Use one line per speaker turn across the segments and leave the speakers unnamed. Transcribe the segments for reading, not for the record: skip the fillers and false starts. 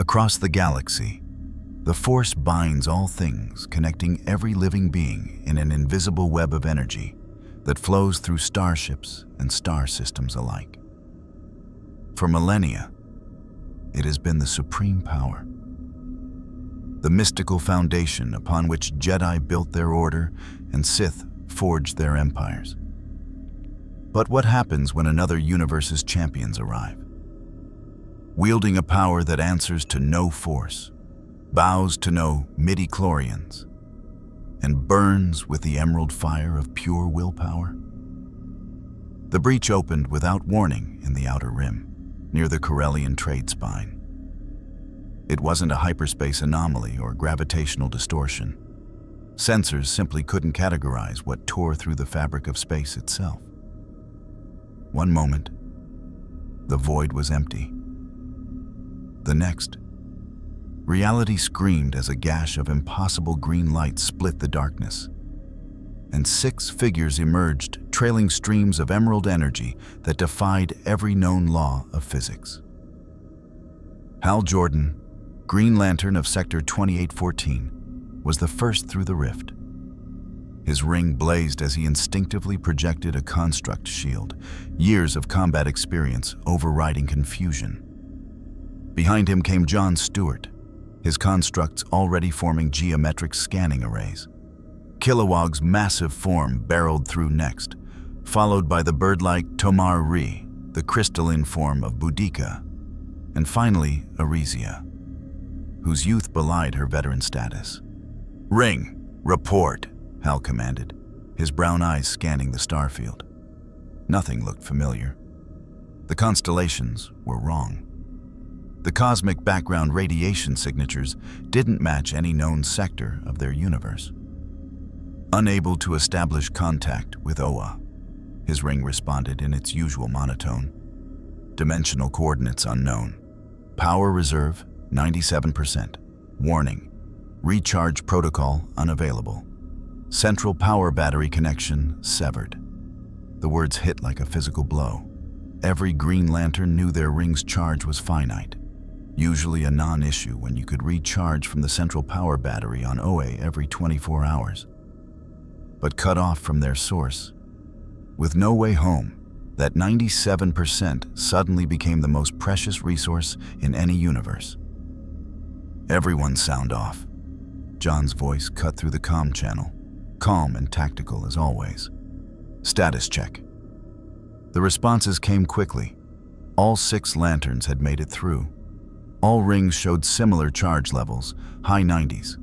Across the galaxy, the Force binds all things, connecting every living being in an invisible web of energy that flows through starships and star systems alike. For millennia, it has been the supreme power, the mystical foundation upon which Jedi built their order and Sith forged their empires. But what happens when another universe's champions arrive? Wielding a power that answers to no force, bows to no midi-chlorians, and burns with the emerald fire of pure willpower? The breach opened without warning in the Outer Rim, near the Corellian trade spine. It wasn't a hyperspace anomaly or gravitational distortion. Sensors simply couldn't categorize what tore through the fabric of space itself. One moment, the void was empty. The next, reality screamed as a gash of impossible green light split the darkness, and 6 figures emerged, trailing streams of emerald energy that defied every known law of physics. Hal Jordan, Green Lantern of Sector 2814, was the first through the rift. His ring blazed as he instinctively projected a construct shield, years of combat experience overriding confusion. Behind him came John Stewart, his constructs already forming geometric scanning arrays. Kilowog's massive form barreled through next, followed by the bird-like Tomar Rhi, the crystalline form of Boudica, and finally Arisia, whose youth belied her veteran status. "Ring, report," Hal commanded, his brown eyes scanning the starfield. Nothing looked familiar. The constellations were wrong. The cosmic background radiation signatures didn't match any known sector of their universe. Unable to establish contact with Oa, his ring responded in its usual monotone. Dimensional coordinates unknown. Power reserve 97%. Warning, recharge protocol unavailable. Central power battery connection severed. The words hit like a physical blow. Every Green Lantern knew their ring's charge was finite, usually a non-issue when you could recharge from the central power battery on Oa every 24 hours. But cut off from their source, with no way home, that 97% suddenly became the most precious resource in any universe. "Everyone sound off." John's voice cut through the comm channel, calm and tactical as always. "Status check." The responses came quickly. All 6 lanterns had made it through. All rings showed similar charge levels, high 90s.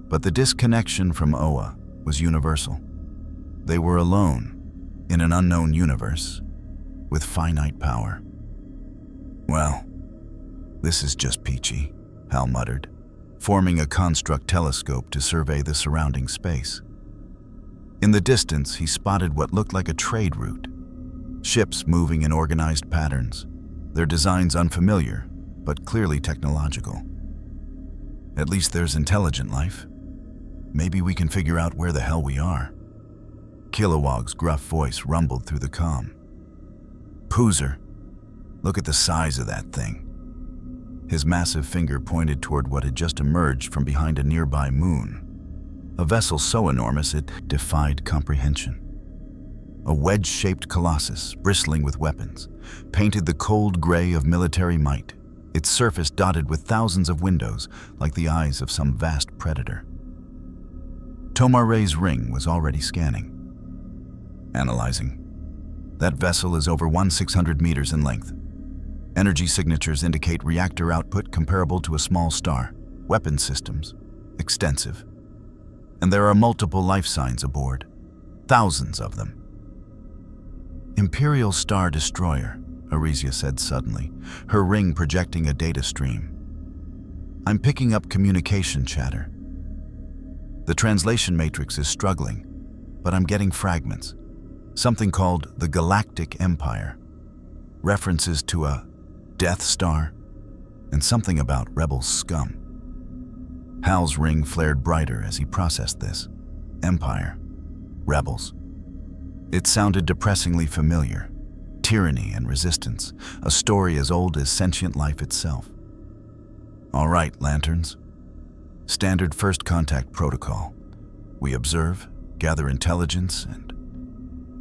But the disconnection from Oa was universal. They were alone, in an unknown universe, with finite power. "Well, this is just peachy," Hal muttered, forming a construct telescope to survey the surrounding space. In the distance, he spotted what looked like a trade route. Ships moving in organized patterns, their designs unfamiliar, but clearly technological. "At least there's intelligent life. Maybe we can figure out where the hell we are." Kilowog's gruff voice rumbled through the comm. "Poozer, look at the size of that thing." His massive finger pointed toward what had just emerged from behind a nearby moon, a vessel so enormous it defied comprehension. A wedge-shaped colossus, bristling with weapons, painted the cold gray of military might, its surface dotted with thousands of windows like the eyes of some vast predator. Tomar Rhi's ring was already scanning. Analyzing. That vessel is over 1,600 meters in length. Energy signatures indicate reactor output comparable to a small star. Weapon systems, extensive. And there are multiple life signs aboard. Thousands of them. "Imperial Star Destroyer," Arisia said suddenly, her ring projecting a data stream. "I'm picking up communication chatter. The translation matrix is struggling, but I'm getting fragments. Something called the Galactic Empire. References to a Death Star, and something about rebel scum." Hal's ring flared brighter as he processed this. Empire. Rebels. It sounded depressingly familiar. Tyranny and resistance, a story as old as sentient life itself. All right, Lanterns. Standard first contact protocol. We observe, gather intelligence, and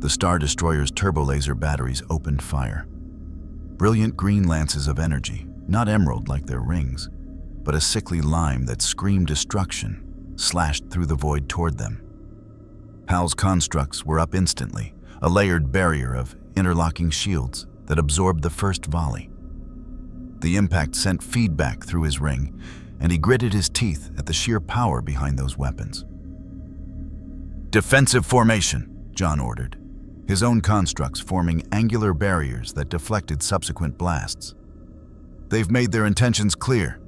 the Star Destroyer's turbolaser batteries opened fire. Brilliant green lances of energy, not emerald like their rings, but a sickly lime that screamed destruction, slashed through the void toward them. Hal's constructs were up instantly, a layered barrier of interlocking shields that absorbed the first volley. The impact sent feedback through his ring, and he gritted his teeth at the sheer power behind those weapons. "Defensive formation," John ordered, his own constructs forming angular barriers that deflected subsequent blasts. "They've made their intentions clear."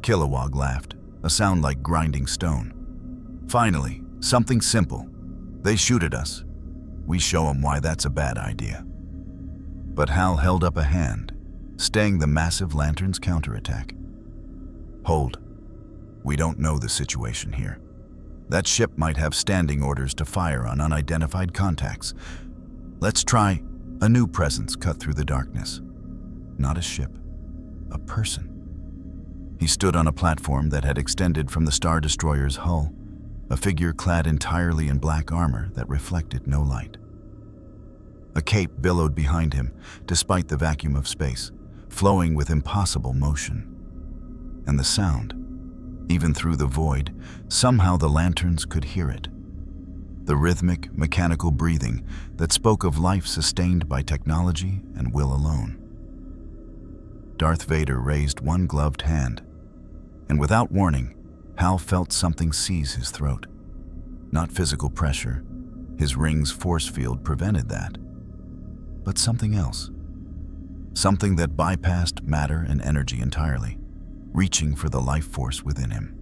Kilowog laughed, a sound like grinding stone. "Finally, something simple. They shoot at us. We show them why that's a bad idea." But Hal held up a hand, staying the massive Lantern's counterattack. "Hold. We don't know the situation here. That ship might have standing orders to fire on unidentified contacts. Let's try." A new presence cut through the darkness. Not a ship, a person. He stood on a platform that had extended from the Star Destroyer's hull, a figure clad entirely in black armor that reflected no light. A cape billowed behind him, despite the vacuum of space, flowing with impossible motion. And the sound, even through the void, somehow the Lanterns could hear it. The rhythmic, mechanical breathing that spoke of life sustained by technology and will alone. Darth Vader raised one gloved hand, and without warning, Hal felt something seize his throat. Not physical pressure, his ring's force field prevented that, but something else. Something that bypassed matter and energy entirely, reaching for the life force within him.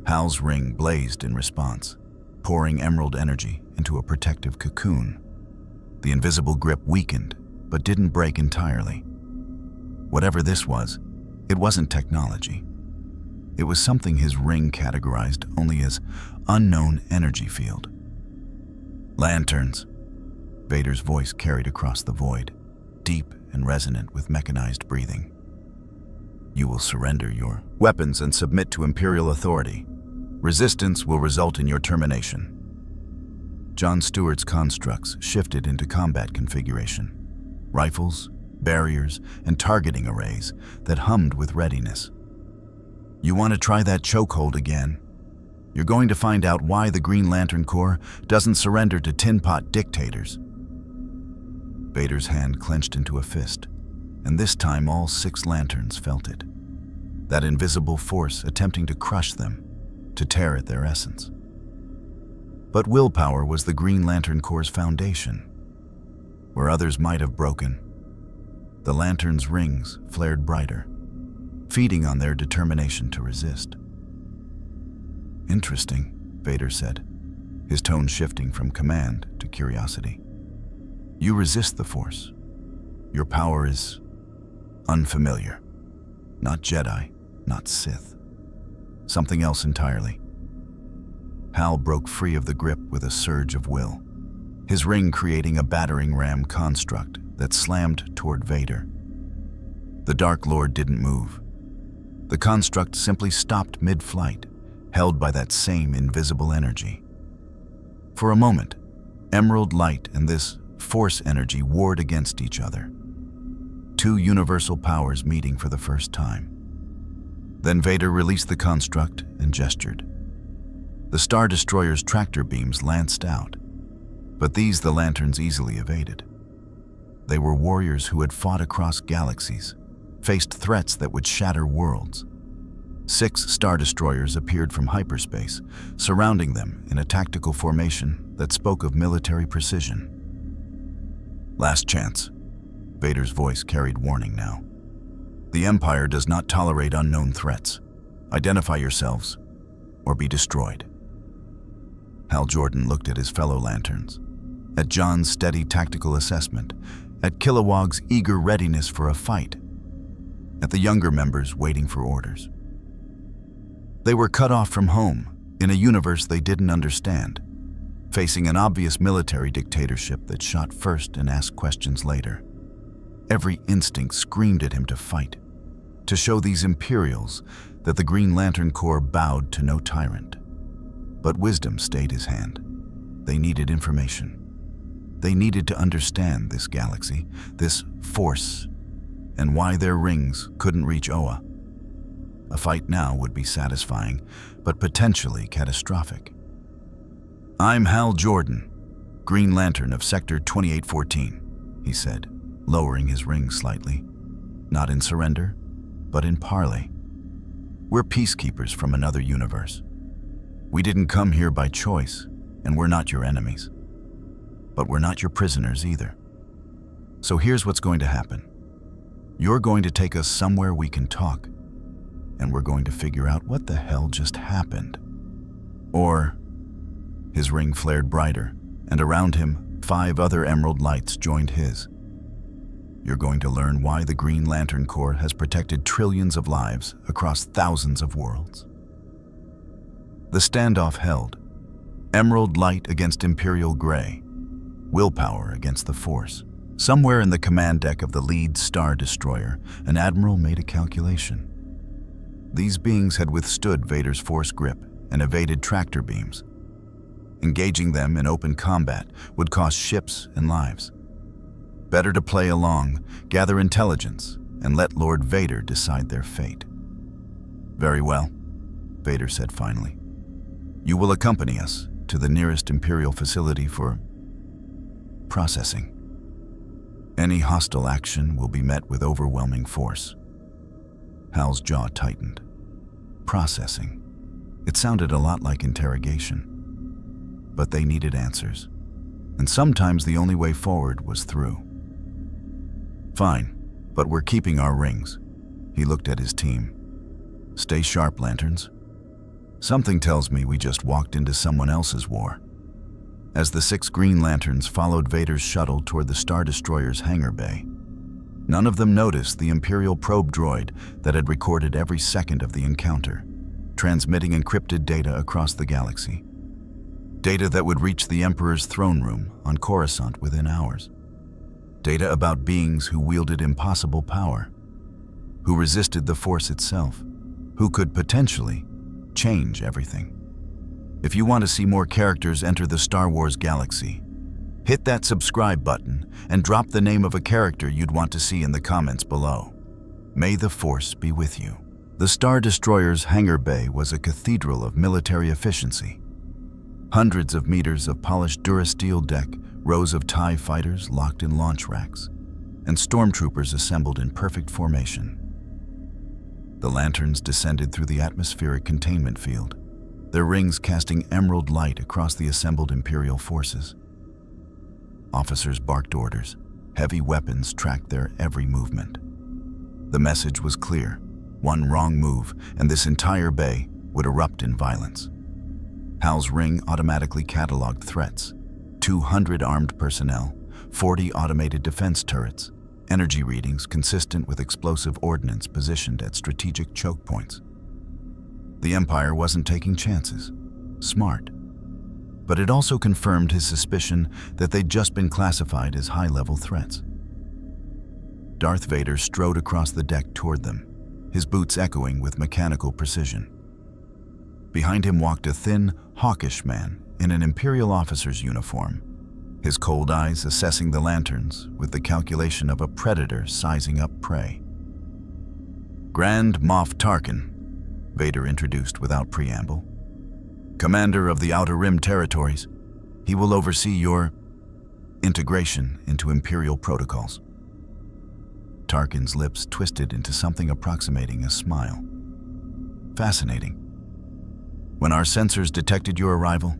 Hal's ring blazed in response, pouring emerald energy into a protective cocoon. The invisible grip weakened, but didn't break entirely. Whatever this was, it wasn't technology. It was something his ring categorized only as unknown energy field. "Lanterns," Vader's voice carried across the void, deep and resonant with mechanized breathing. "You will surrender your weapons and submit to Imperial authority. Resistance will result in your termination." John Stewart's constructs shifted into combat configuration. Rifles, barriers, and targeting arrays that hummed with readiness. "You want to try that chokehold again? You're going to find out why the Green Lantern Corps doesn't surrender to tin pot dictators." Vader's hand clenched into a fist, and this time all 6 Lanterns felt it. That invisible force attempting to crush them, to tear at their essence. But willpower was the Green Lantern Corps' foundation. Where others might have broken, the Lanterns' rings flared brighter, feeding on their determination to resist. "Interesting," Vader said, his tone shifting from command to curiosity. "You resist the Force. Your power is unfamiliar. Not Jedi, not Sith. Something else entirely." Hal broke free of the grip with a surge of will, his ring creating a battering ram construct that slammed toward Vader. The Dark Lord didn't move. The construct simply stopped mid-flight, held by that same invisible energy. For a moment, emerald light and this force energy warred against each other. 2 universal powers meeting for the first time. Then Vader released the construct and gestured. The Star Destroyer's tractor beams lanced out, but these the Lanterns easily evaded. They were warriors who had fought across galaxies, faced threats that would shatter worlds. 6 Star Destroyers appeared from hyperspace, surrounding them in a tactical formation that spoke of military precision. "Last chance." Vader's voice carried warning now. "The Empire does not tolerate unknown threats. Identify yourselves, or be destroyed." Hal Jordan looked at his fellow Lanterns, at John's steady tactical assessment, at Kilowog's eager readiness for a fight, at the younger members waiting for orders. They were cut off from home, in a universe they didn't understand, facing an obvious military dictatorship that shot first and asked questions later. Every instinct screamed at him to fight, to show these Imperials that the Green Lantern Corps bowed to no tyrant. But wisdom stayed his hand. They needed information. They needed to understand this galaxy, this force, and why their rings couldn't reach Oa. A fight now would be satisfying, but potentially catastrophic. "I'm Hal Jordan, Green Lantern of Sector 2814, he said, lowering his ring slightly. Not in surrender, but in parley. We're peacekeepers from another universe. We didn't come here by choice, and we're not your enemies. But we're not your prisoners either. So here's what's going to happen. You're going to take us somewhere we can talk, and we're going to figure out what the hell just happened." Or, his ring flared brighter, and around him, 5 other emerald lights joined his. "You're going to learn why the Green Lantern Corps has protected trillions of lives across thousands of worlds." The standoff held. Emerald light against Imperial gray. Willpower against the Force. Somewhere in the command deck of the lead Star Destroyer, an admiral made a calculation. These beings had withstood Vader's Force grip and evaded tractor beams. Engaging them in open combat would cost ships and lives. Better to play along, gather intelligence, and let Lord Vader decide their fate. "Very well," Vader said finally. "You will accompany us to the nearest Imperial facility for processing. Any hostile action will be met with overwhelming force." Hal's jaw tightened. Processing. It sounded a lot like interrogation. But they needed answers, and sometimes the only way forward was through. "Fine, but we're keeping our rings." He looked at his team. "Stay sharp, Lanterns. Something tells me we just walked into someone else's war." As the 6 Green Lanterns followed Vader's shuttle toward the Star Destroyer's hangar bay, none of them noticed the Imperial probe droid that had recorded every second of the encounter, transmitting encrypted data across the galaxy. Data that would reach the Emperor's throne room on Coruscant within hours. Data about beings who wielded impossible power, who resisted the Force itself, who could potentially change everything. If you want to see more characters enter the Star Wars galaxy, hit that subscribe button and drop the name of a character you'd want to see in the comments below. May the Force be with you. The Star Destroyer's hangar bay was a cathedral of military efficiency. Hundreds of meters of polished durasteel deck, rows of TIE fighters locked in launch racks, and stormtroopers assembled in perfect formation. The Lanterns descended through the atmospheric containment field, their rings casting emerald light across the assembled Imperial forces. Officers barked orders. Heavy weapons tracked their every movement. The message was clear. One wrong move, and this entire bay would erupt in violence. Hal's ring automatically cataloged threats. 200 armed personnel, 40 automated defense turrets, energy readings consistent with explosive ordnance positioned at strategic choke points. The Empire wasn't taking chances. Smart. But it also confirmed his suspicion that they'd just been classified as high-level threats. Darth Vader strode across the deck toward them, his boots echoing with mechanical precision. Behind him walked a thin, hawkish man in an Imperial officer's uniform, his cold eyes assessing the Lanterns with the calculation of a predator sizing up prey. "Grand Moff Tarkin," Vader introduced without preamble. "Commander of the Outer Rim territories. He will oversee your integration into Imperial protocols." Tarkin's lips twisted into something approximating a smile. "Fascinating. When our sensors detected your arrival,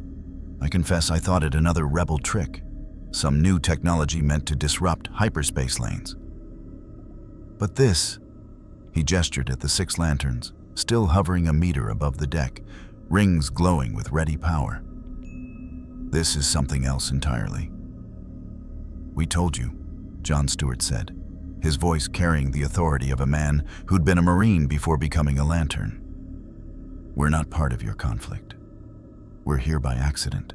I confess I thought it another rebel trick, some new technology meant to disrupt hyperspace lanes. But this," he gestured at the 6 Lanterns, still hovering a meter above the deck, rings glowing with ready power. "This is something else entirely." "We told you," John Stewart said, his voice carrying the authority of a man who'd been a Marine before becoming a Lantern. "We're not part of your conflict. We're here by accident.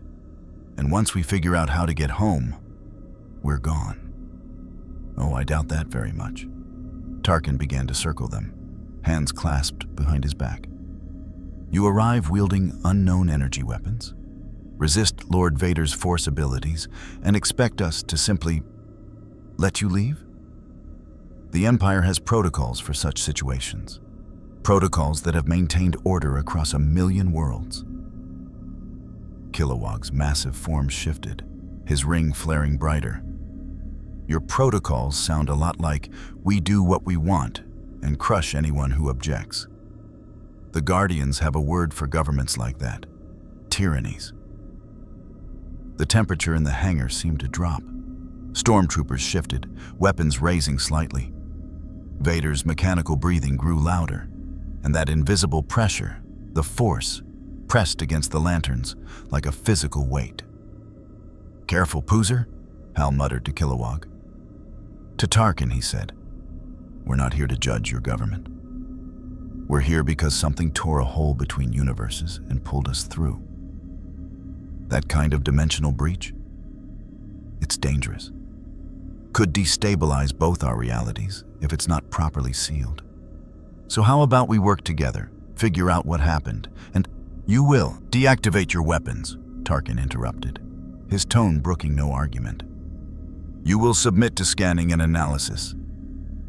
And once we figure out how to get home, we're gone." "Oh, I doubt that very much." Tarkin began to circle them. hands clasped behind his back. You arrive wielding unknown energy weapons, resist Lord Vader's force abilities, and expect us to simply let you leave? The Empire has protocols for such situations, protocols that have maintained order across 1,000,000 worlds. Kilowog's massive form shifted, his ring flaring brighter. Your protocols sound a lot like, we do what we want and crush anyone who objects. The Guardians have a word for governments like that: tyrannies. The temperature in the hangar seemed to drop. Stormtroopers shifted, weapons raising slightly. Vader's mechanical breathing grew louder, and that invisible pressure, the Force, pressed against the lanterns like a physical weight. "Careful, Poozer," Hal muttered to Kilowog. To Tarkin, he said, "We're not here to judge your government. We're here because something tore a hole between universes and pulled us through. That kind of dimensional breach? It's dangerous. Could destabilize both our realities if it's not properly sealed. So how about we work together, figure out what happened, and you will deactivate your weapons," Tarkin interrupted, his tone brooking no argument. "You will submit to scanning and analysis,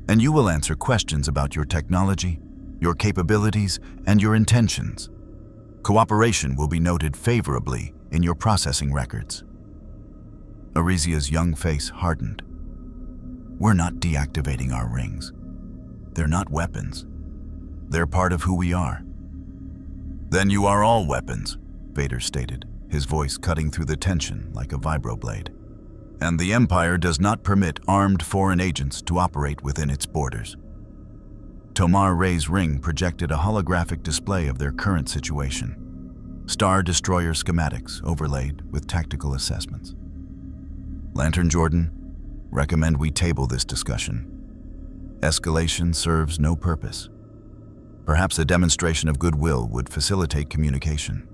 and you will answer questions about your technology, your capabilities, and your intentions. Cooperation will be noted favorably in your processing records." Arisia's young face hardened. "We're not deactivating our rings. They're not weapons. They're part of who we are." "Then you are all weapons," Vader stated, his voice cutting through the tension like a vibroblade. "And the Empire does not permit armed foreign agents to operate within its borders." Tomar Ray's ring projected a holographic display of their current situation. Star Destroyer schematics overlaid with tactical assessments. "Lantern Jordan, recommend we table this discussion. Escalation serves no purpose. Perhaps a demonstration of goodwill would facilitate communication."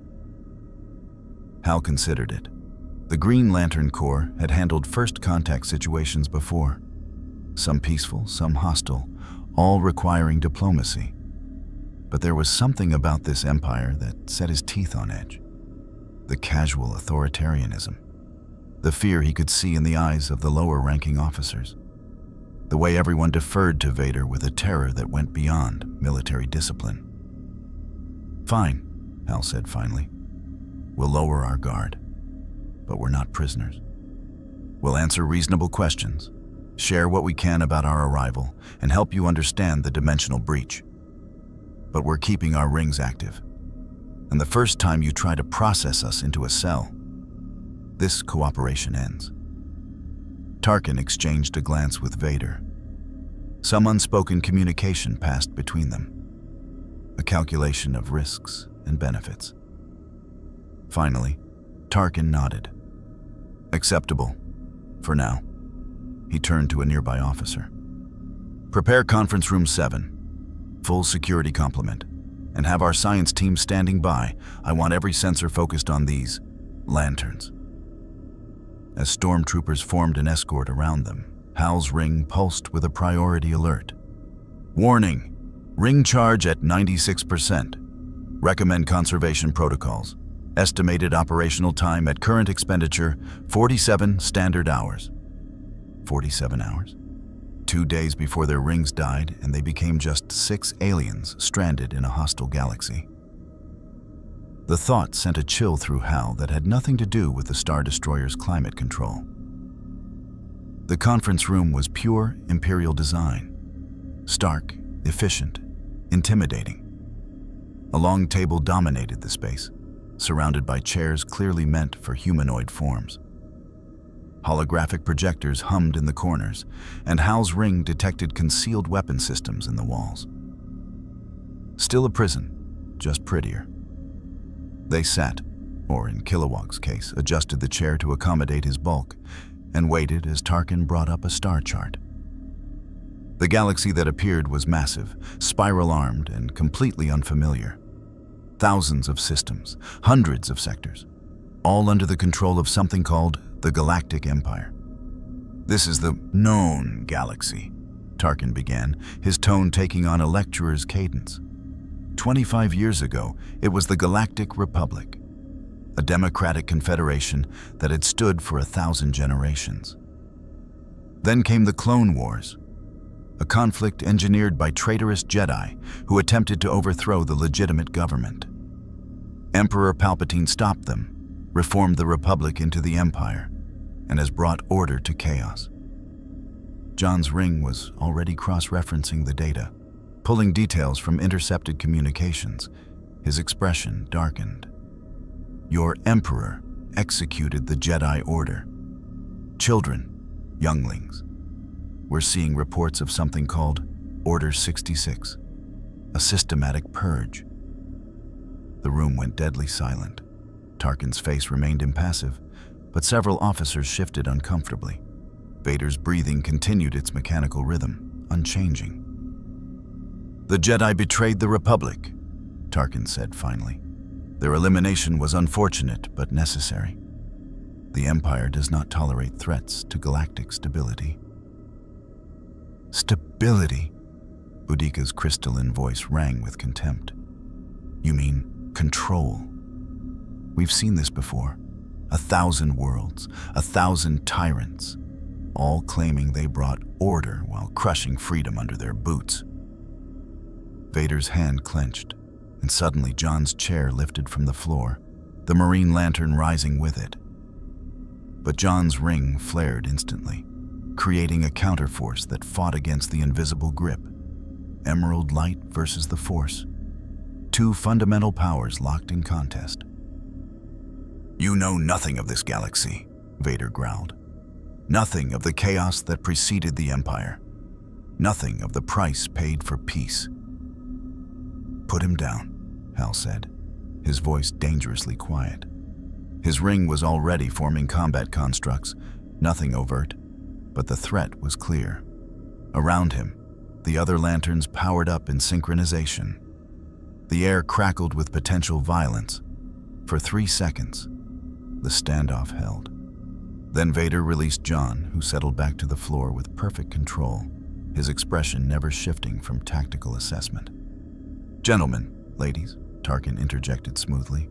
Hal considered it. The Green Lantern Corps had handled first contact situations before. Some peaceful, some hostile, all requiring diplomacy. But there was something about this empire that set his teeth on edge. The casual authoritarianism. The fear he could see in the eyes of the lower-ranking officers. The way everyone deferred to Vader with a terror that went beyond military discipline. "Fine," Hal said finally. "We'll lower our guard. But we're not prisoners. We'll answer reasonable questions, share what we can about our arrival, and help you understand the dimensional breach. But we're keeping our rings active. And the first time you try to process us into a cell, this cooperation ends." Tarkin exchanged a glance with Vader. Some unspoken communication passed between them. A calculation of risks and benefits. Finally, Tarkin nodded. "Acceptable, for now." He turned to a nearby officer. "Prepare conference room 7, full security complement, and have our science team standing by. I want every sensor focused on these lanterns." As stormtroopers formed an escort around them, Hal's ring pulsed with a priority alert. "Warning, ring charge at 96%. Recommend conservation protocols. Estimated operational time at current expenditure, 47 standard hours." 47 hours? 2 days before their rings died and they became just 6 aliens stranded in a hostile galaxy. The thought sent a chill through Hal that had nothing to do with the Star Destroyer's climate control. The conference room was pure Imperial design. Stark, efficient, intimidating. A long table dominated the space, surrounded by chairs clearly meant for humanoid forms. Holographic projectors hummed in the corners, and Hal's ring detected concealed weapon systems in the walls. Still a prison, just prettier. They sat, or in Kilowog's case, adjusted the chair to accommodate his bulk, and waited as Tarkin brought up a star chart. The galaxy that appeared was massive, spiral-armed, and completely unfamiliar. Thousands of systems, hundreds of sectors, all under the control of something called the Galactic Empire. "This is the known galaxy," Tarkin began, his tone taking on a lecturer's cadence. 25 years ago, it was the Galactic Republic, a democratic confederation that had stood for 1,000 generations. Then came the Clone Wars, a conflict engineered by traitorous Jedi who attempted to overthrow the legitimate government. Emperor Palpatine stopped them, reformed the Republic into the Empire, and has brought order to chaos. John's ring was already cross-referencing the data, pulling details from intercepted communications. His expression darkened. Your Emperor executed the Jedi Order. Children, younglings. We're seeing reports of something called Order 66, a systematic purge. The room went deadly silent. Tarkin's face remained impassive, but several officers shifted uncomfortably. Vader's breathing continued its mechanical rhythm, unchanging. The Jedi betrayed the Republic, Tarkin said finally. Their elimination was unfortunate but necessary. The Empire does not tolerate threats to galactic stability. Stability? Boudica's crystalline voice rang with contempt. You mean control? We've seen this before. 1,000 worlds, 1,000 tyrants, all claiming they brought order while crushing freedom under their boots. Vader's hand clenched, and suddenly John's chair lifted from the floor, the marine lantern rising with it. But John's ring flared instantly, creating a counterforce that fought against the invisible grip. Emerald light versus the Force. Two fundamental powers locked in contest. You know nothing of this galaxy, Vader growled. Nothing of the chaos that preceded the Empire. Nothing of the price paid for peace. Put him down, Hal said, his voice dangerously quiet. His ring was already forming combat constructs, nothing overt, but the threat was clear. Around him, the other lanterns powered up in synchronization. The air crackled with potential violence. For 3 seconds, the standoff held. Then Vader released John, who settled back to the floor with perfect control, his expression never shifting from tactical assessment. Gentlemen, ladies, Tarkin interjected smoothly,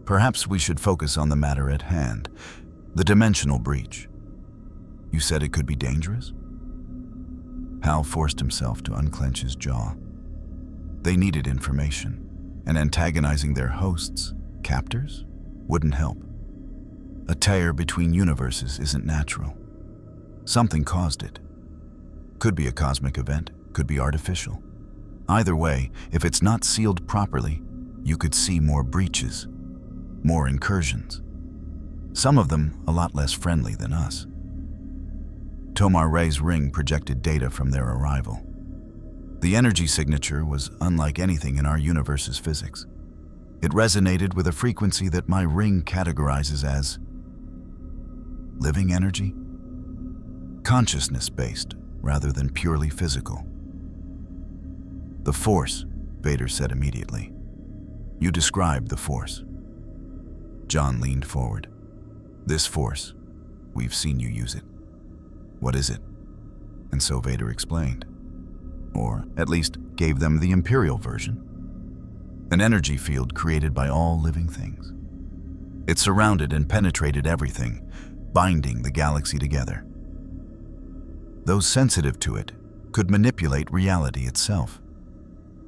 perhaps we should focus on the matter at hand, the dimensional breach. You said it could be dangerous? Hal forced himself to unclench his jaw. They needed information, and antagonizing their hosts, captors, wouldn't help. A tear between universes isn't natural. Something caused it. Could be a cosmic event, could be artificial. Either way, if it's not sealed properly, you could see more breaches, more incursions. Some of them a lot less friendly than us. Tomar Ray's ring projected data from their arrival. The energy signature was unlike anything in our universe's physics. It resonated with a frequency that my ring categorizes as living energy? Consciousness-based rather than purely physical. The Force, Vader said immediately. You described the Force. John leaned forward. This Force, we've seen you use it. What is it? And so Vader explained. Or at least gave them the Imperial version. An energy field created by all living things. It surrounded and penetrated everything, binding the galaxy together. Those sensitive to it could manipulate reality itself,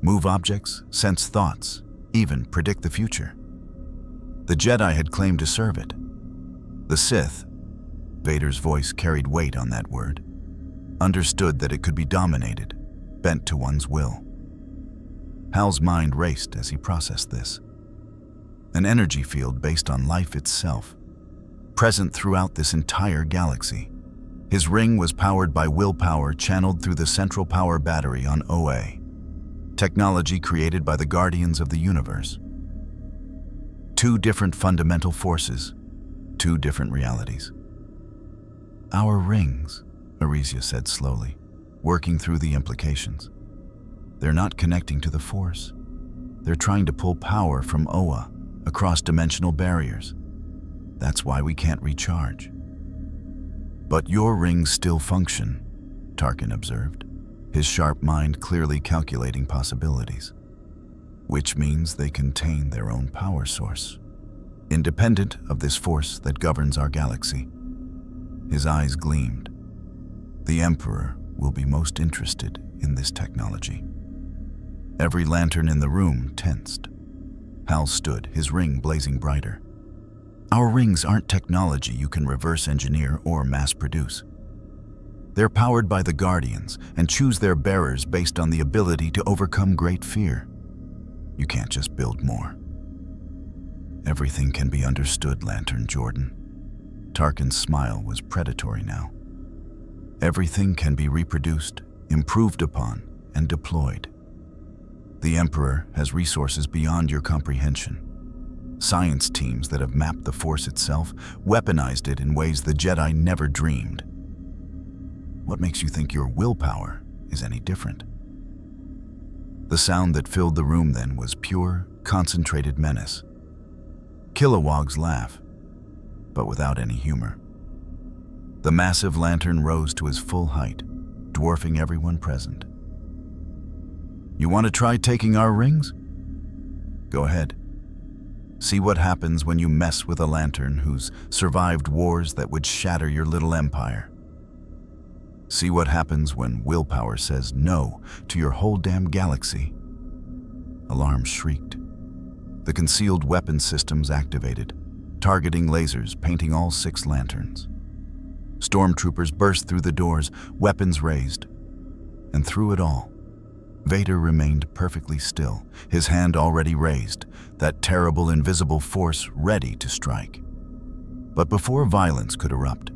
move objects, sense thoughts, even predict the future. The Jedi had claimed to serve it. The Sith, Vader's voice carried weight on that word, understood that it could be dominated, bent to one's will. Hal's mind raced as he processed this. An energy field based on life itself, present throughout this entire galaxy. His ring was powered by willpower channeled through the central power battery on OA, technology created by the Guardians of the Universe. Two different fundamental forces, two different realities. Our rings, Arisia said slowly, working through the implications. They're not connecting to the Force. They're trying to pull power from Oa across dimensional barriers. That's why we can't recharge. But your rings still function, Tarkin observed, his sharp mind clearly calculating possibilities, which means they contain their own power source, independent of this force that governs our galaxy. His eyes gleamed. The Emperor will be most interested in this technology. Every lantern in the room tensed. Hal stood, his ring blazing brighter. Our rings aren't technology you can reverse engineer or mass produce. They're powered by the Guardians and choose their bearers based on the ability to overcome great fear. You can't just build more. Everything can be understood, Lantern Jordan. Tarkin's smile was predatory now. Everything can be reproduced, improved upon, and deployed. The Emperor has resources beyond your comprehension. Science teams that have mapped the Force itself, weaponized it in ways the Jedi never dreamed. What makes you think your willpower is any different? The sound that filled the room then was pure, concentrated menace. Kilowog's laugh, but without any humor. The massive lantern rose to his full height, dwarfing everyone present. You want to try taking our rings? Go ahead. See what happens when you mess with a lantern who's survived wars that would shatter your little empire. See what happens when willpower says no to your whole damn galaxy. Alarms shrieked. The concealed weapon systems activated, targeting lasers painting all 6 lanterns. Stormtroopers burst through the doors, weapons raised. And through it all, Vader remained perfectly still, his hand already raised, that terrible invisible force ready to strike. But before violence could erupt,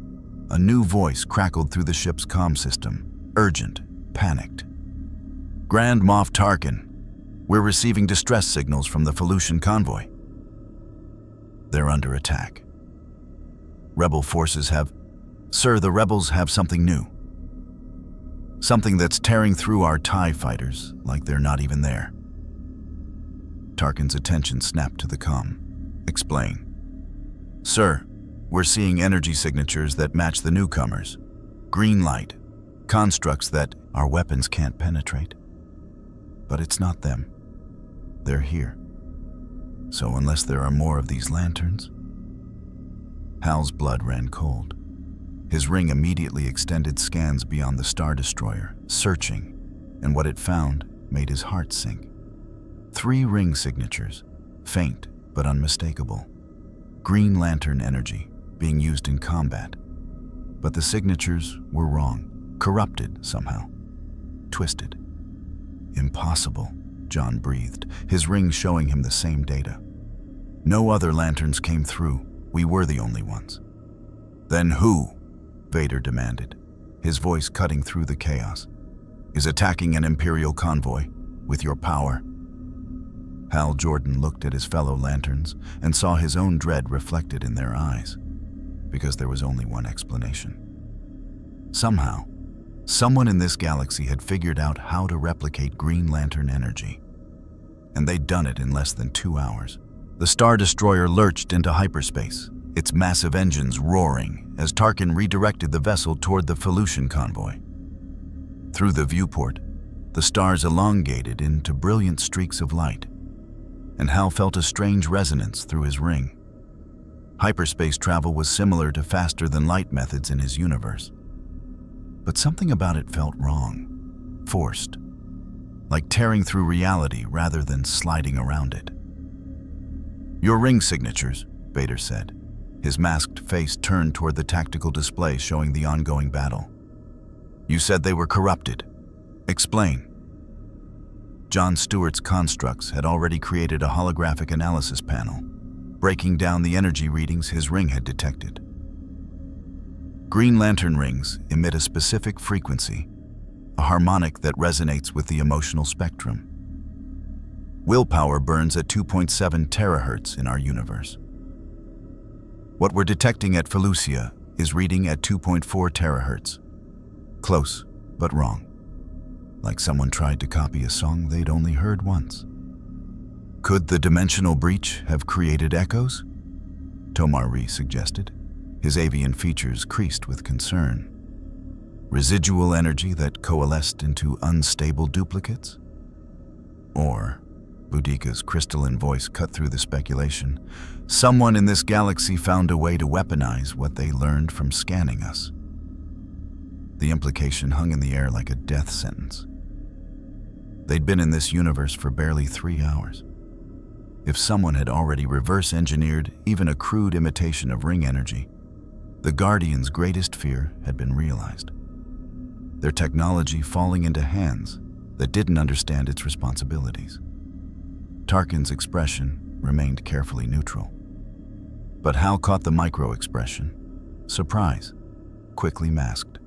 a new voice crackled through the ship's comm system, urgent, panicked. Grand Moff Tarkin, we're receiving distress signals from the Felucian convoy. They're under attack. Rebel forces have... Sir, the rebels have something new. Something that's tearing through our TIE fighters like they're not even there. Tarkin's attention snapped to the comm. Explain. Sir, we're seeing energy signatures that match the newcomers. Green light, constructs that our weapons can't penetrate. But it's not them. They're here. So unless there are more of these lanterns... Hal's blood ran cold. His ring immediately extended scans beyond the Star Destroyer, searching, and what it found made his heart sink. 3 ring signatures, faint but unmistakable. Green lantern energy being used in combat. But the signatures were wrong, corrupted somehow, twisted. Impossible, John breathed, his ring showing him the same data. No other lanterns came through, we were the only ones. Then who? Vader demanded, his voice cutting through the chaos. Is attacking an Imperial convoy with your power? Hal Jordan looked at his fellow lanterns and saw his own dread reflected in their eyes, because there was only one explanation. Somehow, someone in this galaxy had figured out how to replicate green lantern energy, and they'd done it in less than 2 hours. The Star Destroyer lurched into hyperspace, its massive engines roaring as Tarkin redirected the vessel toward the Felucian convoy. Through the viewport, the stars elongated into brilliant streaks of light, and Hal felt a strange resonance through his ring. Hyperspace travel was similar to faster-than-light methods in his universe. But something about it felt wrong, forced, like tearing through reality rather than sliding around it. Your ring signatures, Vader said. His masked face turned toward the tactical display showing the ongoing battle. You said they were corrupted. Explain. John Stewart's constructs had already created a holographic analysis panel, breaking down the energy readings his ring had detected. Green lantern rings emit a specific frequency, a harmonic that resonates with the emotional spectrum. Willpower burns at 2.7 terahertz in our universe. What we're detecting at Felucia is reading at 2.4 terahertz. Close, but wrong. Like someone tried to copy a song they'd only heard once. Could the dimensional breach have created echoes? Tomar Rhee suggested, his avian features creased with concern. Residual energy that coalesced into unstable duplicates? Or, Boudica's crystalline voice cut through the speculation, someone in this galaxy found a way to weaponize what they learned from scanning us. The implication hung in the air like a death sentence. They'd been in this universe for barely 3 hours. If someone had already reverse-engineered even a crude imitation of ring energy, the Guardians' greatest fear had been realized. Their technology falling into hands that didn't understand its responsibilities. Tarkin's expression remained carefully neutral. But Hal caught the micro-expression, surprise, quickly masked.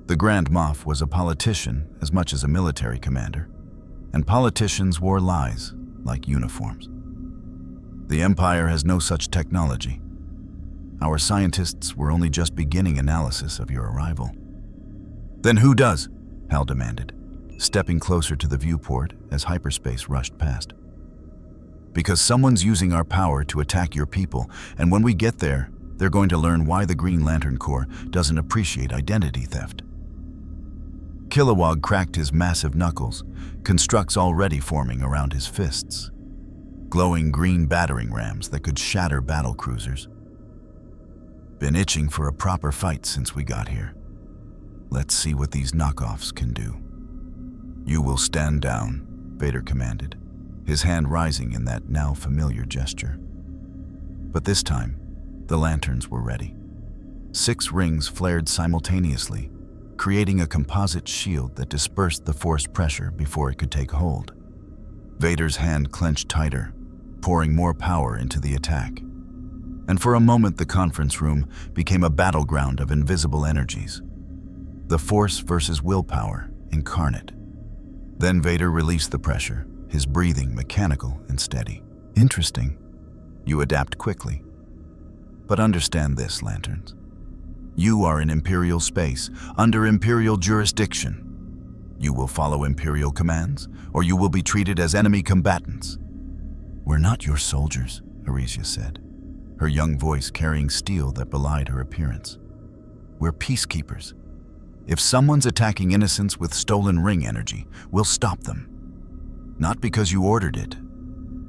The Grand Moff was a politician as much as a military commander, and politicians wore lies like uniforms. The Empire has no such technology. Our scientists were only just beginning analysis of your arrival. Then who does? Hal demanded, stepping closer to the viewport as hyperspace rushed past. Because someone's using our power to attack your people, and when we get there, they're going to learn why the Green Lantern Corps doesn't appreciate identity theft. Kilowog cracked his massive knuckles, constructs already forming around his fists. Glowing green battering rams that could shatter battle cruisers. Been itching for a proper fight since we got here. Let's see what these knockoffs can do. You will stand down, Vader commanded, his hand rising in that now familiar gesture. But this time, the lanterns were ready. 6 rings flared simultaneously, creating a composite shield that dispersed the force pressure before it could take hold. Vader's hand clenched tighter, pouring more power into the attack. And for a moment, the conference room became a battleground of invisible energies. The Force versus willpower incarnate. Then Vader released the pressure, his breathing mechanical and steady. Interesting. You adapt quickly. But understand this, Lanterns. You are in Imperial space, under Imperial jurisdiction. You will follow Imperial commands, or you will be treated as enemy combatants. We're not your soldiers, Arisia said, her young voice carrying steel that belied her appearance. We're peacekeepers. If someone's attacking innocents with stolen ring energy, we'll stop them. Not because you ordered it,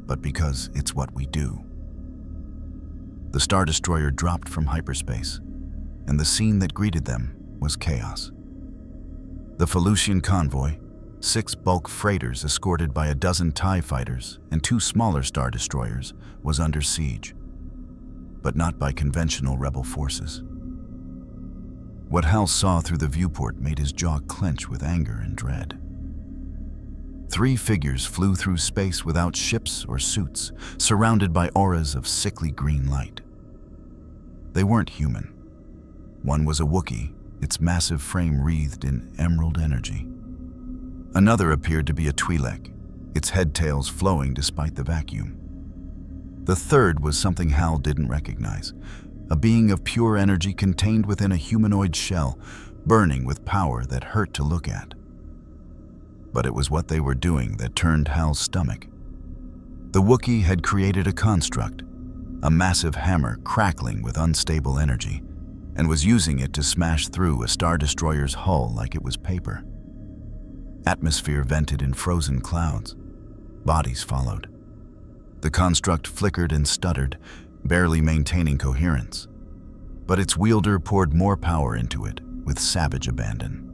but because it's what we do. The Star Destroyer dropped from hyperspace, and the scene that greeted them was chaos. The Felucian convoy, 6 bulk freighters escorted by a dozen TIE fighters and 2 smaller Star Destroyers, was under siege, but not by conventional rebel forces. What Hal saw through the viewport made his jaw clench with anger and dread. 3 figures flew through space without ships or suits, surrounded by auras of sickly green light. They weren't human. One was a Wookiee, its massive frame wreathed in emerald energy. Another appeared to be a Twi'lek, its head tails flowing despite the vacuum. The third was something Hal didn't recognize, a being of pure energy contained within a humanoid shell, burning with power that hurt to look at. But it was what they were doing that turned Hal's stomach. The Wookiee had created a construct, a massive hammer crackling with unstable energy, and was using it to smash through a Star Destroyer's hull like it was paper. Atmosphere vented in frozen clouds. Bodies followed. The construct flickered and stuttered, barely maintaining coherence. But its wielder poured more power into it with savage abandon.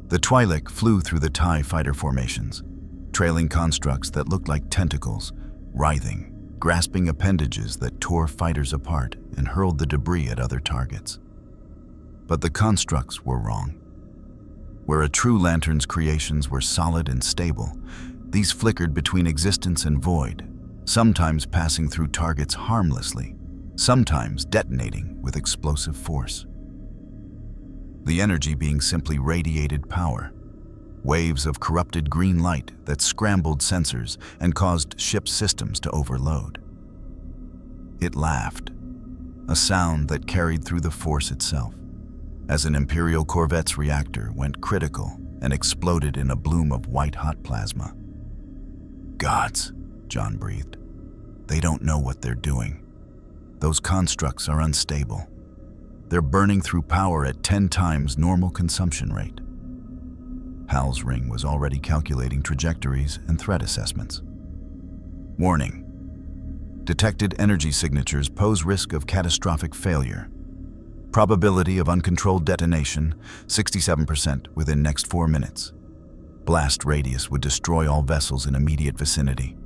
The Twi'lek flew through the TIE fighter formations, trailing constructs that looked like tentacles, writhing, grasping appendages that tore fighters apart and hurled the debris at other targets. But the constructs were wrong. Where a true Lantern's creations were solid and stable, these flickered between existence and void, sometimes passing through targets harmlessly, sometimes detonating with explosive force. The energy being simply radiated power, waves of corrupted green light that scrambled sensors and caused ship systems to overload. It laughed, a sound that carried through the Force itself, as an Imperial Corvette's reactor went critical and exploded in a bloom of white-hot plasma. Gods, John breathed. They don't know what they're doing. Those constructs are unstable. They're burning through power at 10 times normal consumption rate. Hal's ring was already calculating trajectories and threat assessments. Warning. Detected energy signatures pose risk of catastrophic failure. Probability of uncontrolled detonation, 67% within next 4 minutes. Blast radius would destroy all vessels in immediate vicinity.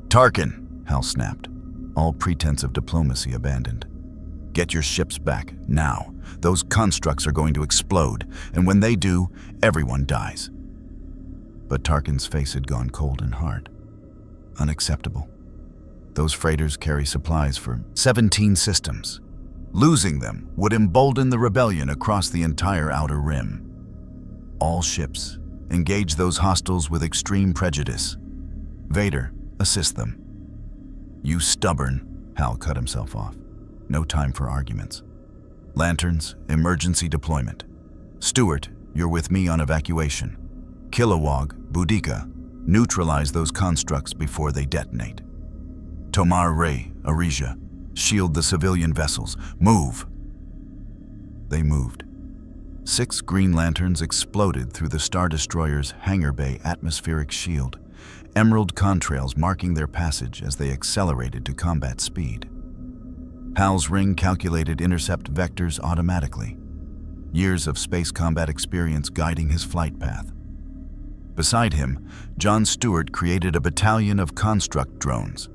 Tarkin, Hal snapped, all pretense of diplomacy abandoned. Get your ships back, now. Those constructs are going to explode, and when they do, everyone dies. But Tarkin's face had gone cold and hard. Unacceptable. Those freighters carry supplies for 17 systems. Losing them would embolden the rebellion across the entire Outer Rim. All ships, engage those hostiles with extreme prejudice. Vader, assist them. You stubborn, Hal cut himself off. No time for arguments. Lanterns, emergency deployment. Stewart, you're with me on evacuation. Kilowog, Boudica, neutralize those constructs before they detonate. Tomar Ray, Arisia, shield the civilian vessels. Move! They moved. 6 green lanterns exploded through the Star Destroyer's hangar bay atmospheric shield, emerald contrails marking their passage as they accelerated to combat speed. Hal's ring calculated intercept vectors automatically, years of space combat experience guiding his flight path. Beside him, John Stewart created a battalion of construct drones,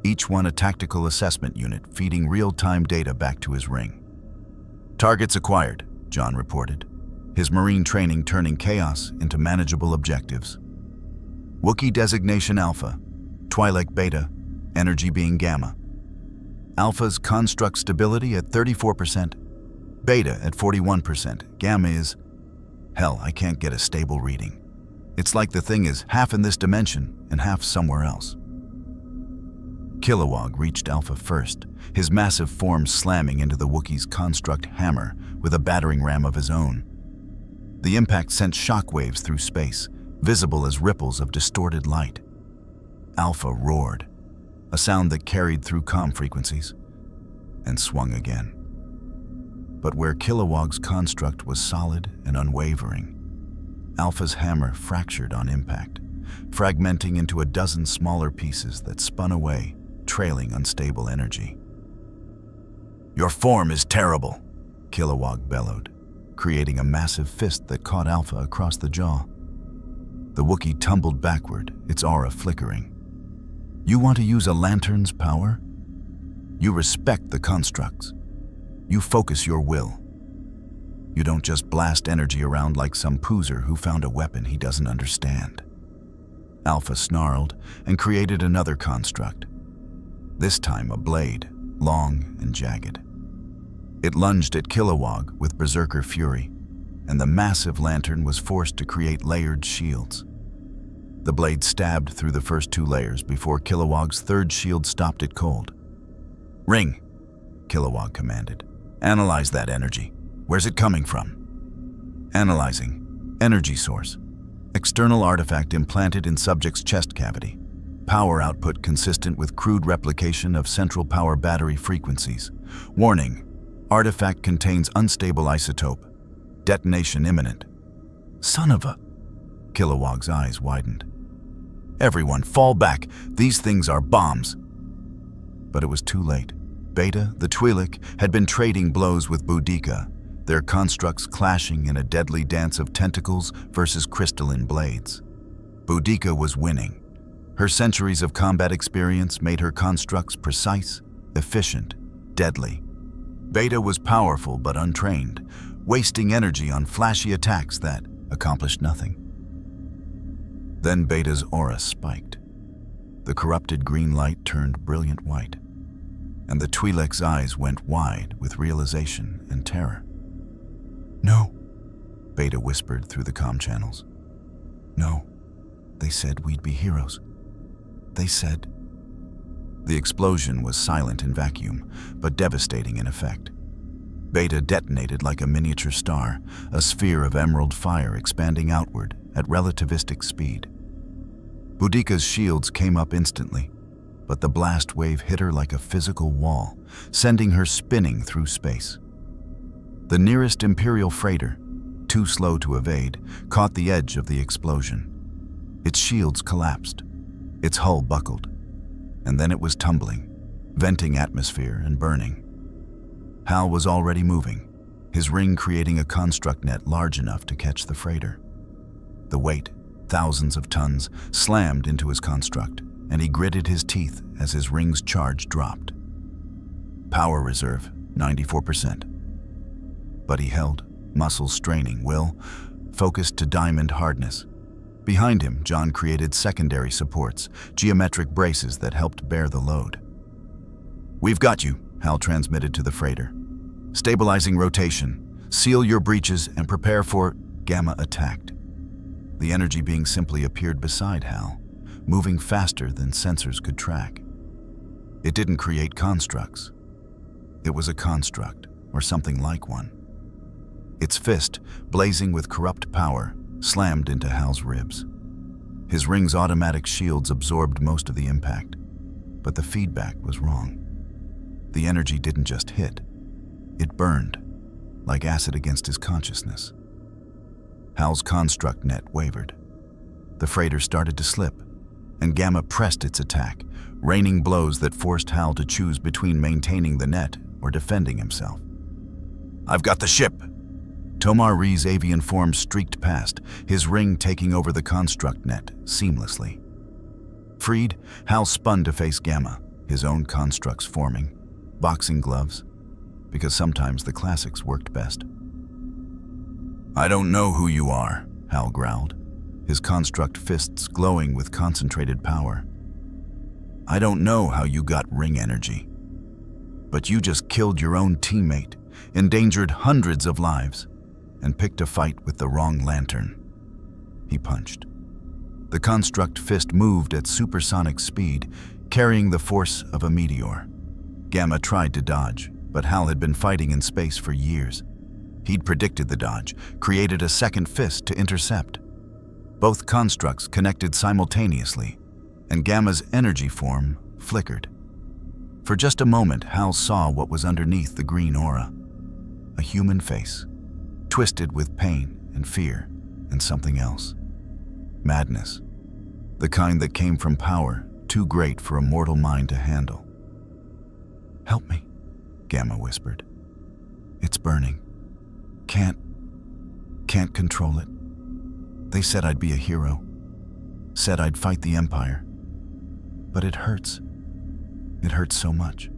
each one a tactical assessment unit feeding real-time data back to his ring. Targets acquired, John reported, his marine training turning chaos into manageable objectives. Wookiee designation Alpha, Twi'lek Beta, energy being Gamma. Alpha's construct stability at 34%, Beta at 41%, Gamma is... Hell, I can't get a stable reading. It's like the thing is half in this dimension and half somewhere else. Kilowog reached Alpha first, his massive form slamming into the Wookiee's construct hammer with a battering ram of his own. The impact sent shockwaves through space, visible as ripples of distorted light. Alpha roared, a sound that carried through comm frequencies, and swung again. But where Kilowog's construct was solid and unwavering, Alpha's hammer fractured on impact, fragmenting into a dozen smaller pieces that spun away, trailing unstable energy. Your form is terrible, Kilowog bellowed, creating a massive fist that caught Alpha across the jaw. The Wookiee tumbled backward, its aura flickering. You want to use a lantern's power? You respect the constructs. You focus your will. You don't just blast energy around like some poozer who found a weapon he doesn't understand. Alpha snarled and created another construct. This time a blade, long and jagged. It lunged at Kilowog with berserker fury, and the massive lantern was forced to create layered shields. The blade stabbed through the first 2 layers before Kilowog's third shield stopped it cold. Ring, Kilowog commanded. Analyze that energy. Where's it coming from? Analyzing. Energy source. External artifact implanted in subject's chest cavity. Power output consistent with crude replication of central power battery frequencies. Warning. Artifact contains unstable isotope. Detonation imminent. Son of a... Kilowog's eyes widened. Everyone, fall back. These things are bombs. But it was too late. Beta, the Twi'lek, had been trading blows with Boudica, their constructs clashing in a deadly dance of tentacles versus crystalline blades. Boudica was winning. Her centuries of combat experience made her constructs precise, efficient, deadly. Beta was powerful but untrained, wasting energy on flashy attacks that accomplished nothing. Then Beta's aura spiked. The corrupted green light turned brilliant white, and the Twi'lek's eyes went wide with realization and terror. No, Beta whispered through the comm channels. No, they said we'd be heroes. They said... The explosion was silent in vacuum, but devastating in effect. Beta detonated like a miniature star, a sphere of emerald fire expanding outward at relativistic speed. Boudica's shields came up instantly, but the blast wave hit her like a physical wall, sending her spinning through space. The nearest Imperial freighter, too slow to evade, caught the edge of the explosion. Its shields collapsed, its hull buckled, and then it was tumbling, venting atmosphere and burning. Hal was already moving, his ring creating a construct net large enough to catch the freighter. The weight, thousands of tons, slammed into his construct, and he gritted his teeth as his ring's charge dropped. Power reserve, 94%. But he held, muscles straining, will, focused to diamond hardness. Behind him, John created secondary supports, geometric braces that helped bear the load. "We've got you," Hal transmitted to the freighter. "Stabilizing rotation. Seal your breaches and prepare for..." Gamma attacked. The energy being simply appeared beside Hal, moving faster than sensors could track. It didn't create constructs. It was a construct, or something like one. Its fist, blazing with corrupt power, slammed into Hal's ribs. His ring's automatic shields absorbed most of the impact, but the feedback was wrong. The energy didn't just hit, it burned, like acid against his consciousness. Hal's construct net wavered. The freighter started to slip, and Gamma pressed its attack, raining blows that forced Hal to choose between maintaining the net or defending himself. "I've got the ship!" Tomar Ree's avian form streaked past, his ring taking over the construct net seamlessly. Freed, Hal spun to face Gamma, his own constructs forming, boxing gloves, because sometimes the classics worked best. "I don't know who you are," Hal growled, his construct fists glowing with concentrated power. "I don't know how you got ring energy. But you just killed your own teammate, endangered hundreds of lives, and picked a fight with the wrong lantern." He punched. The construct fist moved at supersonic speed, carrying the force of a meteor. Gamma tried to dodge, but Hal had been fighting in space for years. He'd predicted the dodge, created a second fist to intercept. Both constructs connected simultaneously, and Gamma's energy form flickered. For just a moment, Hal saw what was underneath the green aura. A human face, twisted with pain and fear and something else. Madness. The kind that came from power too great for a mortal mind to handle. "Help me," Gamma whispered. "It's burning. Can't control it. They said I'd be a hero. Said I'd fight the Empire. But it hurts. It hurts so much."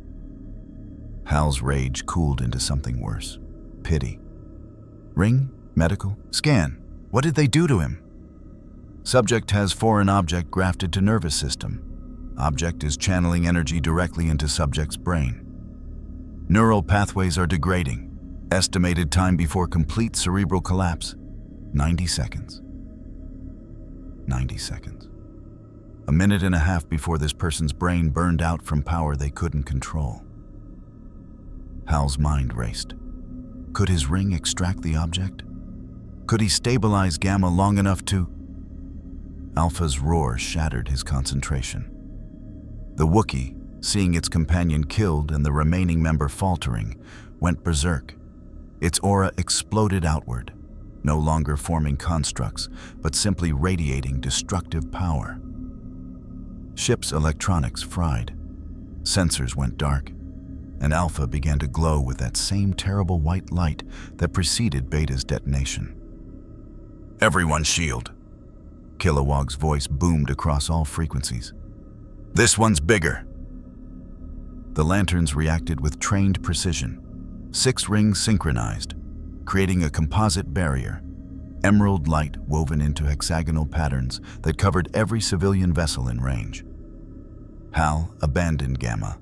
Hal's rage cooled into something worse. Pity. "Ring? Medical? Scan. What did they do to him?" "Subject has foreign object grafted to nervous system. Object is channeling energy directly into subject's brain. Neural pathways are degrading. Estimated time before complete cerebral collapse, 90 seconds. 90 seconds. A minute and a half before this person's brain burned out from power they couldn't control." Hal's mind raced. Could his ring extract the object? Could he stabilize Gamma long enough to... Alpha's roar shattered his concentration. The Wookiee, seeing its companion killed and the remaining member faltering, went berserk. Its aura exploded outward, no longer forming constructs, but simply radiating destructive power. Ship's electronics fried. Sensors went dark, and Alpha began to glow with that same terrible white light that preceded Beta's detonation. "Everyone shield!" Kilowog's voice boomed across all frequencies. "This one's bigger!" The lanterns reacted with trained precision. 6 rings synchronized, creating a composite barrier, emerald light woven into hexagonal patterns that covered every civilian vessel in range. Hal abandoned Gamma,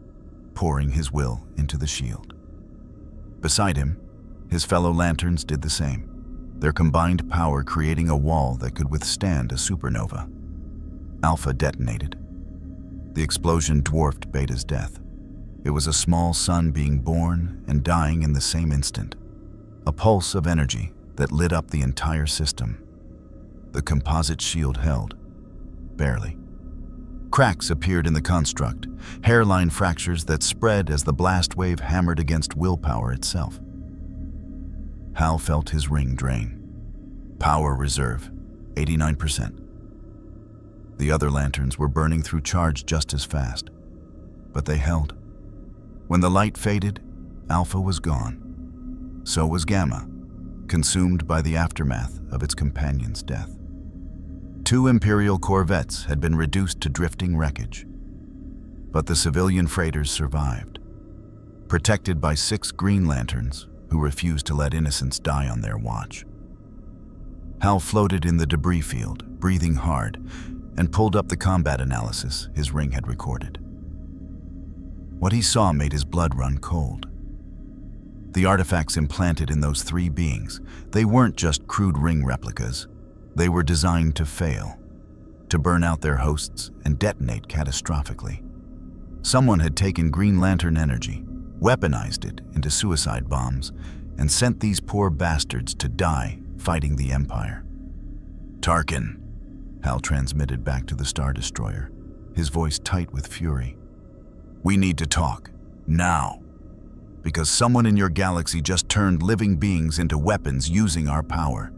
pouring his will into the shield. Beside him, his fellow lanterns did the same, their combined power creating a wall that could withstand a supernova. Alpha detonated. The explosion dwarfed Beta's death. It was a small sun being born and dying in the same instant, a pulse of energy that lit up the entire system. The composite shield held, barely. Cracks appeared in the construct, hairline fractures that spread as the blast wave hammered against willpower itself. Hal felt his ring drain. Power reserve, 89%. The other lanterns were burning through charge just as fast, but they held. When the light faded, Alpha was gone. So was Gamma, consumed by the aftermath of its companion's death. 2 Imperial corvettes had been reduced to drifting wreckage, but the civilian freighters survived, protected by 6 Green Lanterns who refused to let innocents die on their watch. Hal floated in the debris field, breathing hard, and pulled up the combat analysis his ring had recorded. What he saw made his blood run cold. The artifacts implanted in those 3 beings, they weren't just crude ring replicas. They were designed to fail, to burn out their hosts and detonate catastrophically. Someone had taken Green Lantern energy, weaponized it into suicide bombs, and sent these poor bastards to die fighting the Empire. "Tarkin," Hal transmitted back to the Star Destroyer, his voice tight with fury. "We need to talk, now. Because someone in your galaxy just turned living beings into weapons using our power.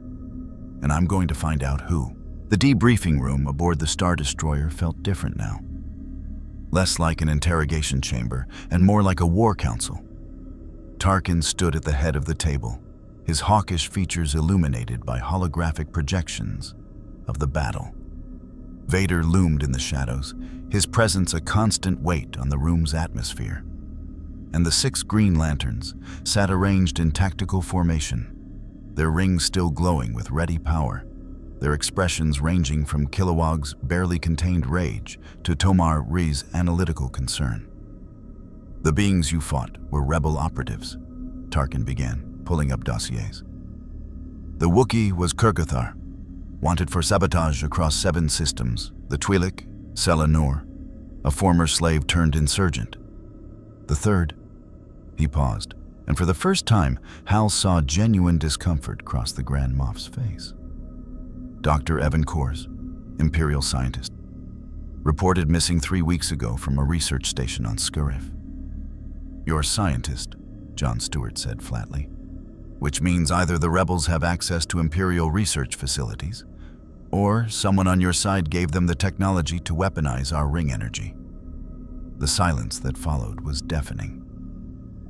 And I'm going to find out who." The debriefing room aboard the Star Destroyer felt different now. Less like an interrogation chamber and more like a war council. Tarkin stood at the head of the table, his hawkish features illuminated by holographic projections of the battle. Vader loomed in the shadows, his presence a constant weight on the room's atmosphere. And the 6 Green Lanterns sat arranged in tactical formation, their rings still glowing with ready power, their expressions ranging from Kilowog's barely contained rage to Tomar Ri's analytical concern. "The beings you fought were rebel operatives," Tarkin began, pulling up dossiers. "The Wookiee was Kirkathar, wanted for sabotage across 7 systems, the Twi'lek, Selanor, a former slave turned insurgent. The third." He paused, and for the first time, Hal saw genuine discomfort cross the Grand Moff's face. "Dr. Evan Kors, Imperial scientist, reported missing 3 weeks ago from a research station on Scarif." "You're a scientist," John Stewart said flatly, "which means either the rebels have access to Imperial research facilities, or someone on your side gave them the technology to weaponize our ring energy." The silence that followed was deafening.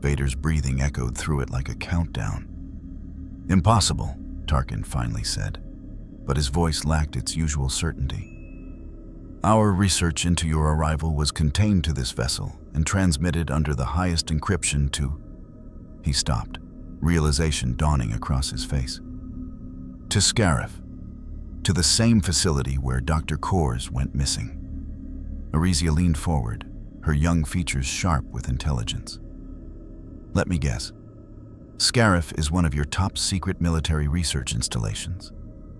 Vader's breathing echoed through it like a countdown. "Impossible," Tarkin finally said, but his voice lacked its usual certainty. "Our research into your arrival was contained to this vessel and transmitted under the highest encryption to..." He stopped, realization dawning across his face. "To Scarif, to the same facility where Dr. Kors went missing." Arisia leaned forward, her young features sharp with intelligence. "Let me guess. Scarif is one of your top-secret military research installations.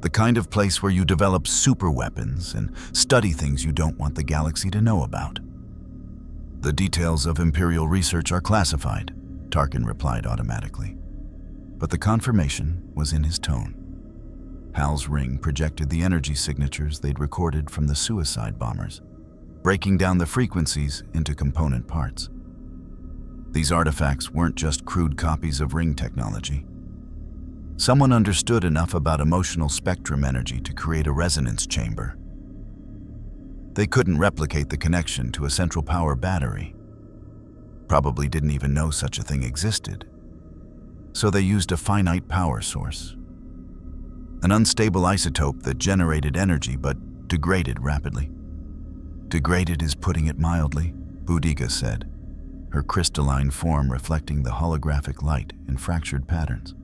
The kind of place where you develop superweapons and study things you don't want the galaxy to know about." "The details of Imperial research are classified," Tarkin replied automatically. But the confirmation was in his tone. Hal's ring projected the energy signatures they'd recorded from the suicide bombers, breaking down the frequencies into component parts. These artifacts weren't just crude copies of ring technology. Someone understood enough about emotional spectrum energy to create a resonance chamber. They couldn't replicate the connection to a central power battery. Probably didn't even know such a thing existed. So they used a finite power source. An unstable isotope that generated energy but degraded rapidly. "Degraded is putting it mildly," Boudica said, her crystalline form reflecting the holographic light in fractured patterns.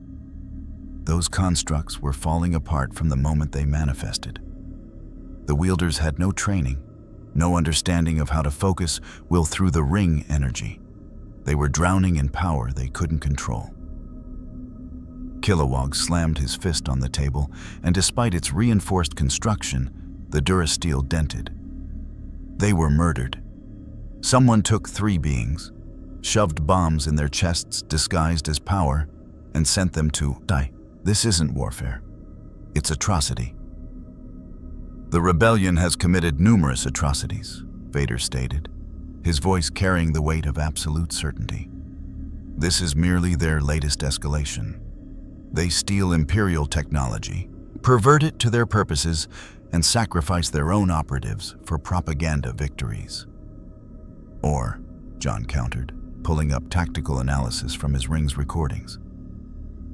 Those constructs were falling apart from the moment they manifested. The wielders had no training, no understanding of how to focus will through the ring energy. They were drowning in power they couldn't control. Kilowog slammed his fist on the table, and despite its reinforced construction, the durasteel dented. They were murdered. Someone took 3 beings, shoved bombs in their chests disguised as power, and sent them to die. This isn't warfare. It's atrocity. "The rebellion has committed numerous atrocities," Vader stated, his voice carrying the weight of absolute certainty. "This is merely their latest escalation. They steal Imperial technology, pervert it to their purposes, and sacrifice their own operatives for propaganda victories. Or, John countered, pulling up tactical analysis from his ring's recordings.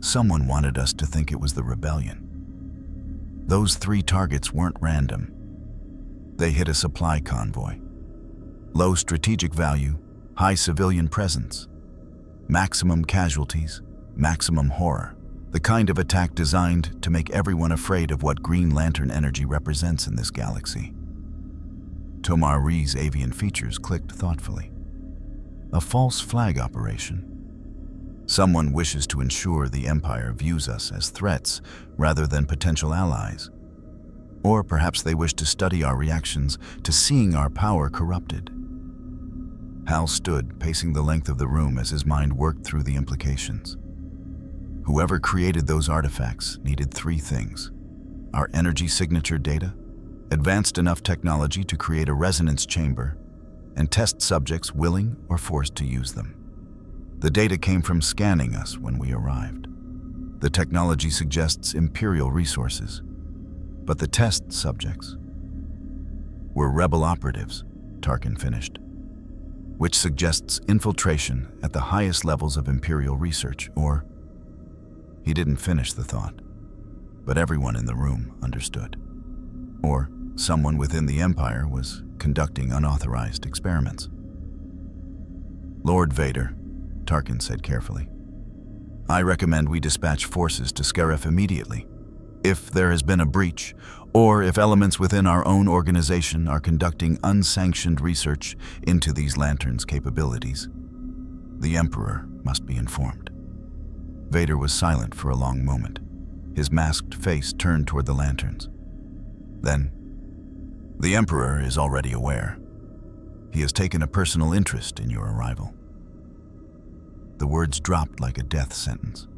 Someone wanted us to think it was the rebellion. Those 3 targets weren't random. They hit a supply convoy. Low strategic value, high civilian presence. Maximum casualties, maximum horror. The kind of attack designed to make everyone afraid of what Green Lantern energy represents in this galaxy. Tomar Ree's avian features clicked thoughtfully. A false flag operation. Someone wishes to ensure the Empire views us as threats rather than potential allies. Or perhaps they wish to study our reactions to seeing our power corrupted. Hal stood, pacing the length of the room as his mind worked through the implications. Whoever created those artifacts needed 3 things: our energy signature data, advanced enough technology to create a resonance chamber, and test subjects willing or forced to use them. The data came from scanning us when we arrived. The technology suggests Imperial resources, but the test subjects were rebel operatives, Tarkin finished, which suggests infiltration at the highest levels of Imperial research, or... He didn't finish the thought, but everyone in the room understood. Or someone within the Empire was conducting unauthorized experiments. Lord Vader, Tarkin said carefully, I recommend we dispatch forces to Scarif immediately. If there has been a breach, or if elements within our own organization are conducting unsanctioned research into these lanterns' capabilities, the Emperor must be informed. Vader was silent for a long moment, his masked face turned toward the lanterns. Then, the Emperor is already aware. He has taken a personal interest in your arrival. The words dropped like a death sentence.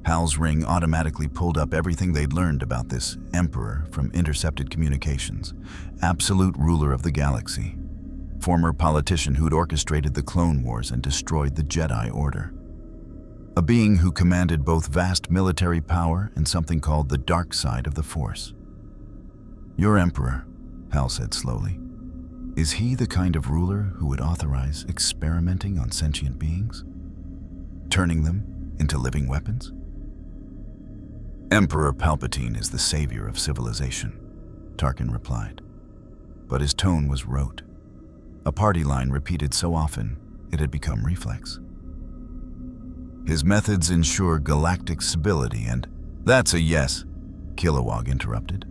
Hal's ring automatically pulled up everything they'd learned about this Emperor from intercepted communications, absolute ruler of the galaxy, former politician who'd orchestrated the Clone Wars and destroyed the Jedi Order. A being who commanded both vast military power and something called the dark side of the Force. Your Emperor, Hal said slowly, is he the kind of ruler who would authorize experimenting on sentient beings? Turning them into living weapons? Emperor Palpatine is the savior of civilization, Tarkin replied. But his tone was rote, a party line repeated so often it had become reflex. His methods ensure galactic stability and... That's a yes, Kilowog interrupted.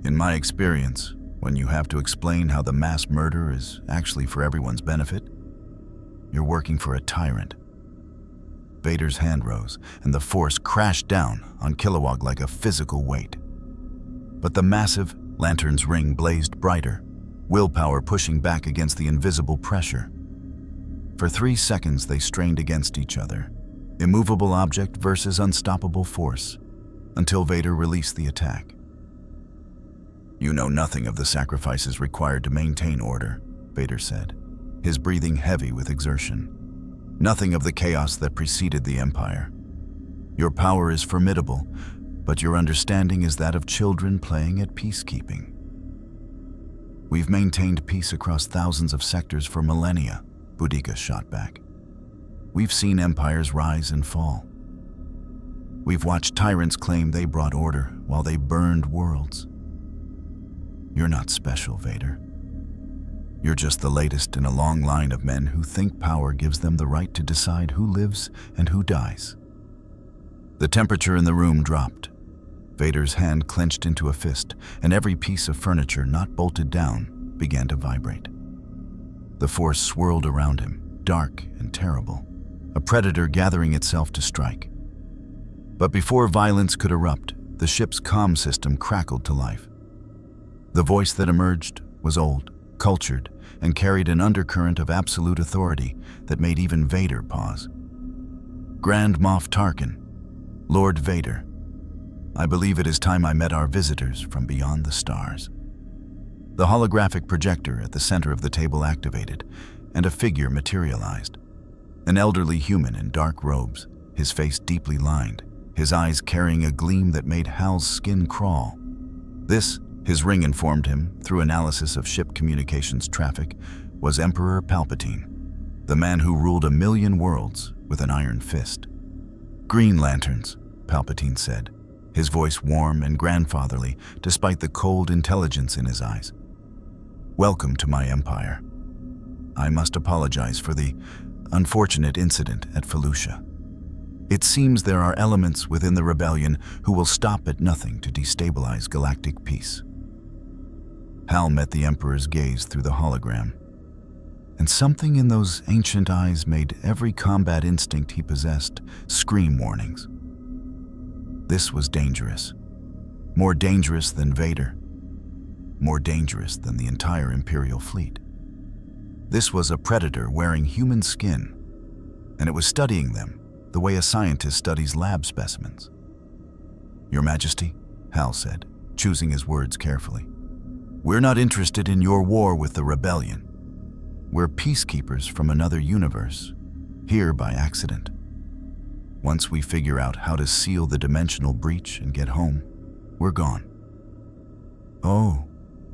In my experience, when you have to explain how the mass murder is actually for everyone's benefit, you're working for a tyrant. Vader's hand rose, and the Force crashed down on Kilowog like a physical weight. But the massive lantern's ring blazed brighter, willpower pushing back against the invisible pressure. For 3 seconds they strained against each other, immovable object versus unstoppable force, until Vader released the attack. You know nothing of the sacrifices required to maintain order, Vader said, his breathing heavy with exertion. Nothing of the chaos that preceded the Empire. Your power is formidable, but your understanding is that of children playing at peacekeeping. We've maintained peace across thousands of sectors for millennia, Boudica shot back. We've seen empires rise and fall. We've watched tyrants claim they brought order while they burned worlds. You're not special, Vader. You're just the latest in a long line of men who think power gives them the right to decide who lives and who dies. The temperature in the room dropped. Vader's hand clenched into a fist, and every piece of furniture not bolted down began to vibrate. The Force swirled around him, dark and terrible, a predator gathering itself to strike. But before violence could erupt, the ship's comm system crackled to life. The voice that emerged was old, cultured, and carried an undercurrent of absolute authority that made even Vader pause. Grand Moff Tarkin, Lord Vader, I believe it is time I met our visitors from beyond the stars. The holographic projector at the center of the table activated, and a figure materialized. An elderly human in dark robes, his face deeply lined, his eyes carrying a gleam that made Hal's skin crawl. This, his ring informed him, through analysis of ship communications traffic, was Emperor Palpatine, the man who ruled 1,000,000 worlds with an iron fist. "Green Lanterns," Palpatine said, his voice warm and grandfatherly despite the cold intelligence in his eyes. "Welcome to my empire. I must apologize for the unfortunate incident at Felucia. It seems there are elements within the rebellion who will stop at nothing to destabilize galactic peace." Hal met the Emperor's gaze through the hologram, and something in those ancient eyes made every combat instinct he possessed scream warnings. This was dangerous. More dangerous than Vader. More dangerous than the entire Imperial fleet. This was a predator wearing human skin, and it was studying them the way a scientist studies lab specimens. "Your Majesty," Hal said, choosing his words carefully, "we're not interested in your war with the rebellion. We're peacekeepers from another universe, here by accident. Once we figure out how to seal the dimensional breach and get home, we're gone." "Oh,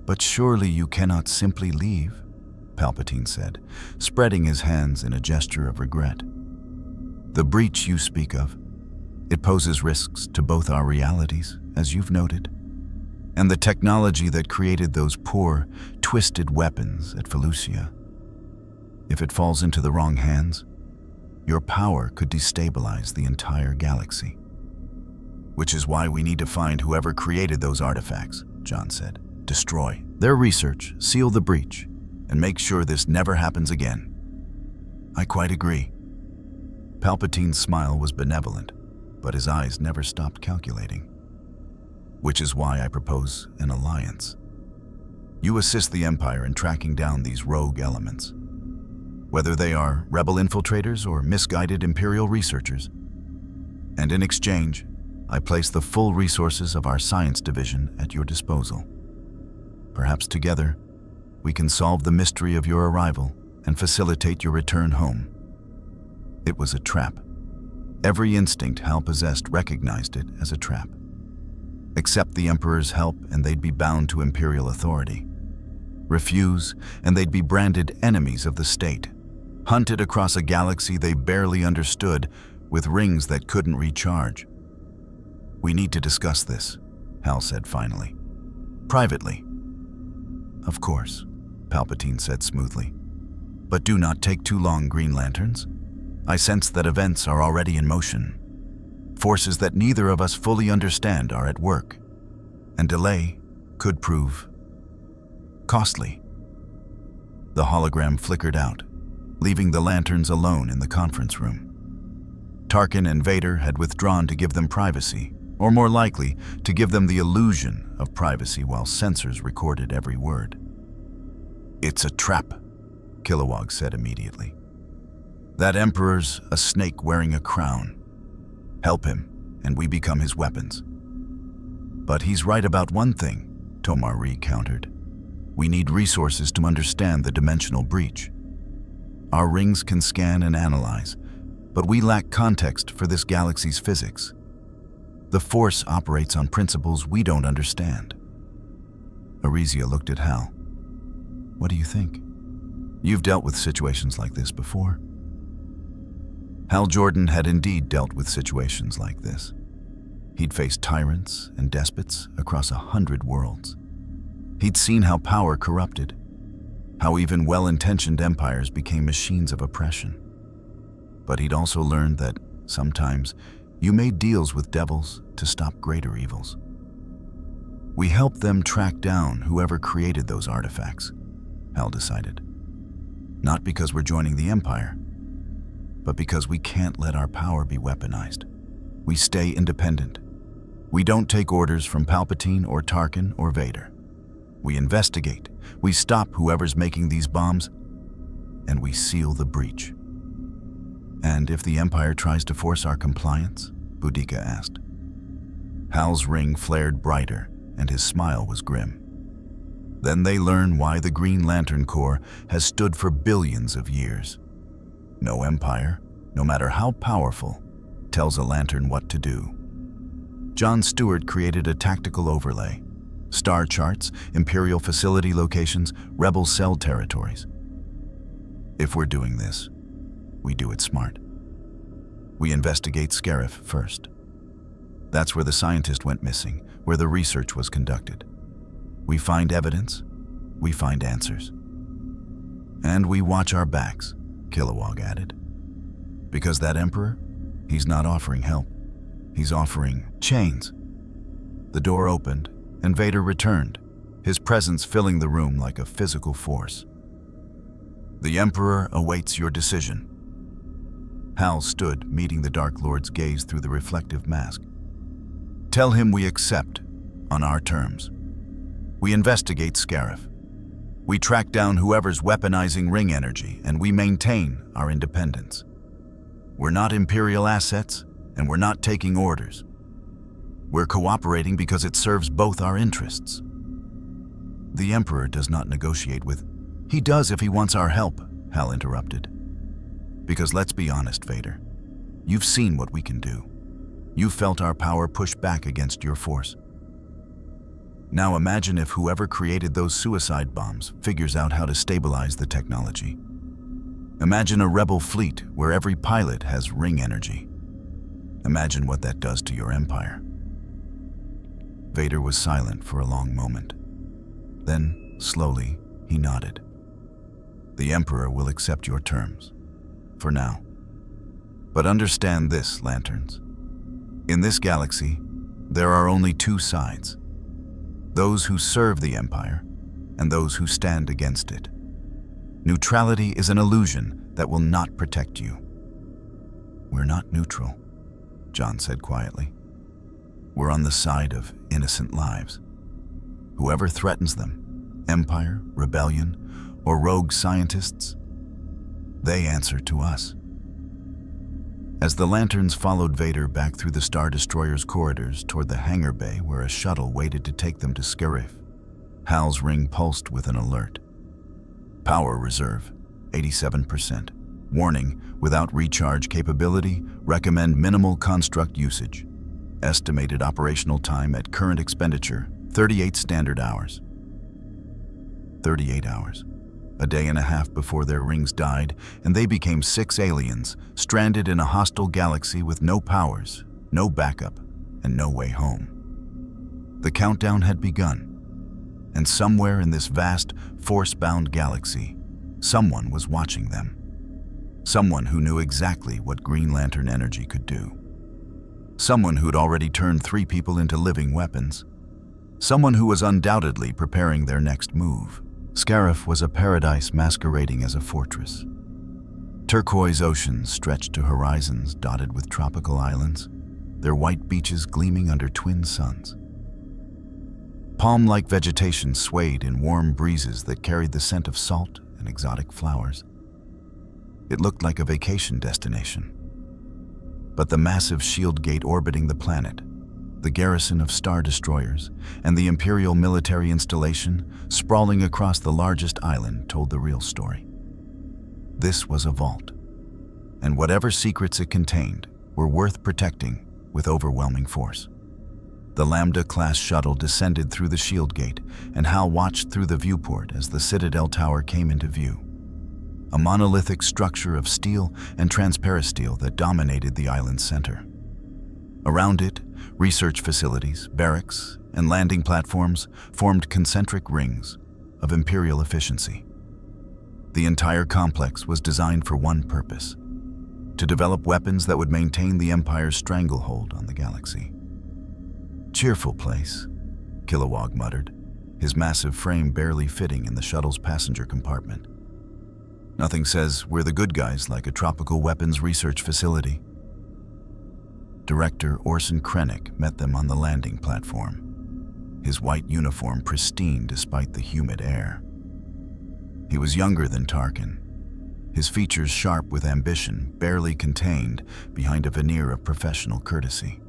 but surely you cannot simply leave," Palpatine said, spreading his hands in a gesture of regret. "The breach you speak of, it poses risks to both our realities, as you've noted, and the technology that created those poor, twisted weapons at Felucia. If it falls into the wrong hands, your power could destabilize the entire galaxy." "Which is why we need to find whoever created those artifacts," John said. "Destroy their research, seal the breach, and make sure this never happens again." "I quite agree." Palpatine's smile was benevolent, but his eyes never stopped calculating. "Which is why I propose an alliance. You assist the Empire in tracking down these rogue elements, whether they are rebel infiltrators or misguided Imperial researchers. And in exchange, I place the full resources of our science division at your disposal. Perhaps together, we can solve the mystery of your arrival and facilitate your return home." It was a trap. Every instinct Hal possessed recognized it as a trap. Accept the Emperor's help and they'd be bound to Imperial authority. Refuse and they'd be branded enemies of the state, hunted across a galaxy they barely understood with rings that couldn't recharge. "We need to discuss this," Hal said finally. "Privately." "Of course," Palpatine said smoothly. "But do not take too long, Green Lanterns. I sense that events are already in motion. Forces that neither of us fully understand are at work, and delay could prove costly." The hologram flickered out, leaving the Lanterns alone in the conference room. Tarkin and Vader had withdrawn to give them privacy, or more likely, to give them the illusion of privacy while sensors recorded every word. "It's a trap," Kilowog said immediately. "That Emperor's a snake wearing a crown. Help him, and we become his weapons." "But he's right about one thing," Tomar Ree countered. "We need resources to understand the dimensional breach. Our rings can scan and analyze, but we lack context for this galaxy's physics. The Force operates on principles we don't understand." Arisia looked at Hal. "What do you think? You've dealt with situations like this before." Hal Jordan had indeed dealt with situations like this. He'd faced tyrants and despots across 100 worlds. He'd seen how power corrupted, how even well-intentioned empires became machines of oppression. But he'd also learned that sometimes you made deals with devils to stop greater evils. "We helped them track down whoever created those artifacts," Hal decided. "Not because we're joining the Empire, but because we can't let our power be weaponized. We stay independent. We don't take orders from Palpatine or Tarkin or Vader. We investigate, we stop whoever's making these bombs, and we seal the breach." "And if the Empire tries to force our compliance?" Boudica asked. Hal's ring flared brighter, and his smile was grim. "Then they learn why the Green Lantern Corps has stood for billions of years. No empire, no matter how powerful, tells a lantern what to do. John Stewart created a tactical overlay. Star charts, Imperial facility locations, Rebel cell territories. If we're doing this, we do it smart. We investigate Scarif first. That's where the scientist went missing, where the research was conducted. We find evidence, we find answers. And we watch our backs, Kilowog added. Because that Emperor, he's not offering help. He's offering chains. The door opened, and Vader returned, his presence filling the room like a physical force. The Emperor awaits your decision. Hal stood, meeting the Dark Lord's gaze through the reflective mask. Tell him we accept, on our terms. We investigate Scarif. We track down whoever's weaponizing ring energy, and we maintain our independence. We're not Imperial assets, and we're not taking orders. We're cooperating because it serves both our interests. The Emperor does not negotiate with... He does if he wants our help, Hal interrupted. Because let's be honest, Vader. You've seen what we can do. You've felt our power push back against your force. Now imagine if whoever created those suicide bombs figures out how to stabilize the technology. Imagine a rebel fleet where every pilot has ring energy. Imagine what that does to your empire. Vader was silent for a long moment. Then, slowly, he nodded. The Emperor will accept your terms. For now. But understand this, Lanterns. In this galaxy, there are only two sides. Those who serve the Empire, and those who stand against it. Neutrality is an illusion that will not protect you. We're not neutral, John said quietly. We're on the side of innocent lives. Whoever threatens them, Empire, Rebellion, or rogue scientists, they answer to us. As the Lanterns followed Vader back through the Star Destroyer's corridors toward the hangar bay where a shuttle waited to take them to Scarif, Hal's ring pulsed with an alert. Power reserve, 87%. Warning, without recharge capability, recommend minimal construct usage. Estimated operational time at current expenditure, 38 standard hours. 38 hours. A day and a half before their rings died, and they became 6 aliens, stranded in a hostile galaxy with no powers, no backup, and no way home. The countdown had begun, and somewhere in this vast, force-bound galaxy, someone was watching them. Someone who knew exactly what Green Lantern energy could do. Someone who'd already turned 3 people into living weapons. Someone who was undoubtedly preparing their next move. Scarif was a paradise masquerading as a fortress. Turquoise oceans stretched to horizons dotted with tropical islands, their white beaches gleaming under twin suns. Palm-like vegetation swayed in warm breezes that carried the scent of salt and exotic flowers. It looked like a vacation destination. But the massive shield gate orbiting the planet, the garrison of Star Destroyers, and the Imperial military installation sprawling across the largest island told the real story. This was a vault, and whatever secrets it contained were worth protecting with overwhelming force. The Lambda-class shuttle descended through the shield gate, and Hal watched through the viewport as the Citadel Tower came into view. A monolithic structure of steel and transparasteel that dominated the island's center. Around it, research facilities, barracks, and landing platforms formed concentric rings of Imperial efficiency. The entire complex was designed for one purpose: to develop weapons that would maintain the Empire's stranglehold on the galaxy. Cheerful place, Kilowog muttered, his massive frame barely fitting in the shuttle's passenger compartment. Nothing says we're the good guys like a tropical weapons research facility. Director Orson Krennic met them on the landing platform, his white uniform pristine despite the humid air. He was younger than Tarkin, his features sharp with ambition, barely contained behind a veneer of professional courtesy.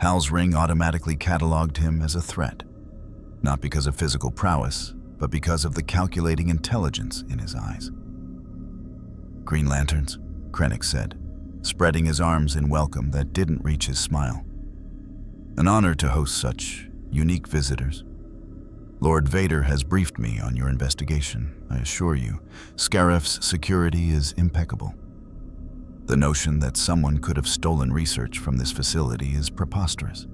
Hal's ring automatically cataloged him as a threat, not because of physical prowess, but because of the calculating intelligence in his eyes. Green Lanterns, Krennic said, spreading his arms in welcome that didn't reach his smile. An honor to host such unique visitors. Lord Vader has briefed me on your investigation. I assure you, Scarif's security is impeccable. The notion that someone could have stolen research from this facility is preposterous.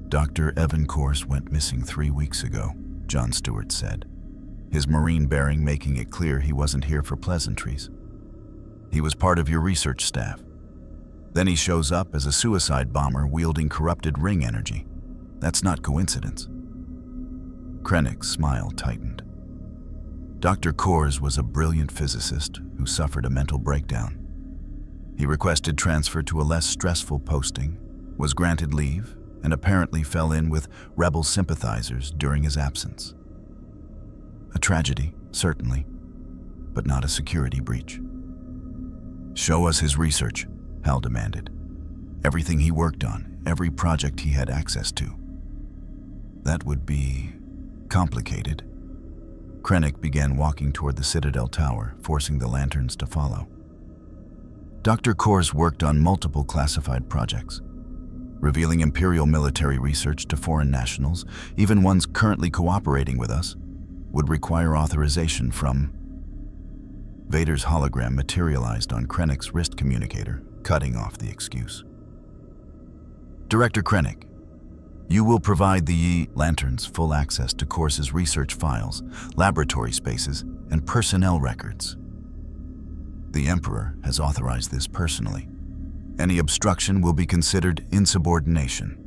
Dr. Evan Corse went missing 3 weeks ago, John Stewart said, his Marine bearing making it clear he wasn't here for pleasantries. He was part of your research staff. Then he shows up as a suicide bomber wielding corrupted ring energy. That's not coincidence. Krennic's smile tightened. Dr. Corse was a brilliant physicist who suffered a mental breakdown. He requested transfer to a less stressful posting, was granted leave, and apparently fell in with rebel sympathizers during his absence. A tragedy, certainly, but not a security breach. Show us his research, Hal demanded. Everything he worked on, every project he had access to. That would be complicated. Krennic began walking toward the Citadel Tower, forcing the lanterns to follow. Dr. Corse worked on multiple classified projects, revealing Imperial military research to foreign nationals, even ones currently cooperating with us, would require authorization from... Vader's hologram materialized on Krennic's wrist communicator, cutting off the excuse. Director Krennic, you will provide the lanterns full access to Corse's research files, laboratory spaces, and personnel records. The Emperor has authorized this personally. Any obstruction will be considered insubordination.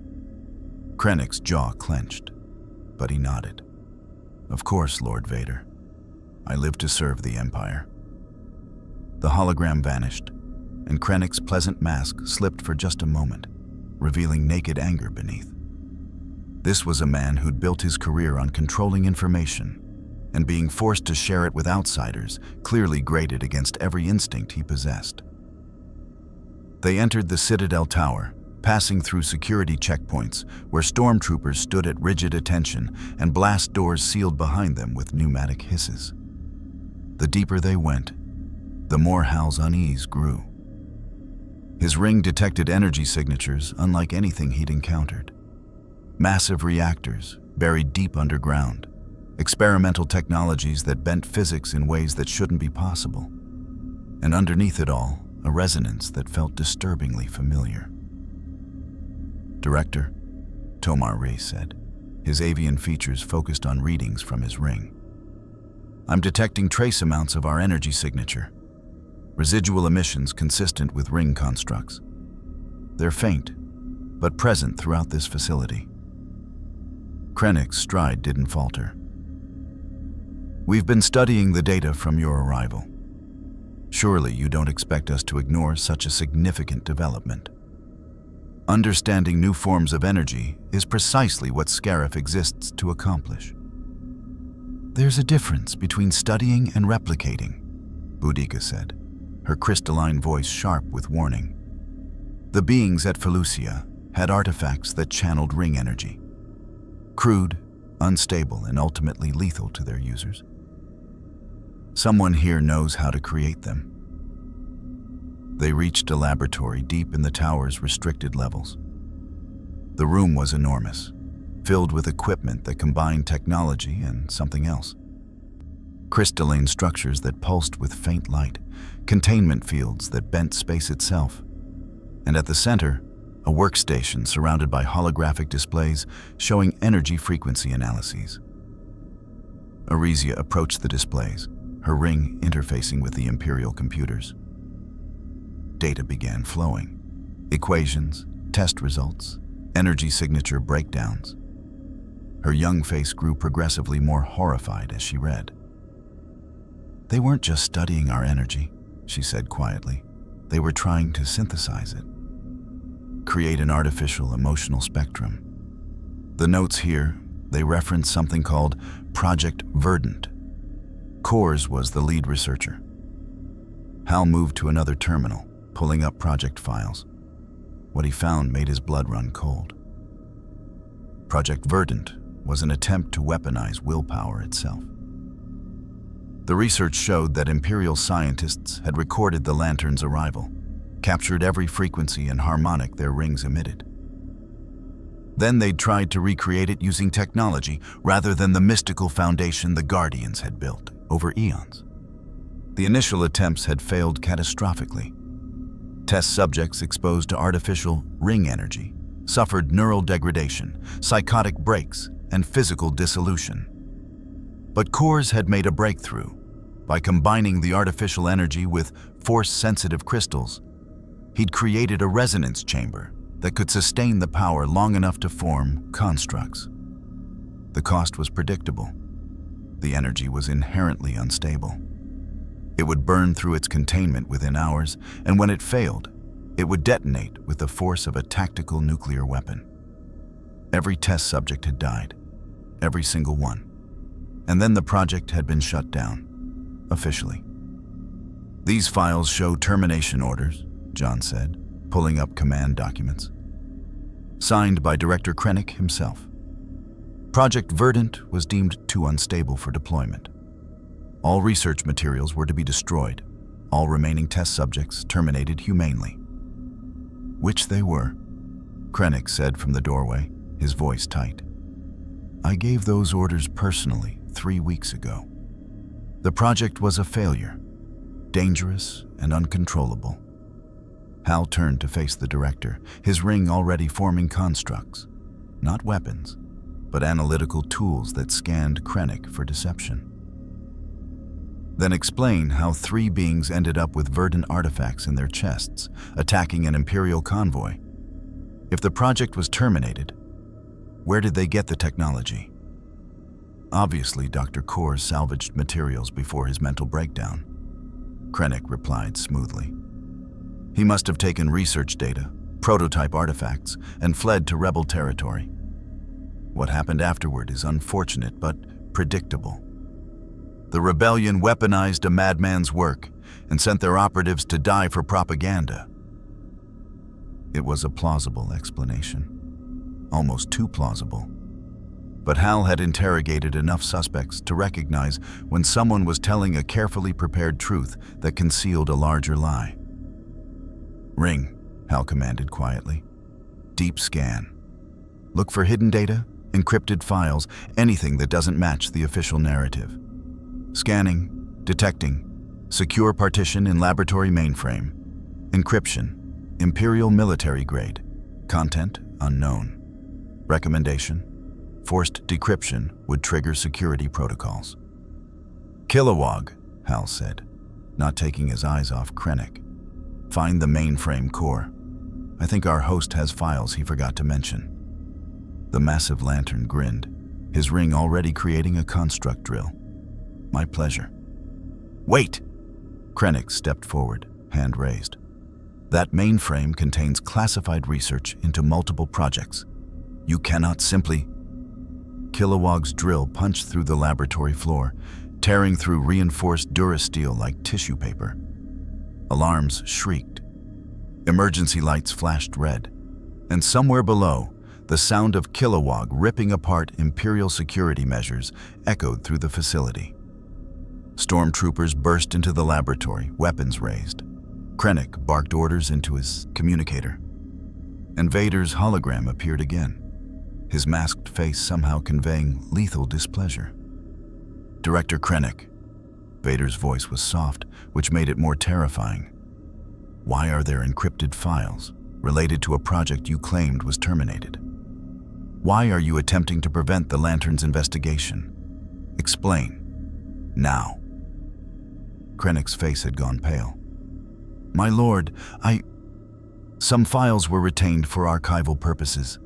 Krennic's jaw clenched, but he nodded. Of course, Lord Vader. I live to serve the Empire. The hologram vanished, and Krennic's pleasant mask slipped for just a moment, revealing naked anger beneath. This was a man who'd built his career on controlling information, and being forced to share it with outsiders clearly grated against every instinct he possessed. They entered the Citadel Tower, passing through security checkpoints where stormtroopers stood at rigid attention and blast doors sealed behind them with pneumatic hisses. The deeper they went, the more Hal's unease grew. His ring detected energy signatures unlike anything he'd encountered. Massive reactors buried deep underground, experimental technologies that bent physics in ways that shouldn't be possible. And underneath it all, a resonance that felt disturbingly familiar. Director, Tomar Ray said, his avian features focused on readings from his ring. I'm detecting trace amounts of our energy signature, residual emissions consistent with ring constructs. They're faint, but present throughout this facility. Krennic's stride didn't falter. We've been studying the data from your arrival. Surely you don't expect us to ignore such a significant development. Understanding new forms of energy is precisely what Scarif exists to accomplish. There's a difference between studying and replicating, Boudica said, her crystalline voice sharp with warning. The beings at Felucia had artifacts that channeled ring energy. Crude, unstable, and ultimately lethal to their users. Someone here knows how to create them. They reached a laboratory deep in the tower's restricted levels. The room was enormous, filled with equipment that combined technology and something else. Crystalline structures that pulsed with faint light, containment fields that bent space itself. And at the center, a workstation surrounded by holographic displays showing energy frequency analyses. Arisia approached the displays, her ring interfacing with the Imperial computers. Data began flowing. Equations, test results, energy signature breakdowns. Her young face grew progressively more horrified as she read. They weren't just studying our energy, she said quietly. They were trying to synthesize it. Create an artificial emotional spectrum. The notes here, they reference something called Project Verdant. Corse was the lead researcher. Hal moved to another terminal, pulling up project files. What he found made his blood run cold. Project Verdant was an attempt to weaponize willpower itself. The research showed that Imperial scientists had recorded the lantern's arrival, captured every frequency and harmonic their rings emitted. Then they'd tried to recreate it using technology rather than the mystical foundation the Guardians had built over eons. The initial attempts had failed catastrophically. Test subjects exposed to artificial ring energy suffered neural degradation, psychotic breaks, and physical dissolution. But Kors had made a breakthrough. By combining the artificial energy with force-sensitive crystals, he'd created a resonance chamber that could sustain the power long enough to form constructs. The cost was predictable. The energy was inherently unstable. It would burn through its containment within hours, and when it failed, it would detonate with the force of a tactical nuclear weapon. Every test subject had died, every single one. And then the project had been shut down, officially. "These files show termination orders," John said, pulling up command documents. Signed by Director Krennic himself. Project Verdant was deemed too unstable for deployment. All research materials were to be destroyed, all remaining test subjects terminated humanely. Which they were, Krennic said from the doorway, his voice tight. "I gave those orders personally 3 weeks ago. The project was a failure, dangerous and uncontrollable." Hal turned to face the director, his ring already forming constructs, not weapons, but analytical tools that scanned Krennic for deception. "Then explain how 3 beings ended up with verdant artifacts in their chests, attacking an Imperial convoy. If the project was terminated, where did they get the technology?" "Obviously, Dr. Kors salvaged materials before his mental breakdown," Krennic replied smoothly. "He must have taken research data, prototype artifacts, and fled to rebel territory. What happened afterward is unfortunate but predictable. The rebellion weaponized a madman's work and sent their operatives to die for propaganda." It was a plausible explanation, almost too plausible. But Hal had interrogated enough suspects to recognize when someone was telling a carefully prepared truth that concealed a larger lie. "Ring," Hal commanded quietly. "Deep scan. Look for hidden data, encrypted files, anything that doesn't match the official narrative. Scanning, detecting, secure partition in laboratory mainframe. Encryption, Imperial military grade. Content unknown. Recommendation, forced decryption would trigger security protocols." "Kilowog," Hal said, not taking his eyes off Krennic. "Find the mainframe core. I think our host has files he forgot to mention." The massive lantern grinned, his ring already creating a construct drill. "My pleasure." "Wait!" Krennic stepped forward, hand raised. "That mainframe contains classified research into multiple projects. You cannot simply..." Kilowog's drill punched through the laboratory floor, tearing through reinforced durasteel like tissue paper. Alarms shrieked. Emergency lights flashed red. And somewhere below, the sound of Kilowog ripping apart Imperial security measures echoed through the facility. Stormtroopers burst into the laboratory, weapons raised. Krennic barked orders into his communicator. And Vader's hologram appeared again, his masked face somehow conveying lethal displeasure. "Director Krennic." Vader's voice was soft, which made it more terrifying. "Why are there encrypted files related to a project you claimed was terminated? Why are you attempting to prevent the Lantern's investigation? Explain. Now." Krennic's face had gone pale. "My lord, Some files were retained for archival purposes.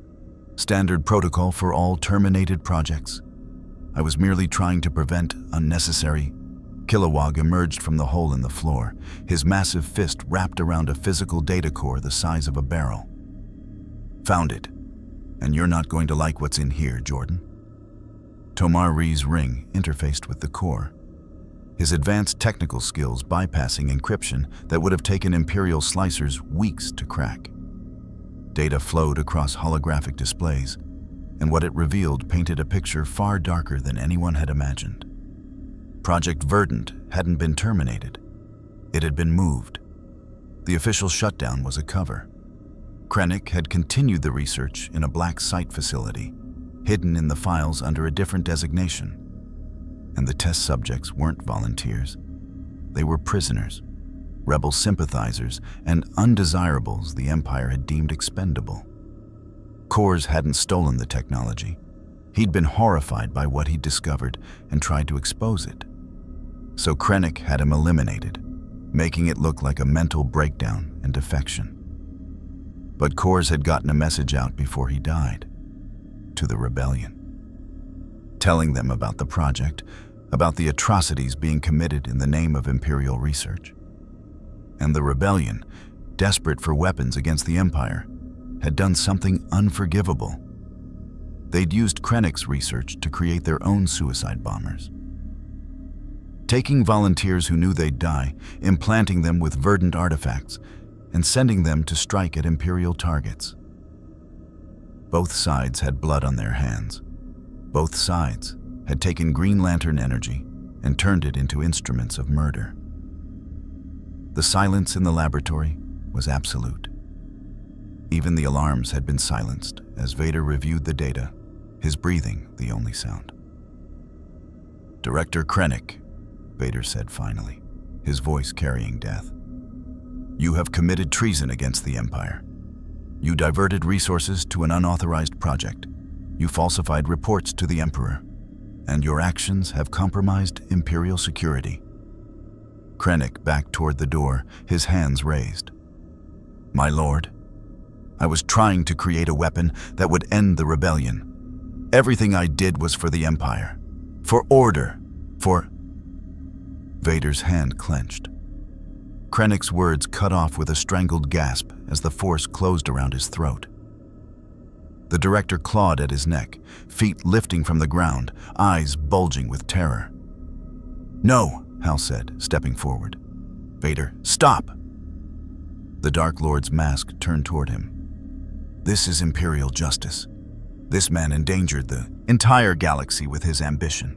Standard protocol for all terminated projects. I was merely trying to prevent unnecessary..." Kilowog emerged from the hole in the floor, his massive fist wrapped around a physical data core the size of a barrel. "Found it. And you're not going to like what's in here, Jordan." Tomar Ree's ring interfaced with the core, his advanced technical skills bypassing encryption that would have taken Imperial slicers weeks to crack. Data flowed across holographic displays, and what it revealed painted a picture far darker than anyone had imagined. Project Verdant hadn't been terminated. It had been moved. The official shutdown was a cover. Krennic had continued the research in a black site facility, hidden in the files under a different designation. And the test subjects weren't volunteers. They were prisoners, rebel sympathizers, and undesirables the Empire had deemed expendable. Kors hadn't stolen the technology. He'd been horrified by what he'd discovered and tried to expose it. So Krennic had him eliminated, making it look like a mental breakdown and defection. But Kors had gotten a message out before he died, to the rebellion, telling them about the project, about the atrocities being committed in the name of Imperial research. And the rebellion, desperate for weapons against the Empire, had done something unforgivable. They'd used Krennic's research to create their own suicide bombers. Taking volunteers who knew they'd die, implanting them with verdant artifacts, and sending them to strike at Imperial targets. Both sides had blood on their hands. Both sides had taken Green Lantern energy and turned it into instruments of murder. The silence in the laboratory was absolute. Even the alarms had been silenced as Vader reviewed the data, his breathing the only sound. "Director Krennic," Vader said finally, his voice carrying death. "You have committed treason against the Empire. You diverted resources to an unauthorized project. You falsified reports to the Emperor. And your actions have compromised Imperial security." Krennic backed toward the door, his hands raised. "My lord, I was trying to create a weapon that would end the rebellion. Everything I did was for the Empire, for order, for—" Vader's hand clenched. Krennic's words cut off with a strangled gasp as the Force closed around his throat. The director clawed at his neck, feet lifting from the ground, eyes bulging with terror. "No," Hal said, stepping forward. "Vader, stop!" The Dark Lord's mask turned toward him. "This is Imperial justice. This man endangered the entire galaxy with his ambition.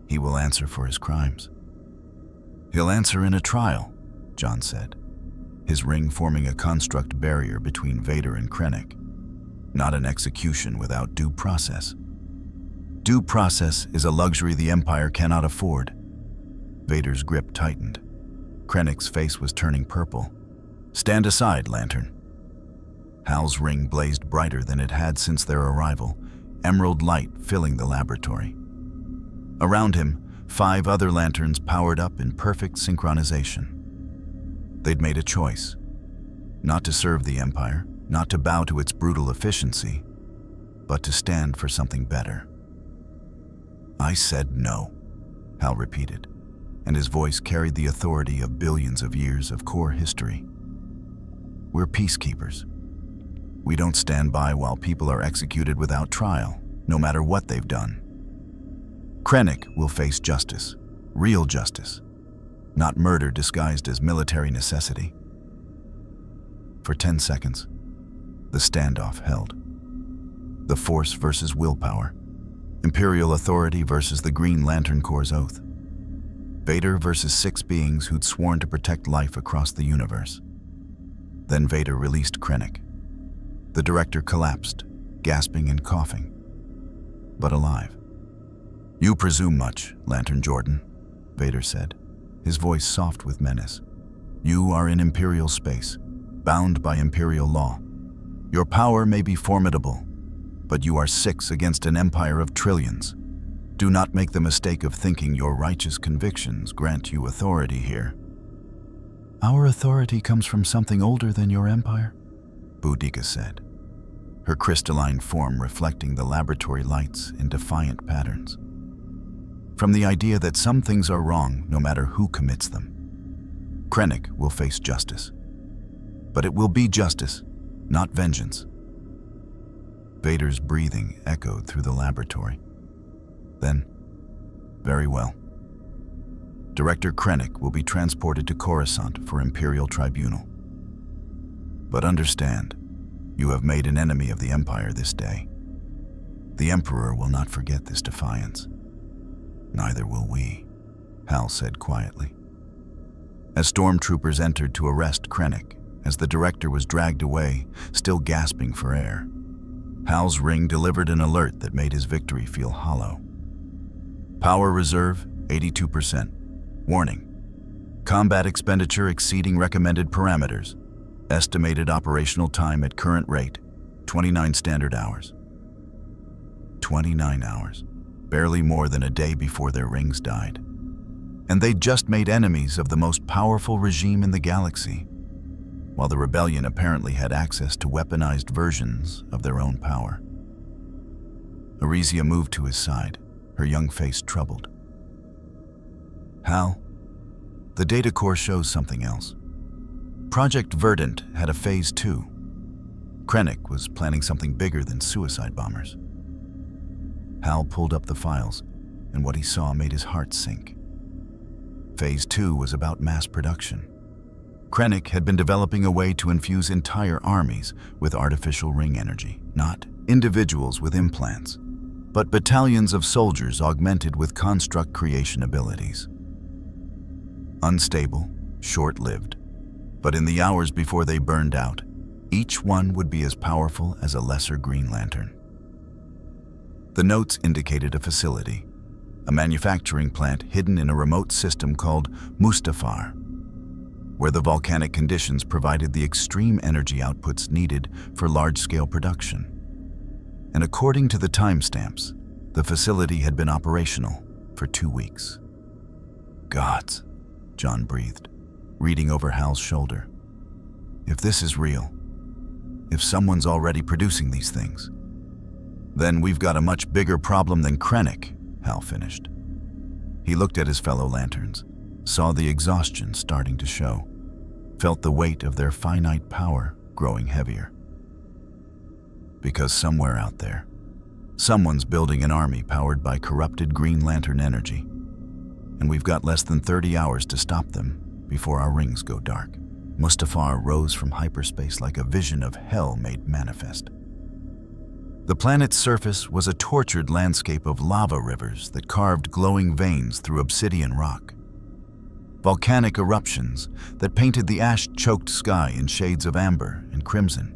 He will answer for his crimes." "He'll answer in a trial," John said, his ring forming a construct barrier between Vader and Krennic. "Not an execution without due process. Due process is a luxury the Empire cannot afford." Vader's grip tightened. Krennic's face was turning purple. "Stand aside, Lantern." Hal's ring blazed brighter than it had since their arrival, emerald light filling the laboratory. Around him, 5 other lanterns powered up in perfect synchronization. They'd made a choice. Not to serve the Empire, not to bow to its brutal efficiency, but to stand for something better. "I said no," Hal repeated, and his voice carried the authority of billions of years of core history. "We're peacekeepers. We don't stand by while people are executed without trial, no matter what they've done. Krennic will face justice, real justice, not murder disguised as military necessity." For 10 seconds, the standoff held. The Force versus willpower, Imperial authority versus the Green Lantern Corps' oath. Vader versus 6 beings who'd sworn to protect life across the universe. Then Vader released Krennic. The director collapsed, gasping and coughing, but alive. "You presume much, Lantern Jordan," Vader said, his voice soft with menace. "You are in Imperial space, bound by Imperial law. Your power may be formidable, but you are 6 against an empire of trillions. Do not make the mistake of thinking your righteous convictions grant you authority here." "Our authority comes from something older than your empire," Boudica said, her crystalline form reflecting the laboratory lights in defiant patterns. "From the idea that some things are wrong no matter who commits them. Krennic will face justice. But it will be justice, not vengeance." Vader's breathing echoed through the laboratory. Then, "Very well. Director Krennic will be transported to Coruscant for Imperial Tribunal. But understand, you have made an enemy of the Empire this day. The Emperor will not forget this defiance. Neither will we," Hal said quietly. As stormtroopers entered to arrest Krennic, as the director was dragged away, still gasping for air. Hal's ring delivered an alert that made his victory feel hollow. Power reserve, 82%. Warning. Combat expenditure exceeding recommended parameters. Estimated operational time at current rate, 29 standard hours. 29 hours. Barely more than a day before their rings died. And they'd just made enemies of the most powerful regime in the galaxy, while the rebellion apparently had access to weaponized versions of their own power. Arisia moved to his side, her young face troubled. Hal, the data core shows something else. Project Verdant had a Phase 2. Krennic was planning something bigger than suicide bombers. Hal pulled up the files, and what he saw made his heart sink. Phase 2 was about mass production. Krennic had been developing a way to infuse entire armies with artificial ring energy, not individuals with implants, but battalions of soldiers augmented with construct creation abilities. Unstable, short-lived, but in the hours before they burned out, each one would be as powerful as a lesser Green Lantern. The notes indicated a facility, a manufacturing plant hidden in a remote system called Mustafar, where the volcanic conditions provided the extreme energy outputs needed for large-scale production. And according to the timestamps, the facility had been operational for 2 weeks. Gods, John breathed, reading over Hal's shoulder. If this is real, if someone's already producing these things, then we've got a much bigger problem than Krennic, Hal finished. He looked at his fellow Lanterns, saw the exhaustion starting to show, felt the weight of their finite power growing heavier. Because somewhere out there, someone's building an army powered by corrupted Green Lantern energy, and we've got less than 30 hours to stop them before our rings go dark. Mustafar rose from hyperspace like a vision of hell made manifest. The planet's surface was a tortured landscape of lava rivers that carved glowing veins through obsidian rock. Volcanic eruptions that painted the ash-choked sky in shades of amber and crimson.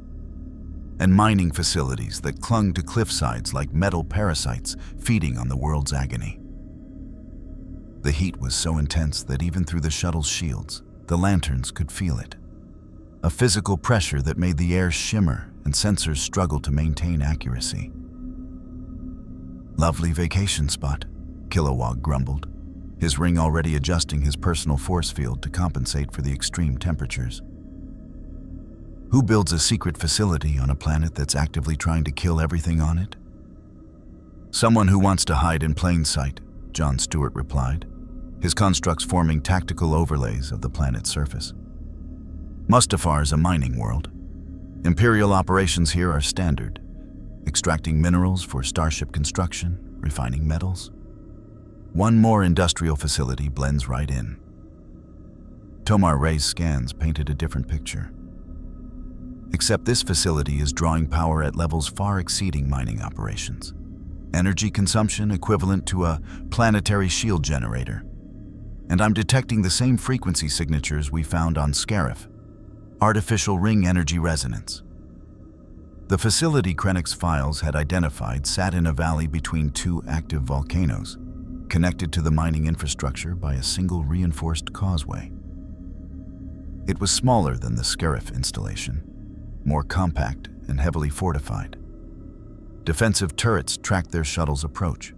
And mining facilities that clung to cliffsides like metal parasites feeding on the world's agony. The heat was so intense that even through the shuttle's shields, the Lanterns could feel it. A physical pressure that made the air shimmer and sensors struggle to maintain accuracy. Lovely vacation spot, Kilowog grumbled, his ring already adjusting his personal force field to compensate for the extreme temperatures. Who builds a secret facility on a planet that's actively trying to kill everything on it? Someone who wants to hide in plain sight, John Stewart replied, his constructs forming tactical overlays of the planet's surface. Mustafar is a mining world. Imperial operations here are standard, extracting minerals for starship construction, refining metals. One more industrial facility blends right in. Tomar Ray's scans painted a different picture. Except this facility is drawing power at levels far exceeding mining operations. Energy consumption equivalent to a planetary shield generator. And I'm detecting the same frequency signatures we found on Scarif. Artificial ring energy resonance. The facility Krennic's files had identified sat in a valley between 2 active volcanoes, connected to the mining infrastructure by a single reinforced causeway. It was smaller than the Scarif installation, more compact and heavily fortified. Defensive turrets tracked their shuttle's approach.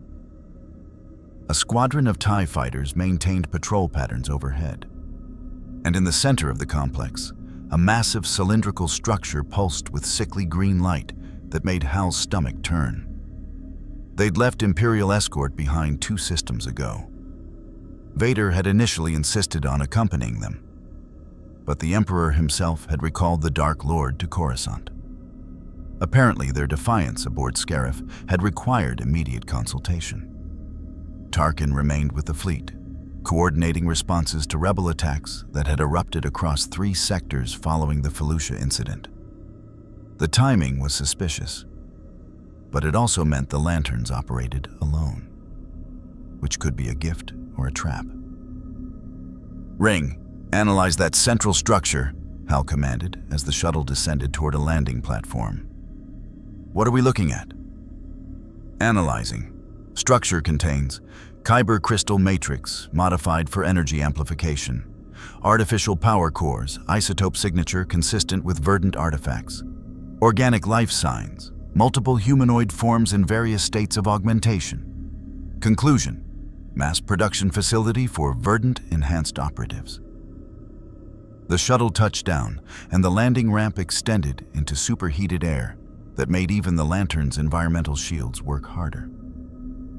A squadron of TIE fighters maintained patrol patterns overhead. And in the center of the complex, a massive cylindrical structure pulsed with sickly green light that made Hal's stomach turn. They'd left Imperial escort behind 2 systems ago. Vader had initially insisted on accompanying them, but the Emperor himself had recalled the Dark Lord to Coruscant. Apparently, their defiance aboard Scarif had required immediate consultation. Tarkin remained with the fleet, coordinating responses to rebel attacks that had erupted across 3 sectors following the Felucia incident. The timing was suspicious, but it also meant the Lanterns operated alone, which could be a gift or a trap. Ring, analyze that central structure, Hal commanded as the shuttle descended toward a landing platform. "What are we looking at?" "Analyzing. Structure contains Kyber crystal matrix modified for energy amplification, artificial power cores, isotope signature consistent with verdant artifacts, organic life signs, multiple humanoid forms in various states of augmentation. Conclusion: mass production facility for verdant enhanced operatives." The shuttle touched down, and the landing ramp extended into superheated air that made even the Lantern's environmental shields work harder.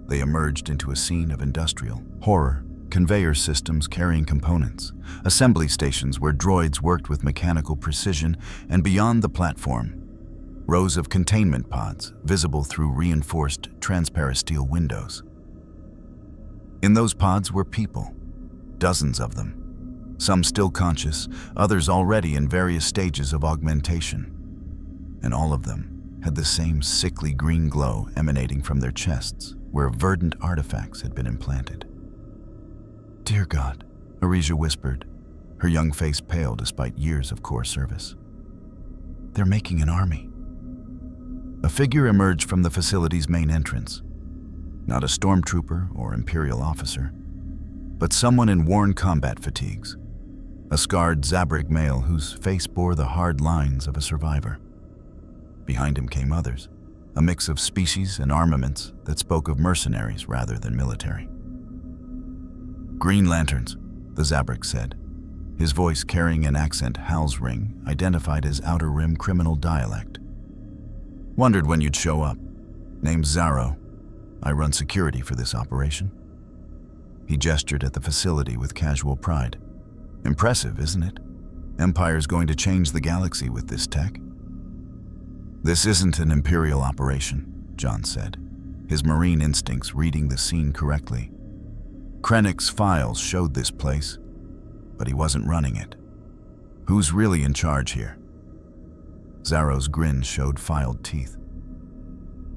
They emerged into a scene of industrial horror, conveyor systems carrying components, assembly stations where droids worked with mechanical precision, and beyond the platform, rows of containment pods visible through reinforced transparasteel windows. In those pods were people, dozens of them, some still conscious, others already in various stages of augmentation. And all of them had the same sickly green glow emanating from their chests, where verdant artifacts had been implanted. "Dear God," Arisia whispered, her young face pale despite years of core service. "They're making an army." A figure emerged from the facility's main entrance. Not a stormtrooper or Imperial officer, but someone in worn combat fatigues, a scarred Zabrak male whose face bore the hard lines of a survivor. Behind him came others, a mix of species and armaments that spoke of mercenaries rather than military. "Green Lanterns," the Zabrak said, his voice carrying an accent Hal's ring identified as Outer Rim criminal dialect. "Wondered when you'd show up. Name's Zaro. I run security for this operation." He gestured at the facility with casual pride. "Impressive, isn't it? Empire's going to change the galaxy with this tech." "This isn't an Imperial operation," John said, his marine instincts reading the scene correctly. Krennic's files showed this place, but he wasn't running it. "Who's really in charge here?" Zaro's grin showed filed teeth.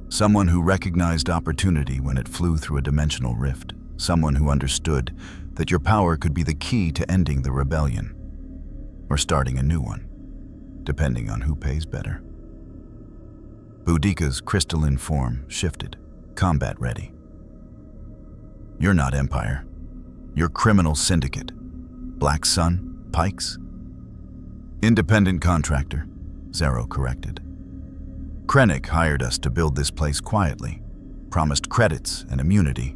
"Someone who recognized opportunity when it flew through a dimensional rift. Someone who understood that your power could be the key to ending the rebellion, or starting a new one, depending on who pays better." Boudica's crystalline form shifted, combat ready. "You're not Empire. You're criminal syndicate. Black Sun, Pikes?" "Independent contractor," Zaro corrected. "Krennic hired us to build this place quietly, promised credits and immunity.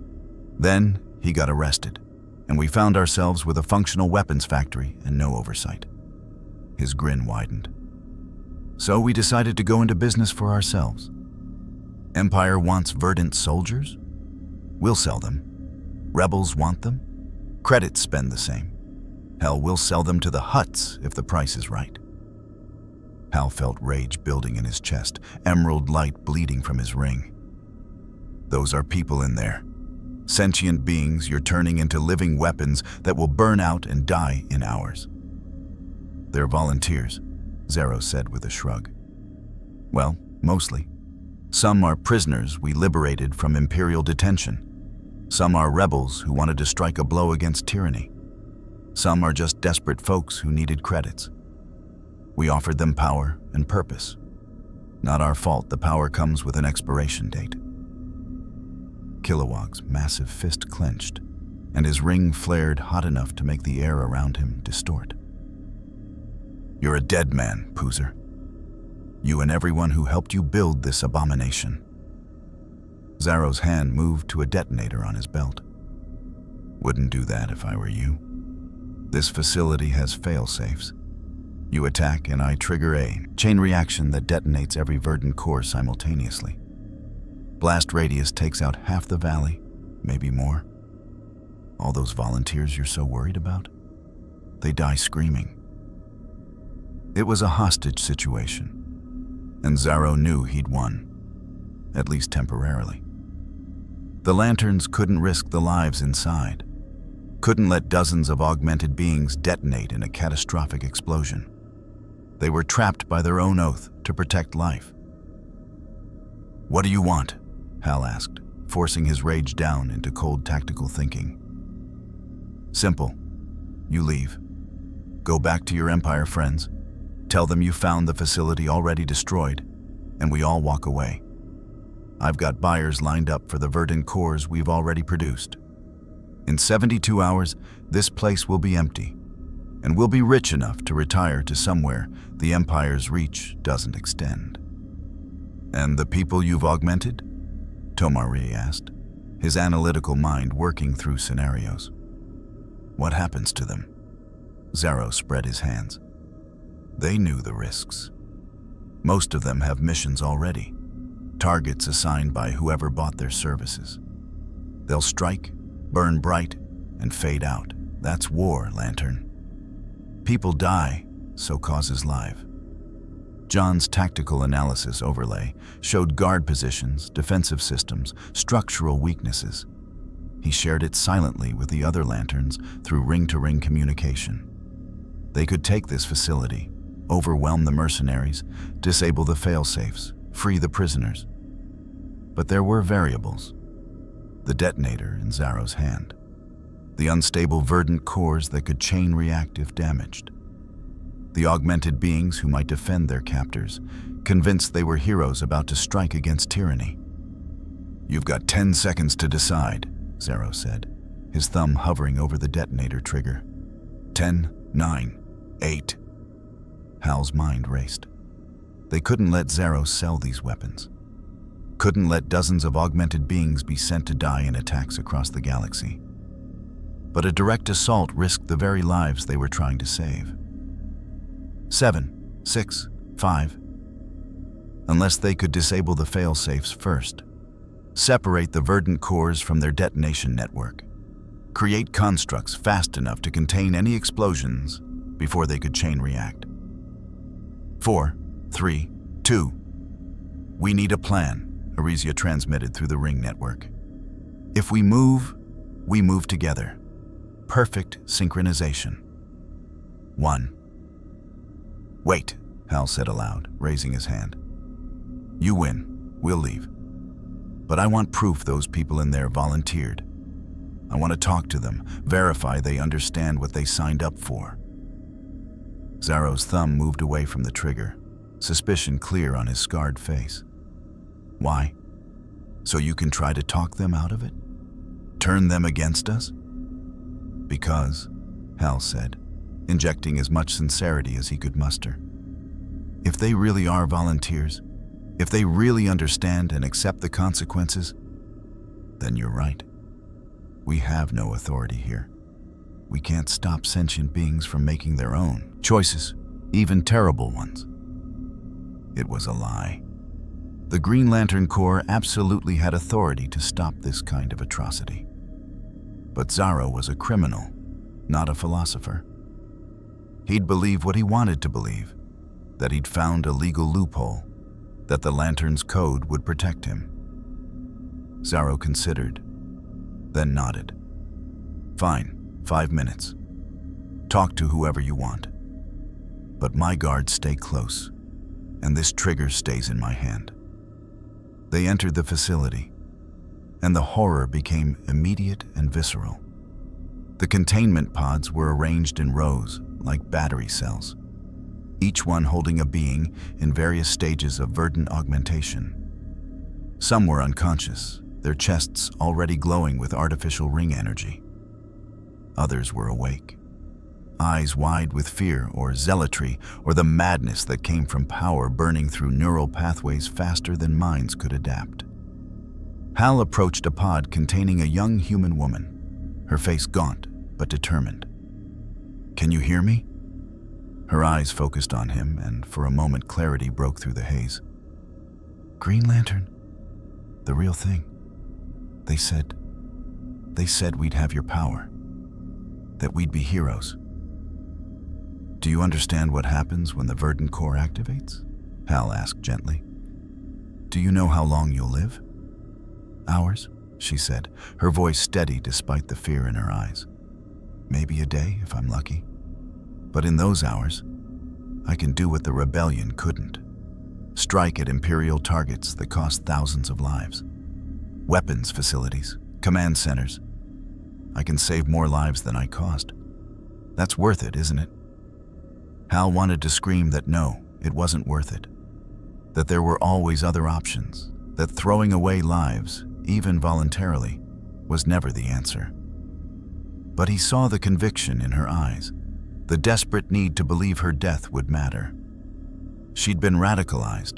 Then he got arrested, and we found ourselves with a functional weapons factory and no oversight." His grin widened. "So we decided to go into business for ourselves. Empire wants verdant soldiers? We'll sell them. Rebels want them? Credits spend the same. Hell, we'll sell them to the Hutts if the price is right." Hal felt rage building in his chest, emerald light bleeding from his ring. "Those are people in there. Sentient beings you're turning into living weapons that will burn out and die in hours." "They're volunteers," Zaro said with a shrug. "Well, mostly. Some are prisoners we liberated from Imperial detention. Some are rebels who wanted to strike a blow against tyranny. Some are just desperate folks who needed credits. We offered them power and purpose. Not our fault the power comes with an expiration date." Kilowog's massive fist clenched, and his ring flared hot enough to make the air around him distort. "You're a dead man, Poozer. You and everyone who helped you build this abomination." Zaro's hand moved to a detonator on his belt. "Wouldn't do that if I were you. This facility has fail-safes. You attack and I trigger a chain reaction that detonates every verdant core simultaneously. Blast radius takes out half the valley, maybe more. All those volunteers you're so worried about, they die screaming." It was a hostage situation, and Zaro knew he'd won, at least temporarily. The Lanterns couldn't risk the lives inside, couldn't let dozens of augmented beings detonate in a catastrophic explosion. They were trapped by their own oath to protect life. "What do you want?" Hal asked, forcing his rage down into cold tactical thinking. "Simple. You leave. Go back to your Empire friends, Tell them you found the facility already destroyed, and we all walk away. I've got buyers lined up for the verdant cores we've already produced. In 72 hours, this place will be empty, and we'll be rich enough to retire to somewhere the Empire's reach doesn't extend." "And the people you've augmented?" Tomari asked, his analytical mind working through scenarios. "What happens to them?" Zaro spread his hands. "They knew the risks. Most of them have missions already, targets assigned by whoever bought their services. They'll strike, burn bright, and fade out. That's war, Lantern. People die, so causes live." John's tactical analysis overlay showed guard positions, defensive systems, structural weaknesses. He shared it silently with the other Lanterns through ring-to-ring communication. They could take this facility, overwhelm the mercenaries, disable the failsafes, free the prisoners. But there were variables. The detonator in Zaro's hand. The unstable verdant cores that could chain react if damaged. The augmented beings who might defend their captors, convinced they were heroes about to strike against tyranny. "You've got 10 seconds to decide," Zaro said, his thumb hovering over the detonator trigger. 10, 9, 8. Hal's mind raced. They couldn't let Zaro sell these weapons. Couldn't let dozens of augmented beings be sent to die in attacks across the galaxy. But a direct assault risked the very lives they were trying to save. 7, 6, 5. Unless they could disable the fail-safes first, separate the verdant cores from their detonation network, create constructs fast enough to contain any explosions before they could chain react. 4, 3, 2. "We need a plan," Arisia transmitted through the ring network. "If we move together. Perfect synchronization. 1. "Wait," Hal said aloud, raising his hand. "You win. We'll leave. But I want proof those people in there volunteered. I want to talk to them, verify they understand what they signed up for." Zaro's thumb moved away from the trigger, suspicion clear on his scarred face. "Why? So you can try to talk them out of it? Turn them against us?" "Because," Hal said, injecting as much sincerity as he could muster. "If they really are volunteers, if they really understand and accept the consequences, then you're right. We have no authority here. We can't stop sentient beings from making their own choices, even terrible ones." It was a lie. The Green Lantern Corps absolutely had authority to stop this kind of atrocity. But Zaro was a criminal, not a philosopher. He'd believe what he wanted to believe, that he'd found a legal loophole, that the Lantern's code would protect him. Zaro considered, then nodded. "Fine, 5 minutes. Talk to whoever you want. But my guards stay close, and this trigger stays in my hand." They entered the facility, and the horror became immediate and visceral. The containment pods were arranged in rows, like battery cells, each one holding a being in various stages of verdant augmentation. Some were unconscious, their chests already glowing with artificial ring energy. Others were awake, eyes wide with fear or zealotry or the madness that came from power burning through neural pathways faster than minds could adapt. Hal approached a pod containing a young human woman, her face gaunt but determined. "Can you hear me?" Her eyes focused on him, and for a moment clarity broke through the haze. "Green Lantern, the real thing. They said we'd have your power, that we'd be heroes." "Do you understand what happens when the Verdant Core activates?" Hal asked gently. "Do you know how long you'll live?" "Hours," she said, her voice steady despite the fear in her eyes. "Maybe a day if I'm lucky. But in those hours, I can do what the rebellion couldn't. Strike at Imperial targets that cost thousands of lives. Weapons facilities, command centers. I can save more lives than I cost. That's worth it, isn't it?" Hal wanted to scream that no, it wasn't worth it, that there were always other options, that throwing away lives, even voluntarily, was never the answer. But he saw the conviction in her eyes, the desperate need to believe her death would matter. She'd been radicalized,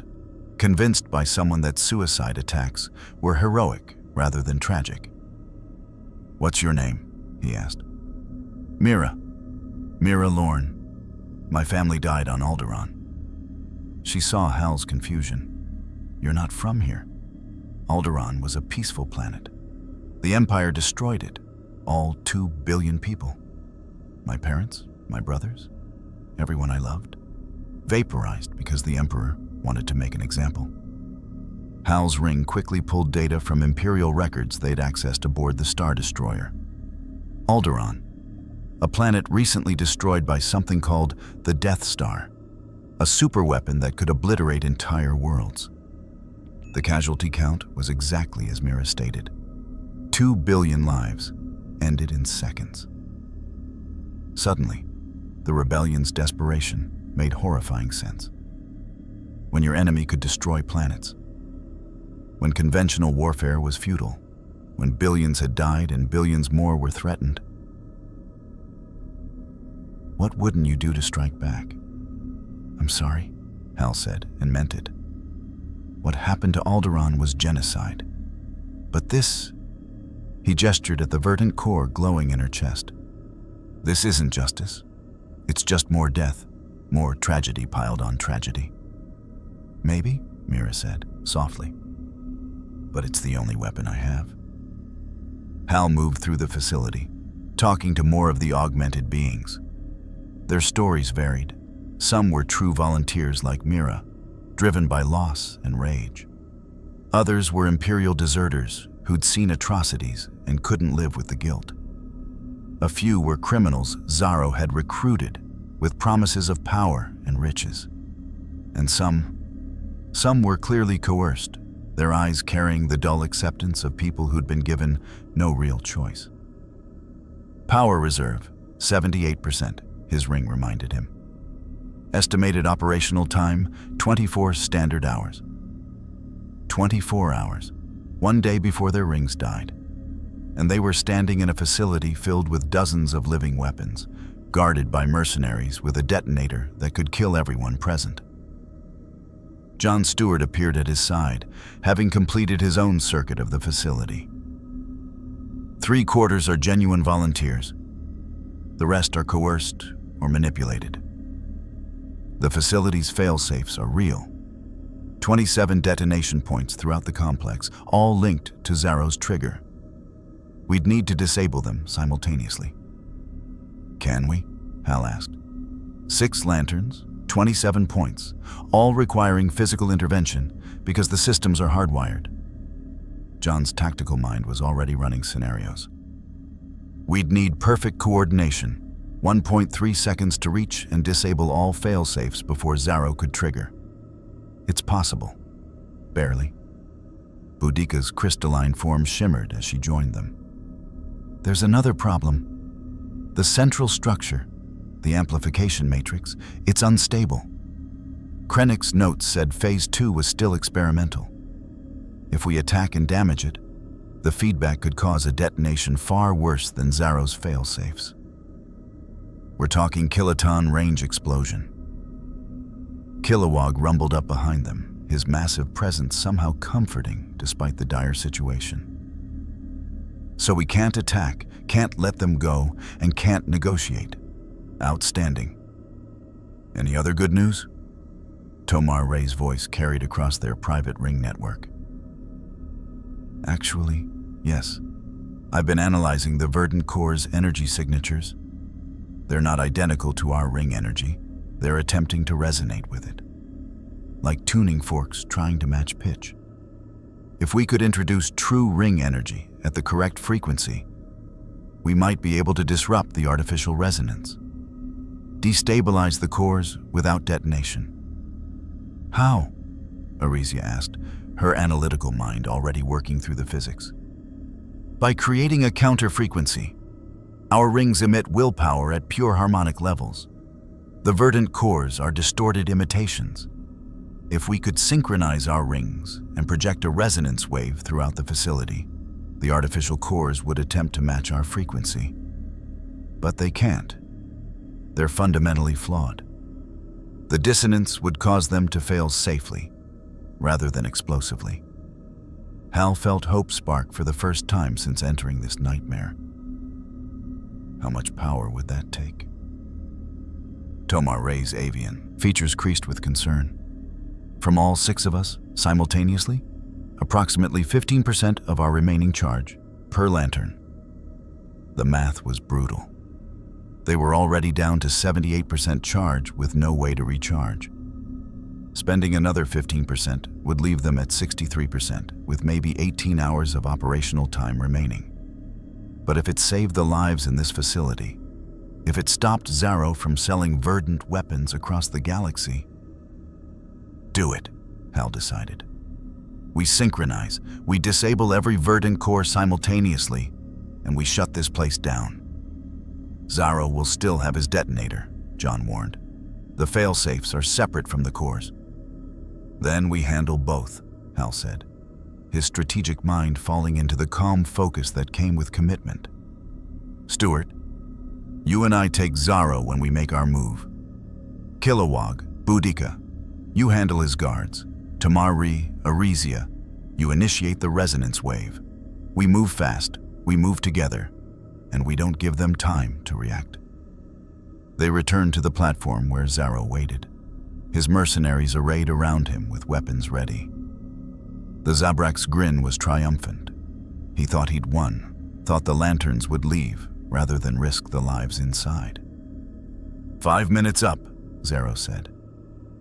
convinced by someone that suicide attacks were heroic rather than tragic. "What's your name?" he asked. "Mira. Mira Lorne. My family died on Alderaan." She saw Hal's confusion. "You're not from here. Alderaan was a peaceful planet. The Empire destroyed it, all 2 billion people. My parents, my brothers, everyone I loved, vaporized because the Emperor wanted to make an example." Hal's ring quickly pulled data from Imperial records they'd accessed aboard the Star Destroyer. Alderaan, a planet recently destroyed by something called the Death Star, a superweapon that could obliterate entire worlds. The casualty count was exactly as Mira stated. 2 billion lives ended in seconds. Suddenly, the rebellion's desperation made horrifying sense. When your enemy could destroy planets, when conventional warfare was futile, when billions had died and billions more were threatened, what wouldn't you do to strike back? "I'm sorry," Hal said, and meant it. What happened to Alderaan was genocide. But this, he gestured at the verdant core glowing in her chest. "This isn't justice. It's just more death, more tragedy piled on tragedy." "Maybe," Mira said, softly. "But it's the only weapon I have." Hal moved through the facility, talking to more of the augmented beings. Their stories varied. Some were true volunteers like Mira, driven by loss and rage. Others were Imperial deserters who'd seen atrocities and couldn't live with the guilt. A few were criminals Zaro had recruited with promises of power and riches. And some were clearly coerced, their eyes carrying the dull acceptance of people who'd been given no real choice. "Power reserve, 78%, his ring reminded him. "Estimated operational time, 24 standard hours." 24 hours, one day before their rings died. And they were standing in a facility filled with dozens of living weapons, guarded by mercenaries with a detonator that could kill everyone present. John Stewart appeared at his side, having completed his own circuit of the facility. "3/4 are genuine volunteers. The rest are coerced or manipulated. The facility's fail-safes are real. 27 detonation points throughout the complex, all linked to Zaro's trigger. We'd need to disable them simultaneously." "Can we?" Hal asked. 6 lanterns, 27 points, all requiring physical intervention because the systems are hardwired. John's tactical mind was already running scenarios. "We'd need perfect coordination, 1.3 seconds to reach and disable all fail-safes before Zaro could trigger." "It's possible. Barely." Boudica's crystalline form shimmered as she joined them. "There's another problem. The central structure, the amplification matrix, it's unstable. Krennic's notes said Phase 2 was still experimental. If we attack and damage it, the feedback could cause a detonation far worse than Zaro's fail-safes. We're talking kiloton range explosion." Kilowog rumbled up behind them, his massive presence somehow comforting despite the dire situation. "So we can't attack, can't let them go, and can't negotiate. Outstanding. Any other good news?" Tomar Ray's voice carried across their private ring network. "Actually, yes. I've been analyzing the verdant core's energy signatures. They're not identical to our ring energy. They're attempting to resonate with it. Like tuning forks trying to match pitch. If we could introduce true ring energy at the correct frequency, we might be able to disrupt the artificial resonance. Destabilize the cores without detonation." "How?" Arisia asked, her analytical mind already working through the physics. "By creating a counter frequency. Our rings emit willpower at pure harmonic levels. The verdant cores are distorted imitations. If we could synchronize our rings and project a resonance wave throughout the facility, the artificial cores would attempt to match our frequency. But they can't. They're fundamentally flawed. The dissonance would cause them to fail safely, rather than explosively. Hal felt hope spark for the first time since entering this nightmare. How much power would that take? Tomar Ray's avian, features creased with concern. From all 6 of us, simultaneously, approximately 15% of our remaining charge, per lantern. The math was brutal. They were already down to 78% charge with no way to recharge. Spending another 15% would leave them at 63%, with maybe 18 hours of operational time remaining. But if it saved the lives in this facility, if it stopped Zaro from selling verdant weapons across the galaxy, do it, Hal decided. We synchronize, we disable every verdant core simultaneously, and we shut this place down. Zaro will still have his detonator, John warned. The failsafes are separate from the cores. Then we handle both, Hal said, his strategic mind falling into the calm focus that came with commitment. Stewart, you and I take Zaro when we make our move. Kilowog, Boudica, you handle his guards. Tamari, Arisia, you initiate the resonance wave. We move fast, we move together, and we don't give them time to react. They returned to the platform where Zaro waited, his mercenaries arrayed around him with weapons ready. The Zabrak's grin was triumphant. He thought he'd won, thought the lanterns would leave rather than risk the lives inside. 5 minutes up, Zaro said.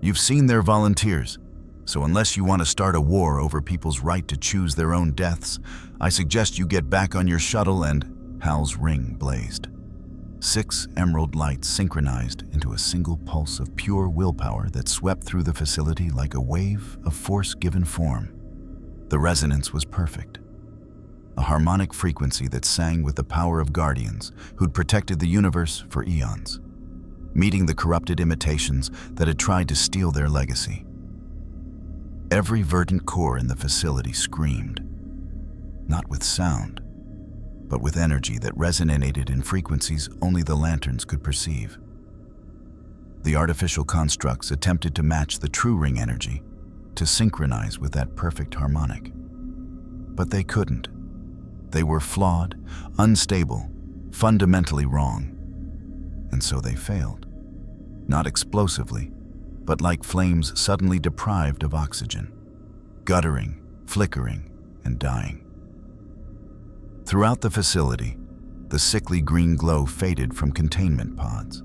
You've seen their volunteers, so unless you want to start a war over people's right to choose their own deaths, I suggest you get back on your shuttle and Hal's ring blazed. 6 emerald lights synchronized into a single pulse of pure willpower that swept through the facility like a wave of force-given form. The resonance was perfect. A harmonic frequency that sang with the power of guardians who'd protected the universe for eons, meeting the corrupted imitations that had tried to steal their legacy. Every verdant core in the facility screamed, not with sound, but with energy that resonated in frequencies only the lanterns could perceive. The artificial constructs attempted to match the true ring energy, to synchronize with that perfect harmonic. But they couldn't. They were flawed, unstable, fundamentally wrong. And so they failed. Not explosively, but like flames suddenly deprived of oxygen, guttering, flickering, and dying. Throughout the facility, the sickly green glow faded from containment pods.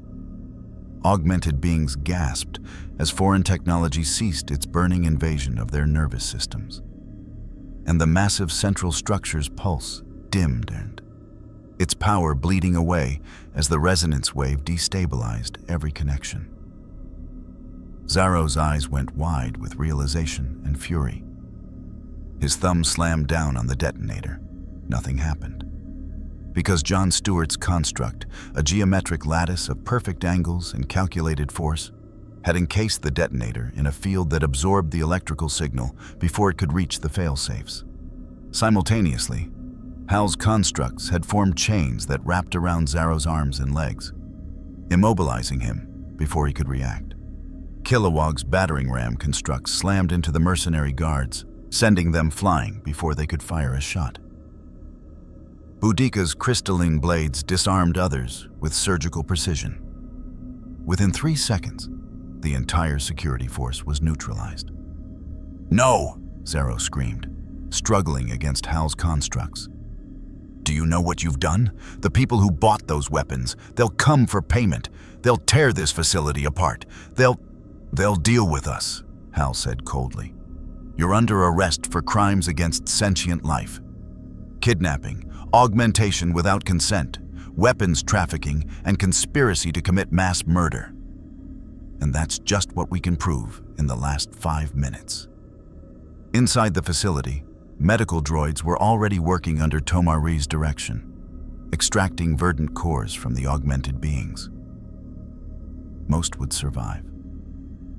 Augmented beings gasped as foreign technology ceased its burning invasion of their nervous systems. And the massive central structure's pulse dimmed and its power bleeding away as the resonance wave destabilized every connection. Zaro's eyes went wide with realization and fury. His thumb slammed down on the detonator. Nothing happened. Because John Stewart's construct, a geometric lattice of perfect angles and calculated force, had encased the detonator in a field that absorbed the electrical signal before it could reach the failsafes. Simultaneously, Hal's constructs had formed chains that wrapped around Zaro's arms and legs, immobilizing him before he could react. Kilowog's battering ram constructs slammed into the mercenary guards, sending them flying before they could fire a shot. Boudica's crystalline blades disarmed others with surgical precision. Within 3 seconds, the entire security force was neutralized. "No!" Zaro screamed, struggling against Hal's constructs. "Do you know what you've done? The people who bought those weapons, they'll come for payment. They'll tear this facility apart. They'll deal with us," Hal said coldly. "You're under arrest for crimes against sentient life. Kidnapping, augmentation without consent, weapons trafficking, and conspiracy to commit mass murder. And that's just what we can prove in the last 5 minutes." Inside the facility, medical droids were already working under Tomari's direction, extracting verdant cores from the augmented beings. most would survive.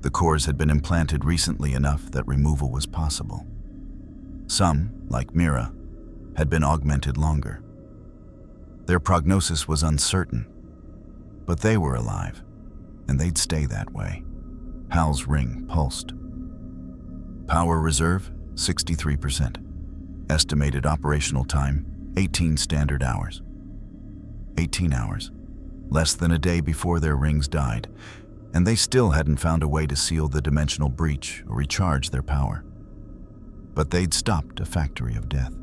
The cores had been implanted recently enough that removal was possible. Some, like Mira, had been augmented longer. Their prognosis was uncertain, but they were alive, and they'd stay that way. Hal's ring pulsed. Power reserve, 63%. Estimated operational time, 18 standard hours. 18 hours, less than a day before their rings died, and they still hadn't found a way to seal the dimensional breach or recharge their power. But they'd stopped a factory of death.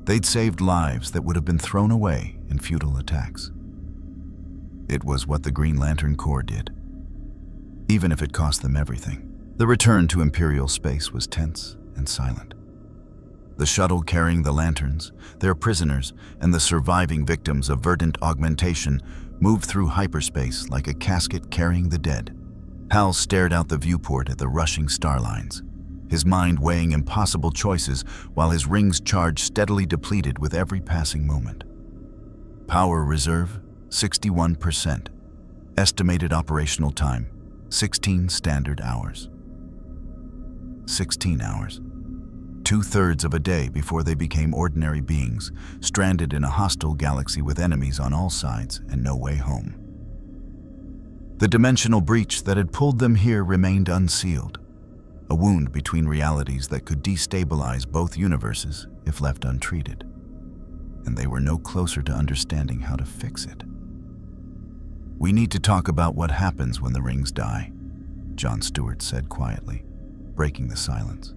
They'd saved lives that would have been thrown away in futile attacks. It was what the Green Lantern Corps did, even if it cost them everything. The return to Imperial space was tense and silent. The shuttle carrying the lanterns, their prisoners, and the surviving victims of verdant augmentation moved through hyperspace like a casket carrying the dead. Hal stared out the viewport at the rushing starlines, his mind weighing impossible choices while his ring's charge steadily depleted with every passing moment. Power reserve, 61%. Estimated operational time, 16 standard hours. 16 hours. 2/3 of a day before they became ordinary beings, stranded in a hostile galaxy with enemies on all sides and no way home. The dimensional breach that had pulled them here remained unsealed, a wound between realities that could destabilize both universes if left untreated, and they were no closer to understanding how to fix it. "We need to talk about what happens when the rings die," John Stewart said quietly, breaking the silence.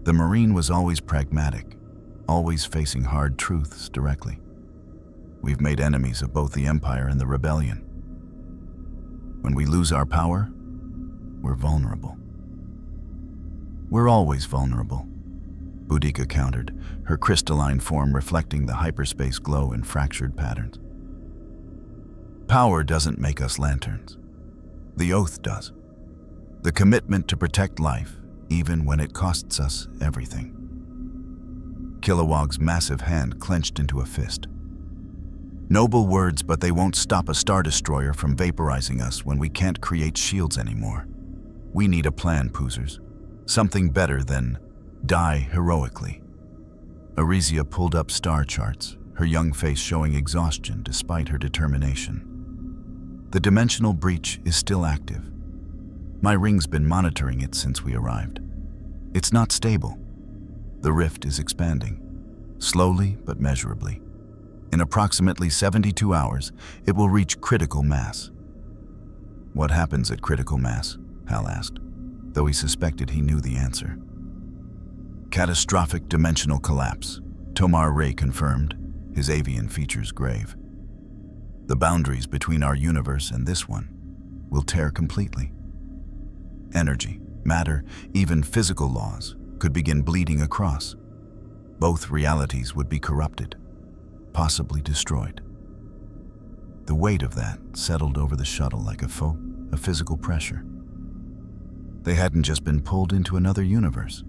The Marine was always pragmatic, always facing hard truths directly. "We've made enemies of both the Empire and the Rebellion. When we lose our power, we're vulnerable." "We're always vulnerable," Boudica countered, her crystalline form reflecting the hyperspace glow in fractured patterns. "Power doesn't make us lanterns. The oath does. The commitment to protect life, even when it costs us everything." Kilowog's massive hand clenched into a fist. "Noble words, but they won't stop a Star Destroyer from vaporizing us when we can't create shields anymore. We need a plan, Poozers. Something better than die heroically." Arisia pulled up star charts, her young face showing exhaustion despite her determination. "The dimensional breach is still active. My ring's been monitoring it since we arrived. It's not stable. The rift is expanding, slowly but measurably. In approximately 72 hours, it will reach critical mass." "What happens at critical mass?" Hal asked, though he suspected he knew the answer. "Catastrophic dimensional collapse," Tomar Ray confirmed, his avian features grave. "The boundaries between our universe and this one will tear completely. Energy, matter, even physical laws could begin bleeding across. Both realities would be corrupted, possibly destroyed." The weight of that settled over the shuttle like a physical pressure. They hadn't just been pulled into another universe.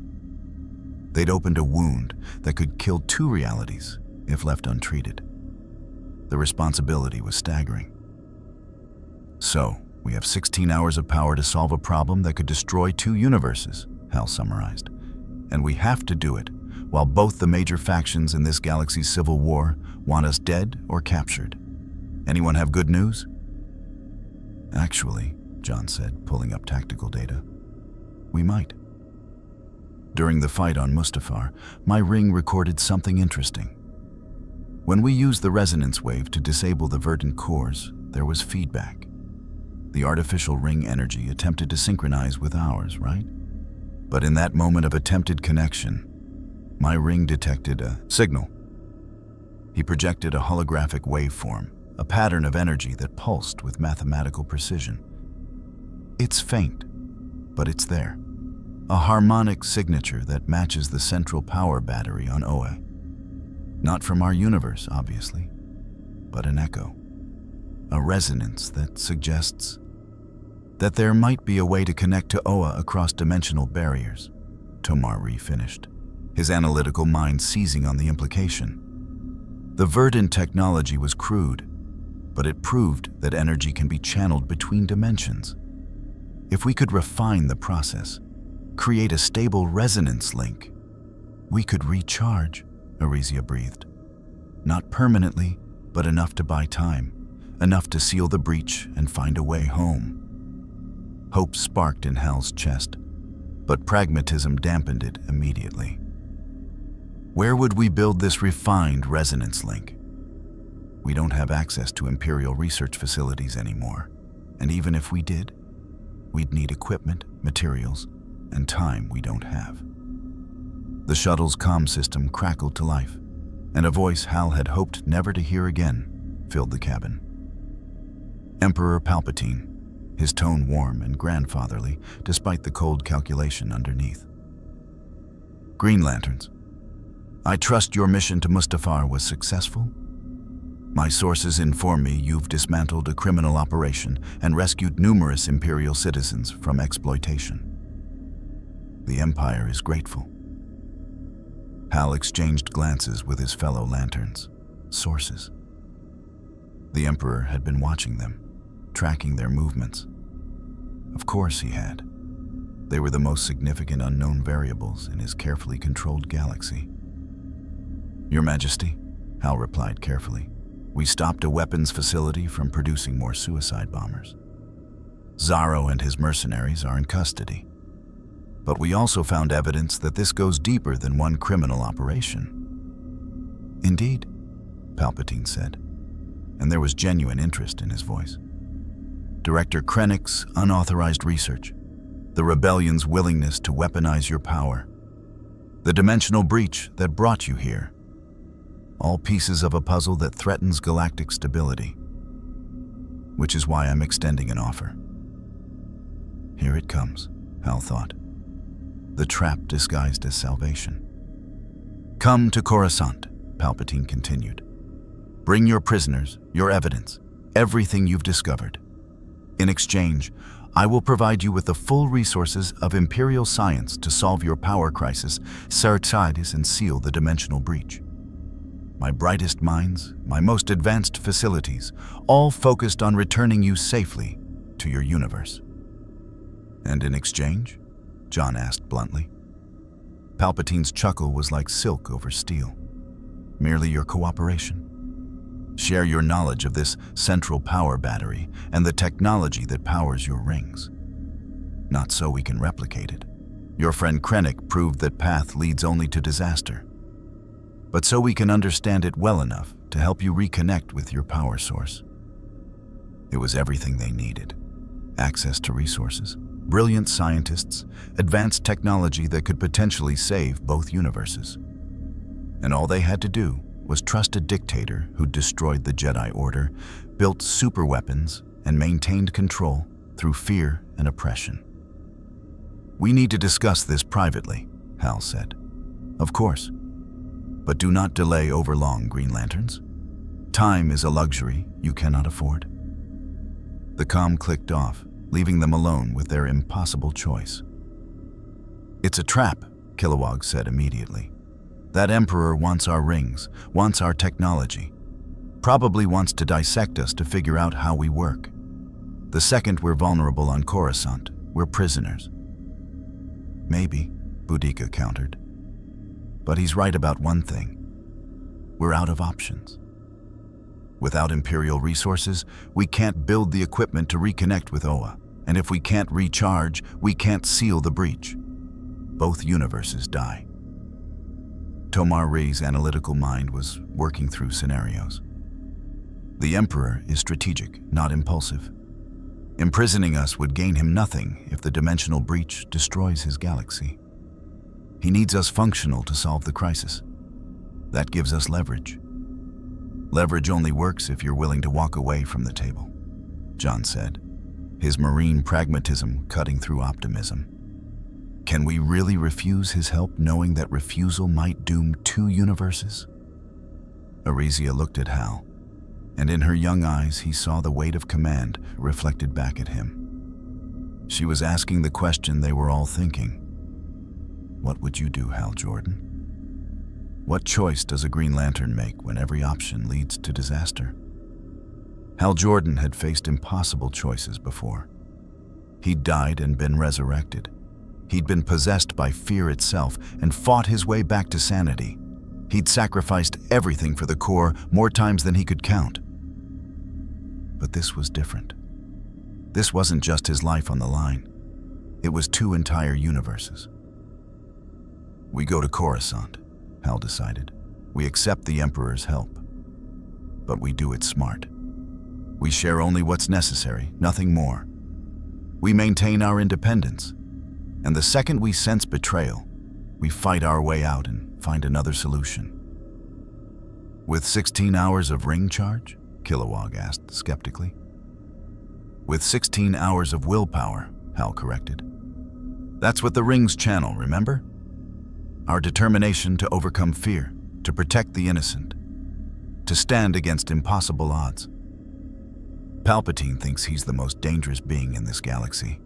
They'd opened a wound that could kill two realities if left untreated. The responsibility was staggering. "So, we have 16 hours of power to solve a problem that could destroy two universes," Hal summarized. "And we have to do it while both the major factions in this galaxy's civil war want us dead or captured. Anyone have good news?" "Actually," John said, pulling up tactical data, "we might. During the fight on Mustafar, my ring recorded something interesting. When we used the resonance wave to disable the verdant cores, there was feedback. The artificial ring energy attempted to synchronize with ours, right? But in that moment of attempted connection, my ring detected a signal. He projected a holographic waveform, a pattern of energy that pulsed with mathematical precision. It's faint, but it's there. A harmonic signature that matches the central power battery on Oa. Not from our universe, obviously, but an echo. A resonance that suggests that there might be a way to connect to Oa across dimensional barriers," Tomar finished, his analytical mind seizing on the implication. The verdant technology was crude, but it proved that energy can be channeled between dimensions. If we could refine the process, create a stable resonance link, we could recharge, Arisia breathed. Not permanently, but enough to buy time, enough to seal the breach and find a way home. Hope sparked in Hal's chest, but pragmatism dampened it immediately. Where would we build this refined resonance link? We don't have access to Imperial research facilities anymore, and even if we did, we'd need equipment, materials, and time we don't have. The shuttle's comm system crackled to life, and a voice Hal had hoped never to hear again filled the cabin. Emperor Palpatine, his tone warm and grandfatherly despite the cold calculation underneath. Green Lanterns, I trust your mission to Mustafar was successful? My sources inform me you've dismantled a criminal operation and rescued numerous Imperial citizens from exploitation. The Empire is grateful. Hal exchanged glances with his fellow Lanterns, sources. The Emperor had been watching them, tracking their movements. Of course he had. They were the most significant unknown variables in his carefully controlled galaxy. Your Majesty, Hal replied carefully, we stopped a weapons facility from producing more suicide bombers. Zaro and his mercenaries are in custody. But we also found evidence that this goes deeper than one criminal operation. Indeed, Palpatine said, and there was genuine interest in his voice. Director Krennic's unauthorized research, the rebellion's willingness to weaponize your power, the dimensional breach that brought you here, all pieces of a puzzle that threatens galactic stability, which is why I'm extending an offer. Here it comes, Hal thought. The trap disguised as salvation. Come to Coruscant, Palpatine continued. Bring your prisoners, your evidence, everything you've discovered. In exchange, I will provide you with the full resources of Imperial science to solve your power crisis, Sartides, and seal the dimensional breach. My brightest minds, my most advanced facilities, all focused on returning you safely to your universe. And in exchange? John asked bluntly. Palpatine's chuckle was like silk over steel. Merely your cooperation. Share your knowledge of this central power battery and the technology that powers your rings. Not so we can replicate it. Your friend Krennic proved that path leads only to disaster. But so we can understand it well enough to help you reconnect with your power source. It was everything they needed. Access to resources, brilliant scientists, advanced technology that could potentially save both universes. And all they had to do was trust a dictator who destroyed the Jedi Order, built superweapons, and maintained control through fear and oppression. We need to discuss this privately, Hal said. Of course. But do not delay overlong, Green Lanterns. Time is a luxury you cannot afford. The comm clicked off, leaving them alone with their impossible choice. It's a trap, Kilowog said immediately. That Emperor wants our rings, wants our technology. Probably wants to dissect us to figure out how we work. The second we're vulnerable on Coruscant, we're prisoners. Maybe, Boudica countered. But he's right about one thing. We're out of options. Without Imperial resources, we can't build the equipment to reconnect with Oa. And if we can't recharge, we can't seal the breach. Both universes die. Tomar Ray's analytical mind was working through scenarios. The Emperor is strategic, not impulsive. Imprisoning us would gain him nothing if the dimensional breach destroys his galaxy. He needs us functional to solve the crisis. That gives us leverage. Leverage only works if you're willing to walk away from the table, John said, his marine pragmatism cutting through optimism. Can we really refuse his help knowing that refusal might doom two universes? Arisia looked at Hal, and in her young eyes he saw the weight of command reflected back at him. She was asking the question they were all thinking. What would you do, Hal Jordan? What choice does a Green Lantern make when every option leads to disaster? Hal Jordan had faced impossible choices before. He'd died and been resurrected. He'd been possessed by fear itself and fought his way back to sanity. He'd sacrificed everything for the core more times than he could count. But this was different. This wasn't just his life on the line. It was two entire universes. We go to Coruscant, Hal decided. We accept the Emperor's help. But we do it smart. We share only what's necessary, nothing more. We maintain our independence. And the second we sense betrayal, we fight our way out and find another solution. With 16 hours of ring charge? Kilowog asked skeptically. With 16 hours of willpower, Hal corrected. That's what the rings channel, remember? Our determination to overcome fear, to protect the innocent, to stand against impossible odds. Palpatine thinks he's the most dangerous being in this galaxy.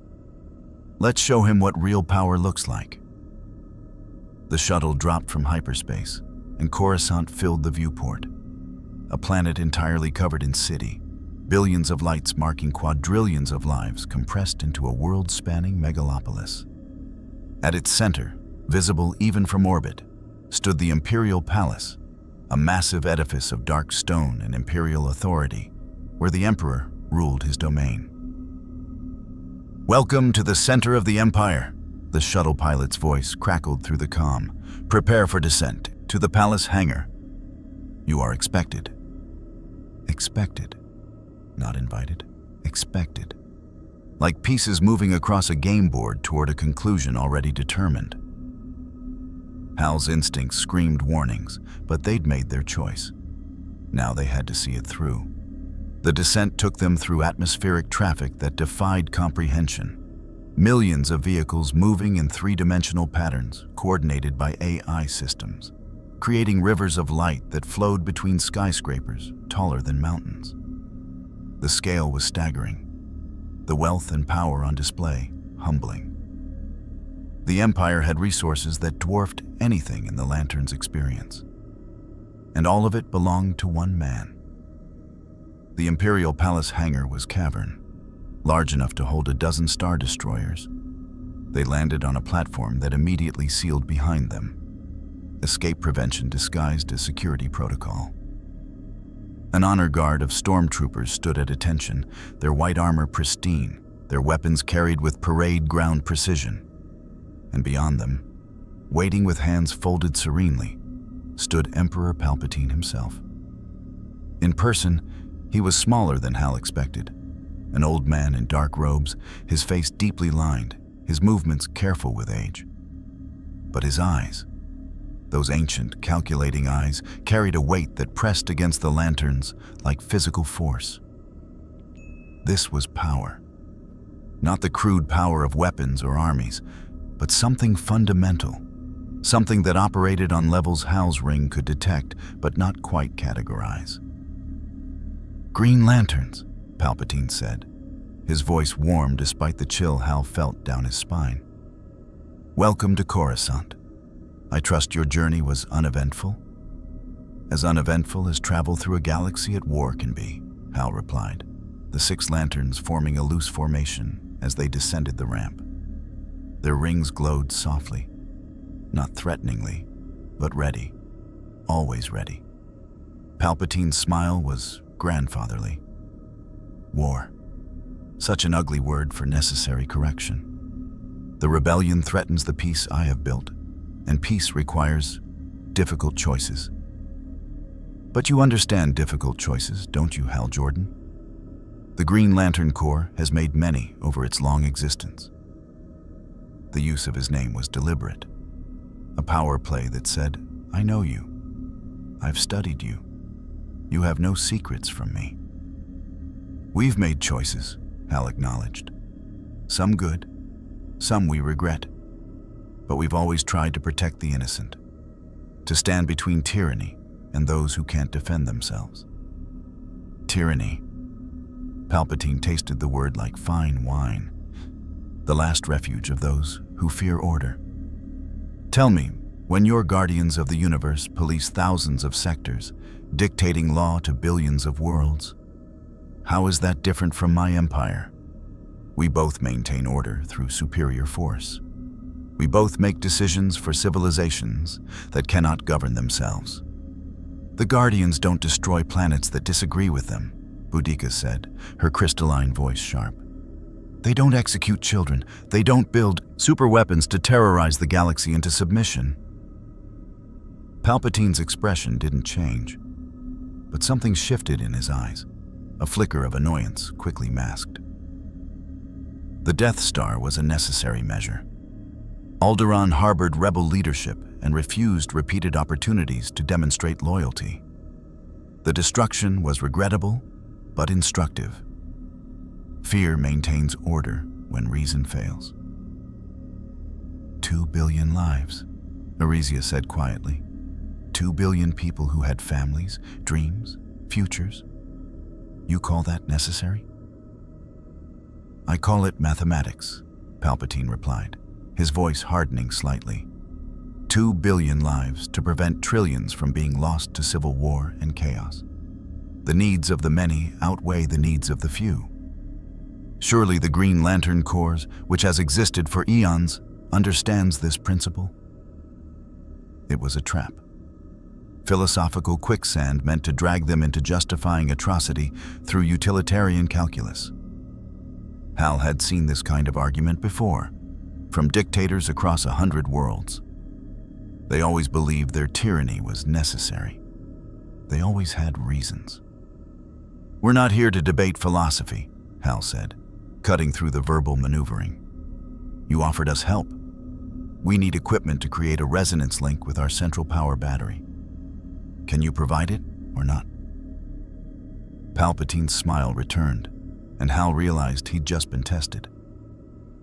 Let's show him what real power looks like. The shuttle dropped from hyperspace, and Coruscant filled the viewport. A planet entirely covered in city, billions of lights marking quadrillions of lives compressed into a world-spanning megalopolis. At its center, visible even from orbit, stood the Imperial Palace, a massive edifice of dark stone and imperial authority, where the Emperor ruled his domain. "Welcome to the center of the Empire," the shuttle pilot's voice crackled through the comm. "Prepare for descent to the palace hangar. You are expected." Expected. Not invited. Expected. Like pieces moving across a game board toward a conclusion already determined. Hal's instincts screamed warnings, but they'd made their choice. Now they had to see it through. The descent took them through atmospheric traffic that defied comprehension. Millions of vehicles moving in three-dimensional patterns, coordinated by AI systems, creating rivers of light that flowed between skyscrapers taller than mountains. The scale was staggering. The wealth and power on display, humbling. The Empire had resources that dwarfed anything in the Lantern's experience. And all of it belonged to one man. The Imperial Palace hangar was cavern, large enough to hold a dozen Star Destroyers. They landed on a platform that immediately sealed behind them. Escape prevention disguised as security protocol. An honor guard of stormtroopers stood at attention, their white armor pristine, their weapons carried with parade ground precision. And beyond them, waiting with hands folded serenely, stood Emperor Palpatine himself. In person, he was smaller than Hal expected. An old man in dark robes, his face deeply lined, his movements careful with age. But his eyes, those ancient, calculating eyes, carried a weight that pressed against the lanterns like physical force. This was power. Not the crude power of weapons or armies, but something fundamental, something that operated on levels Hal's ring could detect but not quite categorize. "Green lanterns," Palpatine said. His voice warm despite the chill Hal felt down his spine. "Welcome to Coruscant. I trust your journey was uneventful?" "As uneventful as travel through a galaxy at war can be," Hal replied, the 6 lanterns forming a loose formation as they descended the ramp. Their rings glowed softly, not threateningly, but ready, always ready. Palpatine's smile was grandfatherly. War. Such an ugly word for necessary correction. The rebellion threatens the peace I have built, and peace requires difficult choices. But you understand difficult choices, don't you, Hal Jordan? The Green Lantern Corps has made many over its long existence. The use of his name was deliberate. A power play that said, "I know you. I've studied you. You have no secrets from me." "We've made choices," Hal acknowledged. "Some good, some we regret. But we've always tried to protect the innocent, to stand between tyranny and those who can't defend themselves." Tyranny. Palpatine tasted the word like fine wine, the last refuge of those who fear order. "Tell me, when your guardians of the universe police thousands of sectors, dictating law to billions of worlds, How is that different from my empire? We both maintain order through superior force. We both make decisions for civilizations that cannot govern themselves. The Guardians don't destroy planets that disagree with them, Boudica said, her crystalline voice sharp. They don't execute children. They don't build superweapons to terrorize the galaxy into submission. Palpatine's expression didn't change, but something shifted in his eyes, a flicker of annoyance quickly masked. The Death Star was a necessary measure. Alderaan harbored rebel leadership and refused repeated opportunities to demonstrate loyalty. The destruction was regrettable, but instructive. Fear maintains order when reason fails. 2 billion lives, Arisia said quietly. 2 billion people who had families, dreams, futures. You call that necessary? I call it mathematics, Palpatine replied, his voice hardening slightly. 2 billion lives to prevent trillions from being lost to civil war and chaos. The needs of the many outweigh the needs of the few. Surely the Green Lantern Corps, which has existed for eons, understands this principle? It was a trap. Philosophical quicksand meant to drag them into justifying atrocity through utilitarian calculus. Hal had seen this kind of argument before, from dictators across 100 worlds. They always believed their tyranny was necessary. They always had reasons. We're not here to debate philosophy, Hal said, cutting through the verbal maneuvering. You offered us help. We need equipment to create a resonance link with our central power battery. Can you provide it or not? Palpatine's smile returned, and Hal realized he'd just been tested.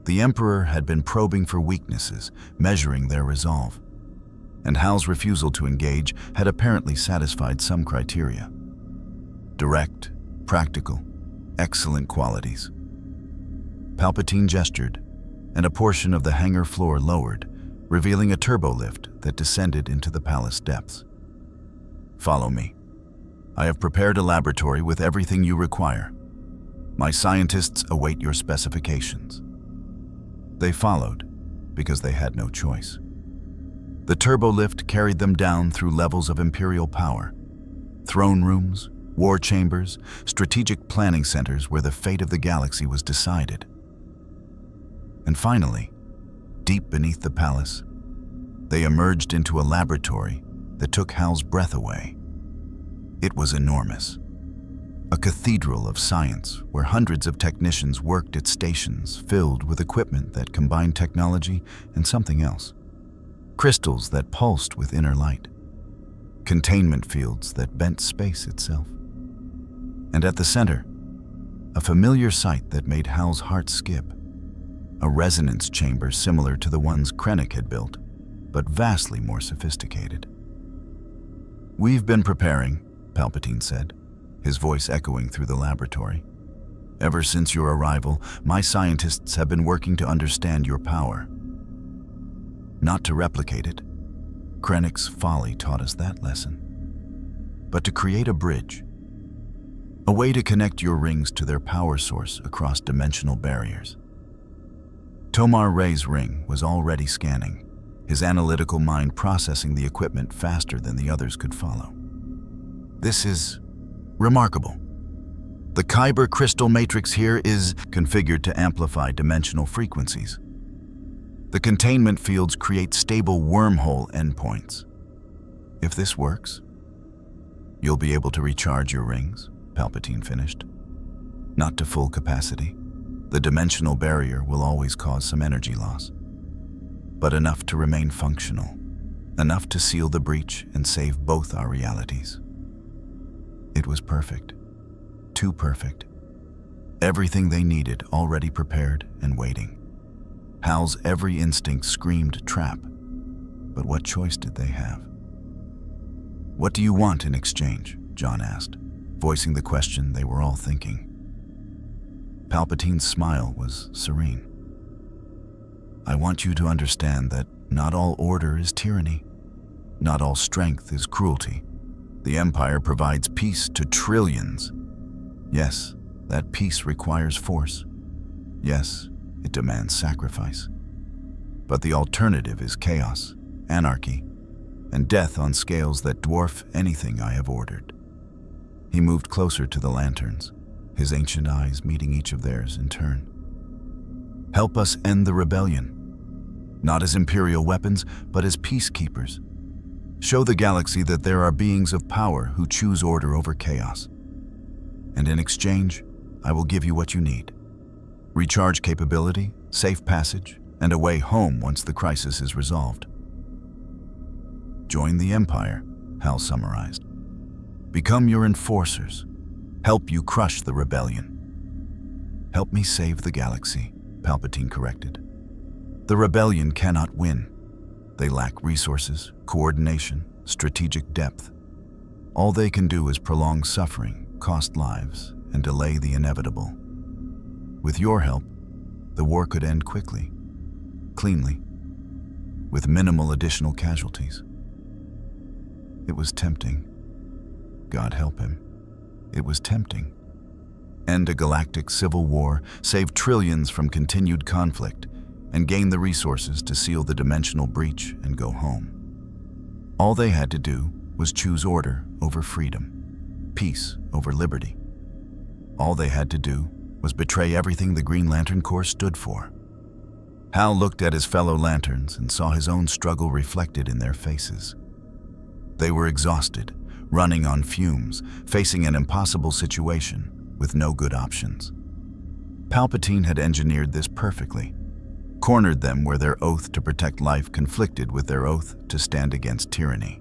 The Emperor had been probing for weaknesses, measuring their resolve, and Hal's refusal to engage had apparently satisfied some criteria. Direct, practical, excellent qualities. Palpatine gestured, and a portion of the hangar floor lowered, revealing a turbolift that descended into the palace depths. Follow me. I have prepared a laboratory with everything you require. My scientists await your specifications. They followed, because they had no choice. The turbolift carried them down through levels of Imperial power, throne rooms, war chambers, strategic planning centers where the fate of the galaxy was decided. And finally, deep beneath the palace, they emerged into a laboratory that took Hal's breath away. It was enormous. A cathedral of science where hundreds of technicians worked at stations filled with equipment that combined technology and something else. Crystals that pulsed with inner light. Containment fields that bent space itself. And at the center, a familiar sight that made Hal's heart skip. A resonance chamber similar to the ones Krennic had built, but vastly more sophisticated. We've been preparing, Palpatine said, his voice echoing through the laboratory. Ever since your arrival, my scientists have been working to understand your power. Not to replicate it. Krennic's folly taught us that lesson. But to create a bridge. A way to connect your rings to their power source across dimensional barriers. Tomar Ray's ring was already scanning, his analytical mind processing the equipment faster than the others could follow. This is remarkable. The Kyber crystal matrix here is configured to amplify dimensional frequencies. The containment fields create stable wormhole endpoints. If this works, you'll be able to recharge your rings, Palpatine finished. Not to full capacity. The dimensional barrier will always cause some energy loss, but enough to remain functional, enough to seal the breach and save both our realities. It was perfect. Too perfect. Everything they needed already prepared and waiting. Hal's every instinct screamed trap, but what choice did they have? What do you want in exchange? John asked, voicing the question they were all thinking. Palpatine's smile was serene. I want you to understand that not all order is tyranny. Not all strength is cruelty. The Empire provides peace to trillions. Yes, that peace requires force. Yes, it demands sacrifice. But the alternative is chaos, anarchy, and death on scales that dwarf anything I have ordered. He moved closer to the lanterns, his ancient eyes meeting each of theirs in turn. Help us end the rebellion, not as Imperial weapons, but as peacekeepers. Show the galaxy that there are beings of power who choose order over chaos. And in exchange, I will give you what you need. Recharge capability, safe passage, and a way home once the crisis is resolved. Join the Empire, Hal summarized. Become your enforcers. Help you crush the rebellion. Help me save the galaxy, Palpatine corrected. The rebellion cannot win. They lack resources, coordination, strategic depth. All they can do is prolong suffering, cost lives, and delay the inevitable. With your help, the war could end quickly, cleanly, with minimal additional casualties. It was tempting. God help him. It was tempting. End a galactic civil war, save trillions from continued conflict, and gain the resources to seal the dimensional breach and go home. All they had to do was choose order over freedom, peace over liberty. All they had to do was betray everything the Green Lantern Corps stood for. Hal looked at his fellow lanterns and saw his own struggle reflected in their faces. They were exhausted, running on fumes, facing an impossible situation with no good options. Palpatine had engineered this perfectly, cornered them where their oath to protect life conflicted with their oath to stand against tyranny.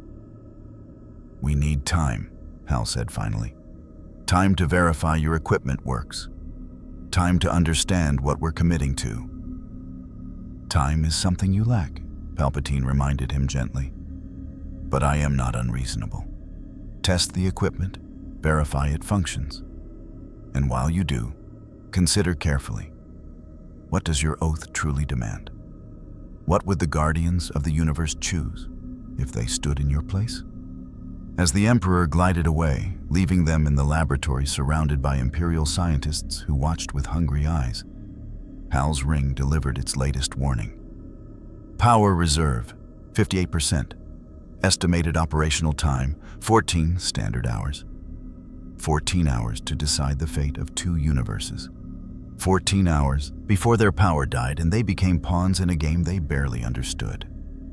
We need time, Hal said finally. Time to verify your equipment works. Time to understand what we're committing to. Time is something you lack, Palpatine reminded him gently. But I am not unreasonable. Test the equipment, verify it functions. And while you do, consider carefully. What does your oath truly demand? What would the guardians of the universe choose if they stood in your place? As the Emperor glided away, leaving them in the laboratory surrounded by Imperial scientists who watched with hungry eyes, Hal's ring delivered its latest warning. Power reserve, 58%. Estimated operational time, 14 standard hours. 14 hours to decide the fate of 2 universes. 14 hours before their power died and they became pawns in a game they barely understood.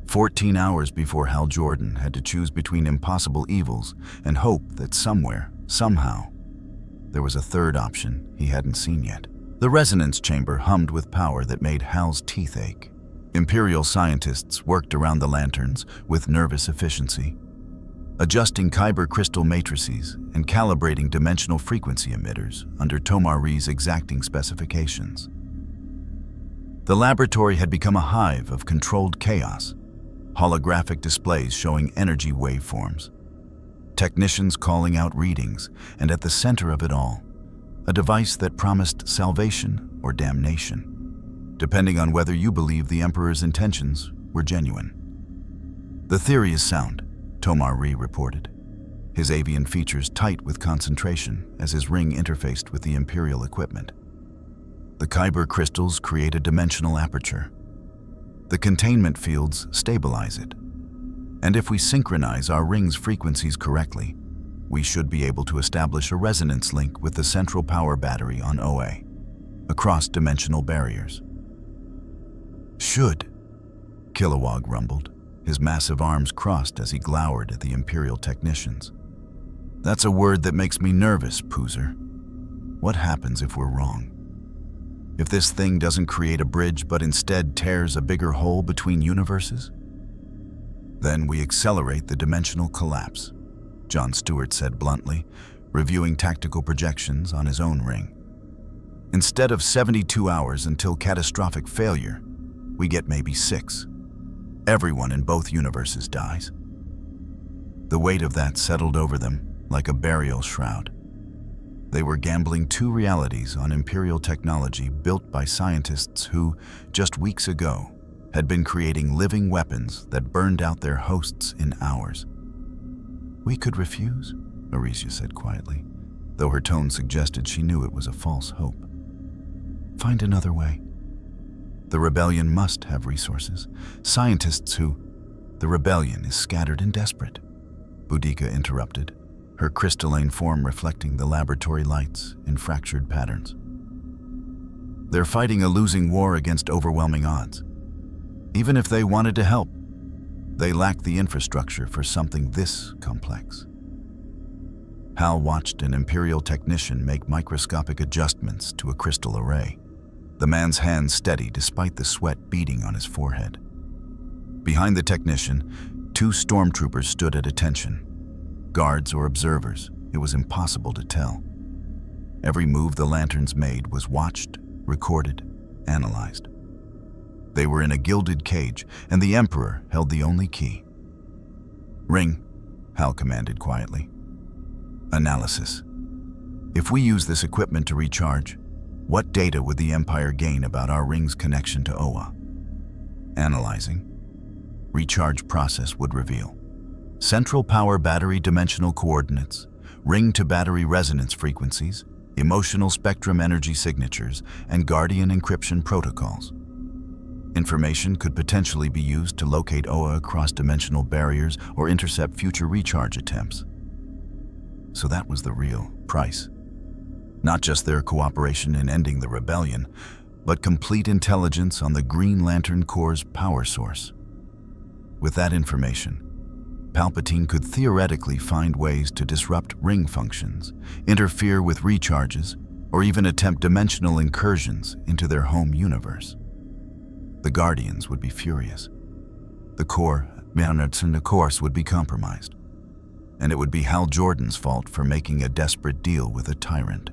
14 hours before Hal Jordan had to choose between impossible evils and hope that somewhere, somehow, there was a third option he hadn't seen yet. The resonance chamber hummed with power that made Hal's teeth ache. Imperial scientists worked around the lanterns with nervous efficiency, adjusting kyber crystal matrices and calibrating dimensional frequency emitters under Tomari's exacting specifications. The laboratory had become a hive of controlled chaos, holographic displays showing energy waveforms, technicians calling out readings, and at the center of it all, a device that promised salvation or damnation, depending on whether you believe the Emperor's intentions were genuine. The theory is sound, Tomari reported, his avian features tight with concentration as his ring interfaced with the Imperial equipment. The kyber crystals create a dimensional aperture. The containment fields stabilize it. And if we synchronize our ring's frequencies correctly, we should be able to establish a resonance link with the central power battery on OA, across dimensional barriers. Should, Kilowog rumbled, his massive arms crossed as he glowered at the Imperial technicians. That's a word that makes me nervous, Poozer. What happens if we're wrong? If this thing doesn't create a bridge but instead tears a bigger hole between universes? Then we accelerate the dimensional collapse, John Stewart said bluntly, reviewing tactical projections on his own ring. Instead of 72 hours until catastrophic failure, we get maybe 6. Everyone in both universes dies. The weight of that settled over them like a burial shroud. They were gambling 2 realities on Imperial technology built by scientists who, just weeks ago, had been creating living weapons that burned out their hosts in hours. We could refuse, Arisia said quietly. though her tone suggested she knew it was a false hope. Find another way. The rebellion must have resources. Scientists who... The rebellion is scattered and desperate, Boudica interrupted, her crystalline form reflecting the laboratory lights in fractured patterns. They're fighting a losing war against overwhelming odds. Even if they wanted to help, they lack the infrastructure for something this complex. Hal watched an Imperial technician make microscopic adjustments to a crystal array, the man's hands steady despite the sweat beading on his forehead. Behind the technician, 2 stormtroopers stood at attention. Guards or observers, it was impossible to tell. Every move the lanterns made was watched, recorded, analyzed. They were in a gilded cage, and the Emperor held the only key. "Ring," Hal commanded quietly. "Analysis. If we use this equipment to recharge, what data would the Empire gain about our ring's connection to Oa?" Analyzing. Recharge process would reveal central power battery dimensional coordinates, ring-to-battery resonance frequencies, emotional spectrum energy signatures, and Guardian encryption protocols. Information could potentially be used to locate Oa across dimensional barriers or intercept future recharge attempts. So that was the real price. Not just their cooperation in ending the rebellion, but complete intelligence on the Green Lantern Corps' power source. With that information, Palpatine could theoretically find ways to disrupt ring functions, interfere with recharges, or even attempt dimensional incursions into their home universe. The Guardians would be furious. The course would be compromised. And it would be Hal Jordan's fault for making a desperate deal with a tyrant.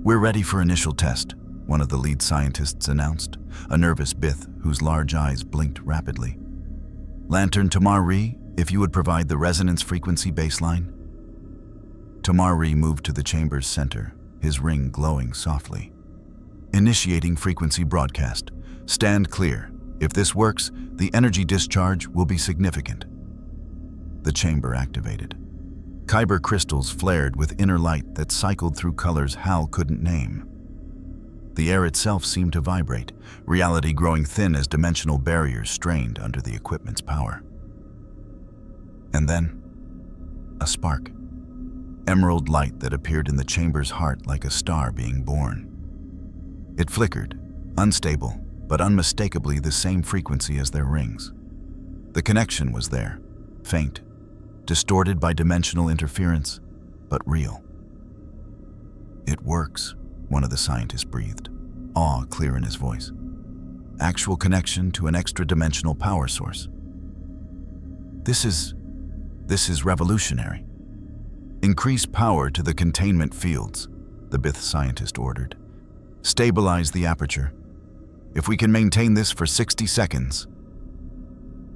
"We're ready for initial test," one of the lead scientists announced, a nervous Bith whose large eyes blinked rapidly. "Lantern Tamar-Re, if you would provide the resonance frequency baseline." Tamar-Re moved to the chamber's center, his ring glowing softly. "Initiating frequency broadcast. Stand clear. If this works, the energy discharge will be significant." The chamber activated. Kyber crystals flared with inner light that cycled through colors Hal couldn't name. The air itself seemed to vibrate, reality growing thin as dimensional barriers strained under the equipment's power. And then, a spark. Emerald light that appeared in the chamber's heart like a star being born. It flickered, unstable, but unmistakably the same frequency as their rings. The connection was there, faint, distorted by dimensional interference, but real. "It works," one of the scientists breathed, awe clear in his voice. "Actual connection to an extra-dimensional power source. This is revolutionary. Increase power to the containment fields," the Bith scientist ordered. "Stabilize the aperture. If we can maintain this for 60 seconds...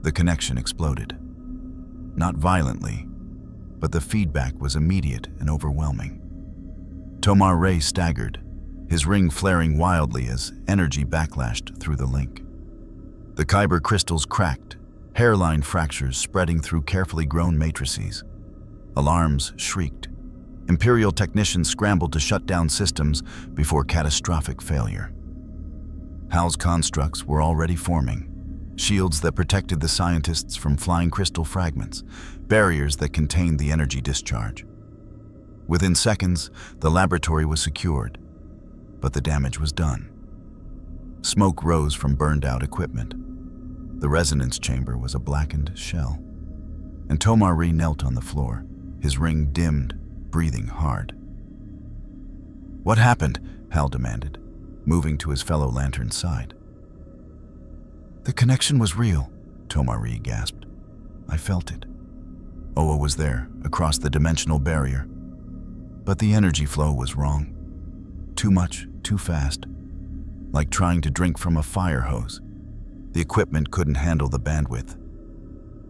The connection exploded. Not violently, but the feedback was immediate and overwhelming. Tamar-Re staggered, his ring flaring wildly as energy backlashed through the link. The Kyber crystals cracked, hairline fractures spreading through carefully grown matrices. Alarms shrieked. Imperial technicians scrambled to shut down systems before catastrophic failure. Hal's constructs were already forming, shields that protected the scientists from flying crystal fragments, barriers that contained the energy discharge. Within seconds, the laboratory was secured, but the damage was done. Smoke rose from burned-out equipment. The resonance chamber was a blackened shell, and Tamar-Re knelt on the floor, his ring dimmed, breathing hard. "What happened?" Hal demanded, moving to his fellow lantern's side. "The connection was real," Tamar-Re gasped. "I felt it. Oa was there, across the dimensional barrier. But the energy flow was wrong. Too much, too fast. Like trying to drink from a fire hose. The equipment couldn't handle the bandwidth."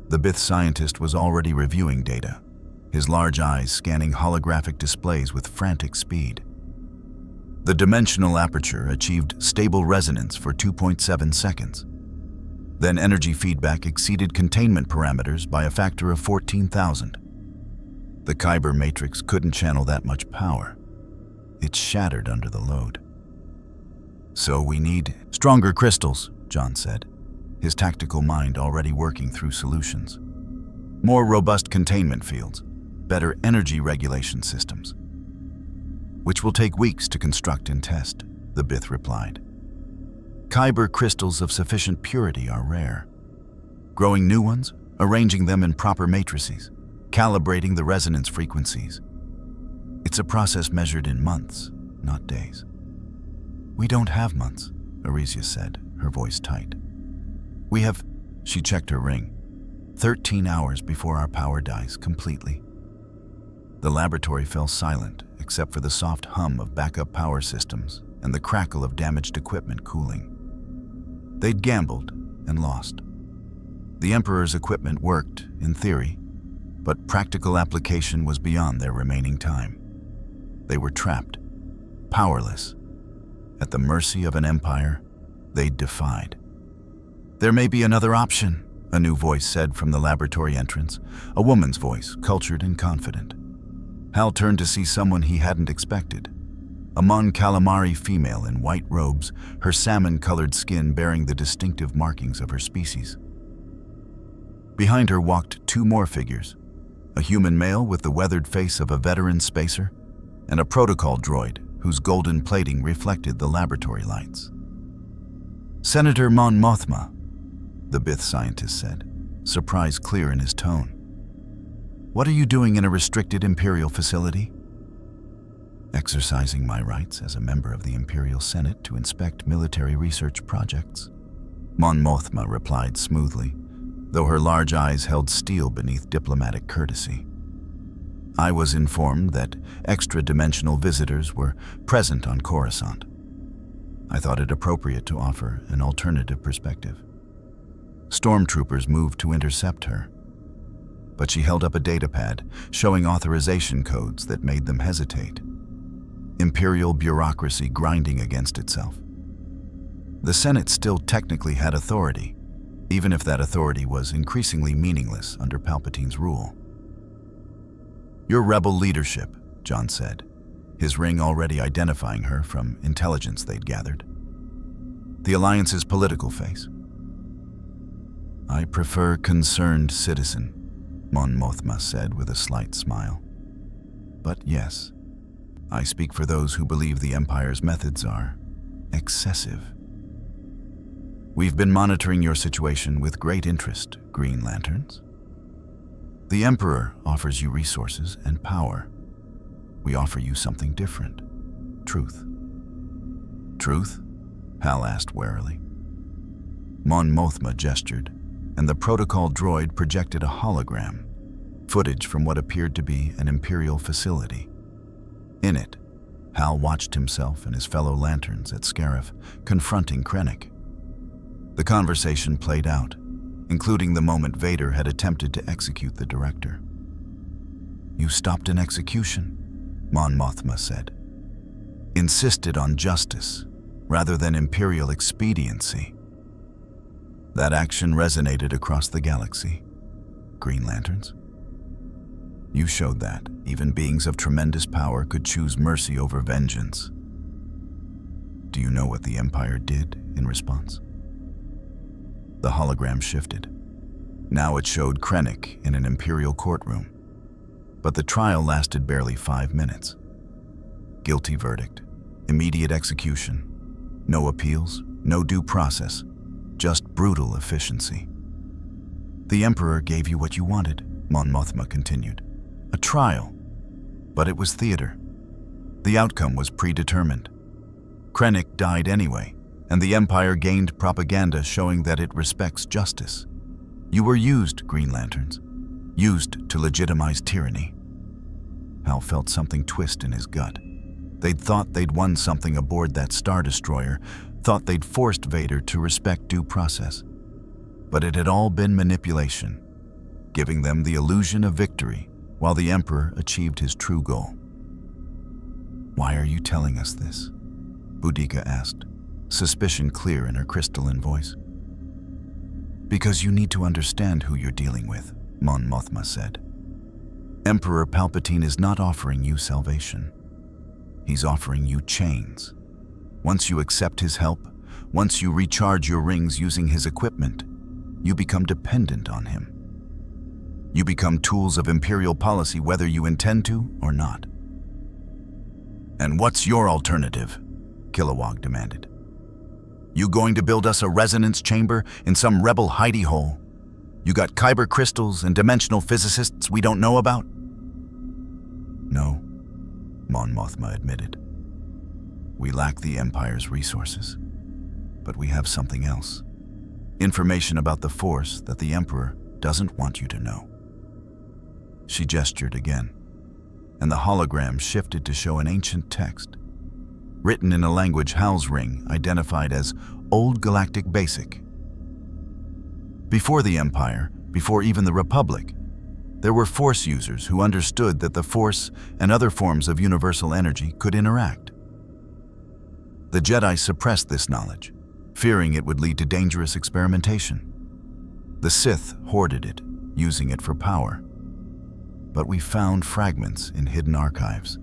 The Bith scientist was already reviewing data, his large eyes scanning holographic displays with frantic speed. The dimensional aperture achieved stable resonance for 2.7 seconds. Then energy feedback exceeded containment parameters by a factor of 14,000. The Kyber matrix couldn't channel that much power. It shattered under the load. So we need stronger crystals, John said, his tactical mind already working through solutions. More robust containment fields, better energy regulation systems. Which will take weeks to construct and test, the Bith replied. Kyber crystals of sufficient purity are rare. Growing new ones, arranging them in proper matrices, calibrating the resonance frequencies. It's a process measured in months, not days. We don't have months, Arisia said, her voice tight. We have, she checked her ring, 13 hours before our power dies completely. The laboratory fell silent except for the soft hum of backup power systems and the crackle of damaged equipment cooling. They'd gambled and lost. The Emperor's equipment worked, in theory, but practical application was beyond their remaining time. They were trapped, powerless, at the mercy of an empire they'd defied. There may be another option, a new voice said from the laboratory entrance, a woman's voice, cultured and confident. Hal turned to see someone he hadn't expected. A Mon Calamari female in white robes, her salmon-colored skin bearing the distinctive markings of her species. Behind her walked two more figures, a human male with the weathered face of a veteran spacer, and a protocol droid whose golden plating reflected the laboratory lights. Senator Mon Mothma, the Bith scientist said, surprise clear in his tone. What are you doing in a restricted Imperial facility? Exercising my rights as a member of the Imperial Senate to inspect military research projects. Mon Mothma replied smoothly, though her large eyes held steel beneath diplomatic courtesy. I was informed that extra-dimensional visitors were present on Coruscant. I thought it appropriate to offer an alternative perspective. Stormtroopers moved to intercept her, but she held up a datapad showing authorization codes that made them hesitate. Imperial bureaucracy grinding against itself. The Senate still technically had authority, even if that authority was increasingly meaningless under Palpatine's rule. Your rebel leadership, John said, his ring already identifying her from intelligence they'd gathered. The Alliance's political face. I prefer concerned citizen, Mon Mothma said with a slight smile. But yes, I speak for those who believe the Empire's methods are excessive. We've been monitoring your situation with great interest, Green Lanterns. The Emperor offers you resources and power. We offer you something different. Truth. Truth? Hal asked warily. Mon Mothma gestured, and the protocol droid projected a hologram, footage from what appeared to be an Imperial facility. In it, Hal watched himself and his fellow Lanterns at Scarif confronting Krennic. The conversation played out, including the moment Vader had attempted to execute the director. You stopped an execution, Mon Mothma said. Insisted on justice, rather than Imperial expediency. That action resonated across the galaxy. Green Lanterns? You showed that even beings of tremendous power could choose mercy over vengeance. Do you know what the Empire did in response? The hologram shifted. Now it showed Krennic in an Imperial courtroom. But the trial lasted barely 5 minutes. Guilty verdict, immediate execution, no appeals, no due process, just brutal efficiency. The Emperor gave you what you wanted, Mon Mothma continued. A trial, but it was theater. The outcome was predetermined. Krennic died anyway, and the Empire gained propaganda showing that it respects justice. You were used, Green Lanterns, used to legitimize tyranny. Hal felt something twist in his gut. They'd thought they'd won something aboard that Star Destroyer, thought they'd forced Vader to respect due process. But it had all been manipulation, giving them the illusion of victory while the Emperor achieved his true goal. Why are you telling us this? Boudica asked, suspicion clear in her crystalline voice. Because you need to understand who you're dealing with, Mon Mothma said. Emperor Palpatine is not offering you salvation. He's offering you chains. Once you accept his help, once you recharge your rings using his equipment, you become dependent on him. You become tools of Imperial policy whether you intend to or not. And what's your alternative? Kilowog demanded. You going to build us a resonance chamber in some rebel hidey hole? You got kyber crystals and dimensional physicists we don't know about? No, Mon Mothma admitted. We lack the Empire's resources, but we have something else. Information about the Force that the Emperor doesn't want you to know. She gestured again, and the hologram shifted to show an ancient text, written in a language Hal's ring identified as Old Galactic Basic. Before the Empire, before even the Republic, there were Force users who understood that the Force and other forms of universal energy could interact. The Jedi suppressed this knowledge, fearing it would lead to dangerous experimentation. The Sith hoarded it, using it for power. But we found fragments in hidden archives.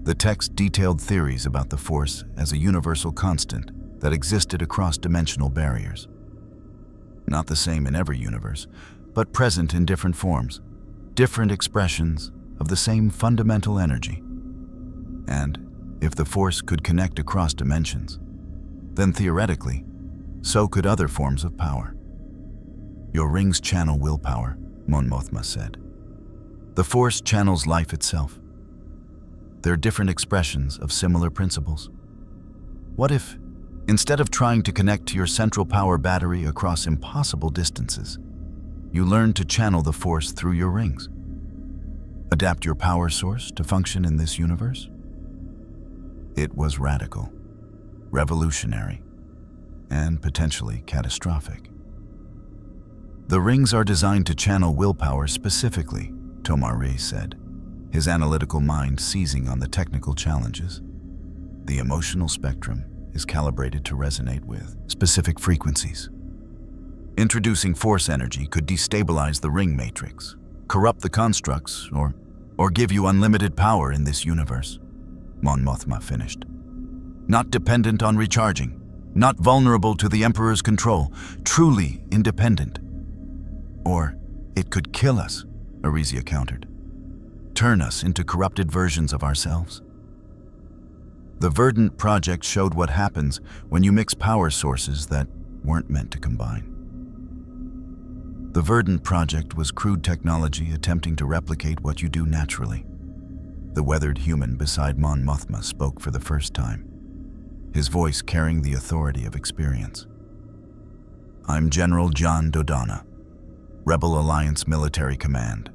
The text detailed theories about the Force as a universal constant that existed across dimensional barriers. Not the same in every universe, but present in different forms, different expressions of the same fundamental energy. And if the Force could connect across dimensions, then theoretically, so could other forms of power. Your rings channel willpower, Mon Mothma said. The Force channels life itself. They're different expressions of similar principles. What if, instead of trying to connect to your central power battery across impossible distances, you learn to channel the Force through your rings? Adapt your power source to function in this universe? It was radical, revolutionary, and potentially catastrophic. The rings are designed to channel willpower specifically, Tomar said, his analytical mind seizing on the technical challenges. The emotional spectrum is calibrated to resonate with specific frequencies. Introducing Force energy could destabilize the ring matrix, corrupt the constructs, or give you unlimited power in this universe, Mon Mothma finished. Not dependent on recharging, not vulnerable to the Emperor's control, truly independent. Or it could kill us, Arisia countered. Turn us into corrupted versions of ourselves. The Verdant Project showed what happens when you mix power sources that weren't meant to combine. The Verdant Project was crude technology attempting to replicate what you do naturally. The weathered human beside Mon Mothma spoke for the first time, his voice carrying the authority of experience. I'm General John Dodonna, Rebel Alliance Military Command.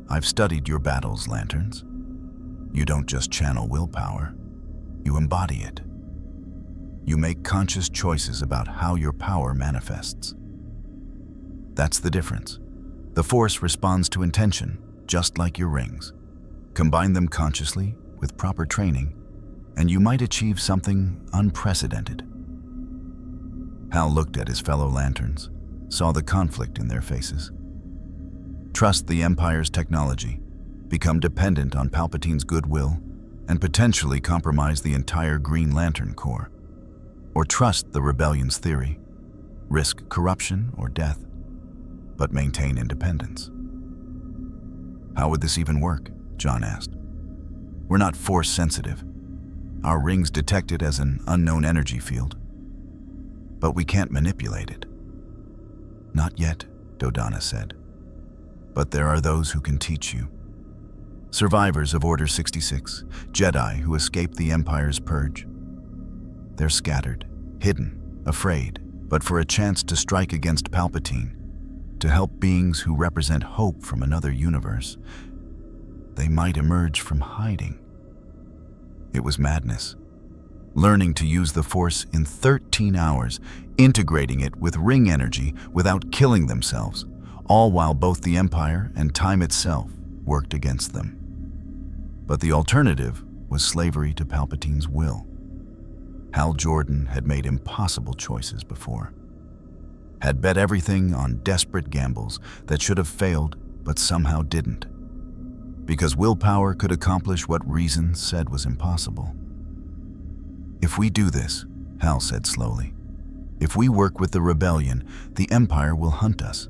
I've studied your battles, Lanterns. You don't just channel willpower, you embody it. You make conscious choices about how your power manifests. That's the difference. The Force responds to intention, just like your rings. Combine them consciously, with proper training, and you might achieve something unprecedented. Hal looked at his fellow Lanterns, saw the conflict in their faces. Trust the Empire's technology, become dependent on Palpatine's goodwill, and potentially compromise the entire Green Lantern Corps. Or trust the Rebellion's theory, risk corruption or death, but maintain independence. How would this even work? John asked. We're not Force sensitive. Our rings detect it as an unknown energy field, but we can't manipulate it. Not yet, Dodonna said. But there are those who can teach you. Survivors of Order 66, Jedi who escaped the Empire's purge. They're scattered, hidden, afraid, but for a chance to strike against Palpatine, to help beings who represent hope from another universe, they might emerge from hiding. It was madness. Learning to use the Force in 13 hours, integrating it with ring energy without killing themselves, all while both the Empire and time itself worked against them. But the alternative was slavery to Palpatine's will. Hal Jordan had made impossible choices before, had bet everything on desperate gambles that should have failed but somehow didn't. Because willpower could accomplish what reason said was impossible. "If we do this," Hal said slowly, "if we work with the rebellion, the Empire will hunt us.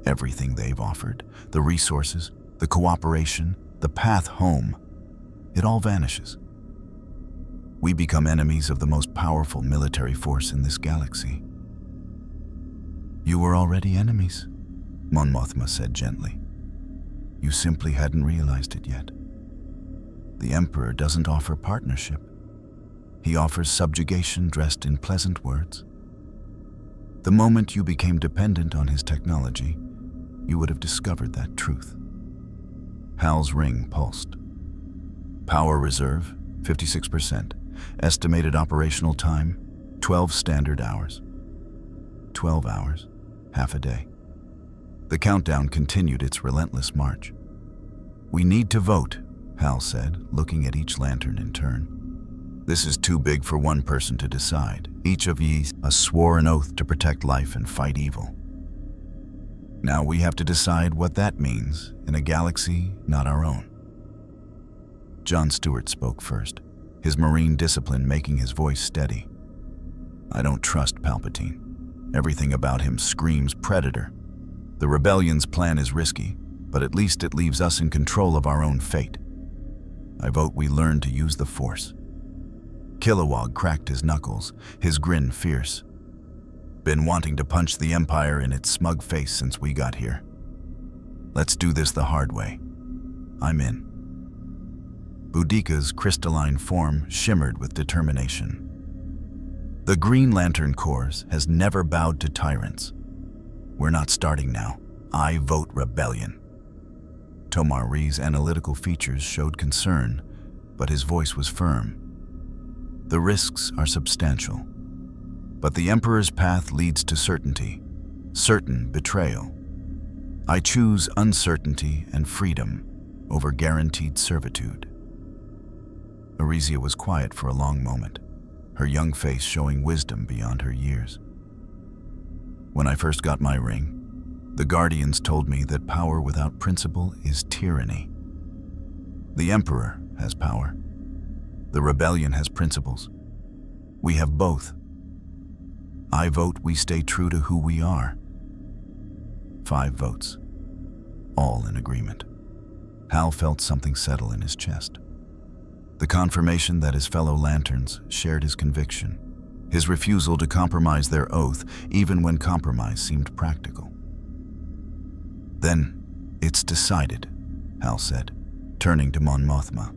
Everything they've offered, the resources, the cooperation, the path home, it all vanishes. We become enemies of the most powerful military force in this galaxy." "You were already enemies," Mon Mothma said gently. "You simply hadn't realized it yet. The Emperor doesn't offer partnership. He offers subjugation dressed in pleasant words. The moment you became dependent on his technology, you would have discovered that truth." Hal's ring pulsed. "Power reserve, 56%. Estimated operational time, 12 standard hours." 12 hours, half a day. The countdown continued its relentless march. "We need to vote," Hal said, looking at each lantern in turn. "This is too big for one person to decide. Each of ye swore an oath to protect life and fight evil. Now we have to decide what that means in a galaxy not our own." John Stewart spoke first, his marine discipline making his voice steady. "I don't trust Palpatine. Everything about him screams predator. The rebellion's plan is risky, but at least it leaves us in control of our own fate. I vote we learn to use the Force." Kilowog cracked his knuckles, his grin fierce. "Been wanting to punch the Empire in its smug face since we got here. Let's do this the hard way. I'm in." Boudica's crystalline form shimmered with determination. "The Green Lantern Corps has never bowed to tyrants. We're not starting now. I vote rebellion." Tomar Ree's analytical features showed concern, but his voice was firm. "The risks are substantial, but the Emperor's path leads to certainty, certain betrayal. I choose uncertainty and freedom over guaranteed servitude." Arisia was quiet for a long moment, her young face showing wisdom beyond her years. "When I first got my ring, the Guardians told me that power without principle is tyranny. The Emperor has power. The rebellion has principles. We have both. I vote we stay true to who we are." 5 votes, all in agreement. Hal felt something settle in his chest. The confirmation that his fellow Lanterns shared his conviction, his refusal to compromise their oath even when compromise seemed practical. "Then, it's decided," Hal said, turning to Mon Mothma.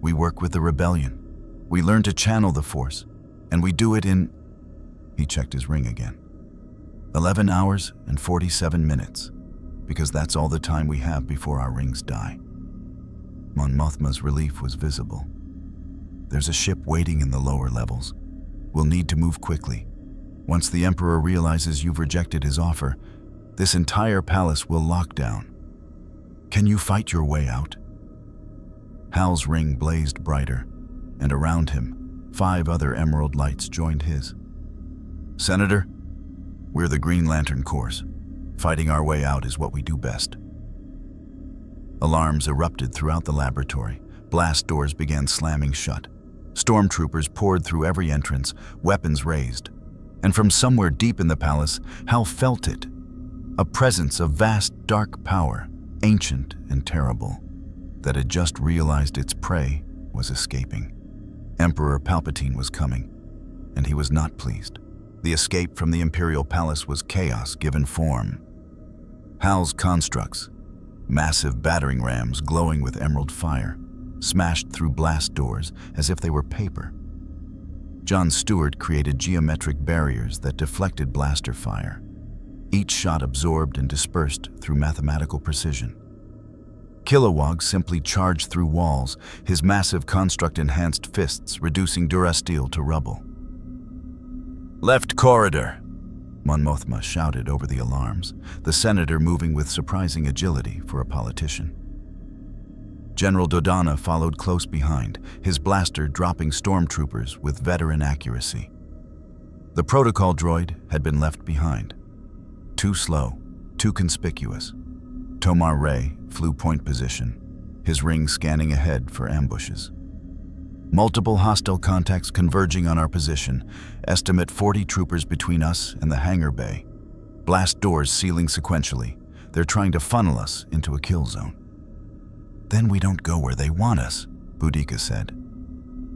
"We work with the rebellion. We learn to channel the Force, and we do it in..." He checked his ring again. 11 hours and 47 minutes, because that's all the time we have before our rings die." Mon Mothma's relief was visible. "There's a ship waiting in the lower levels. We'll need to move quickly. Once the Emperor realizes you've rejected his offer, this entire palace will lock down. Can you fight your way out?" Hal's ring blazed brighter, and around him, 5 other emerald lights joined his. "Senator, we're the Green Lantern Corps. Fighting our way out is what we do best." Alarms erupted throughout the laboratory. Blast doors began slamming shut. Stormtroopers poured through every entrance, weapons raised. And from somewhere deep in the palace, Hal felt it. A presence of vast, dark power, ancient and terrible, that had just realized its prey was escaping. Emperor Palpatine was coming, and he was not pleased. The escape from the Imperial Palace was chaos given form. Hal's constructs, massive battering rams glowing with emerald fire, smashed through blast doors as if they were paper. John Stewart created geometric barriers that deflected blaster fire, each shot absorbed and dispersed through mathematical precision. Kilowog simply charged through walls, his massive construct-enhanced fists reducing Durasteel to rubble. "Left corridor!" Mon Mothma shouted over the alarms, the senator moving with surprising agility for a politician. General Dodonna followed close behind, his blaster dropping stormtroopers with veteran accuracy. The protocol droid had been left behind. Too slow, too conspicuous. Tomar Ray flew point position, his ring scanning ahead for ambushes. Multiple hostile contacts converging on our position. Estimate 40 troopers between us and the hangar bay. Blast doors sealing sequentially. They're trying to funnel us into a kill zone. Then we don't go where they want us, Boudica said.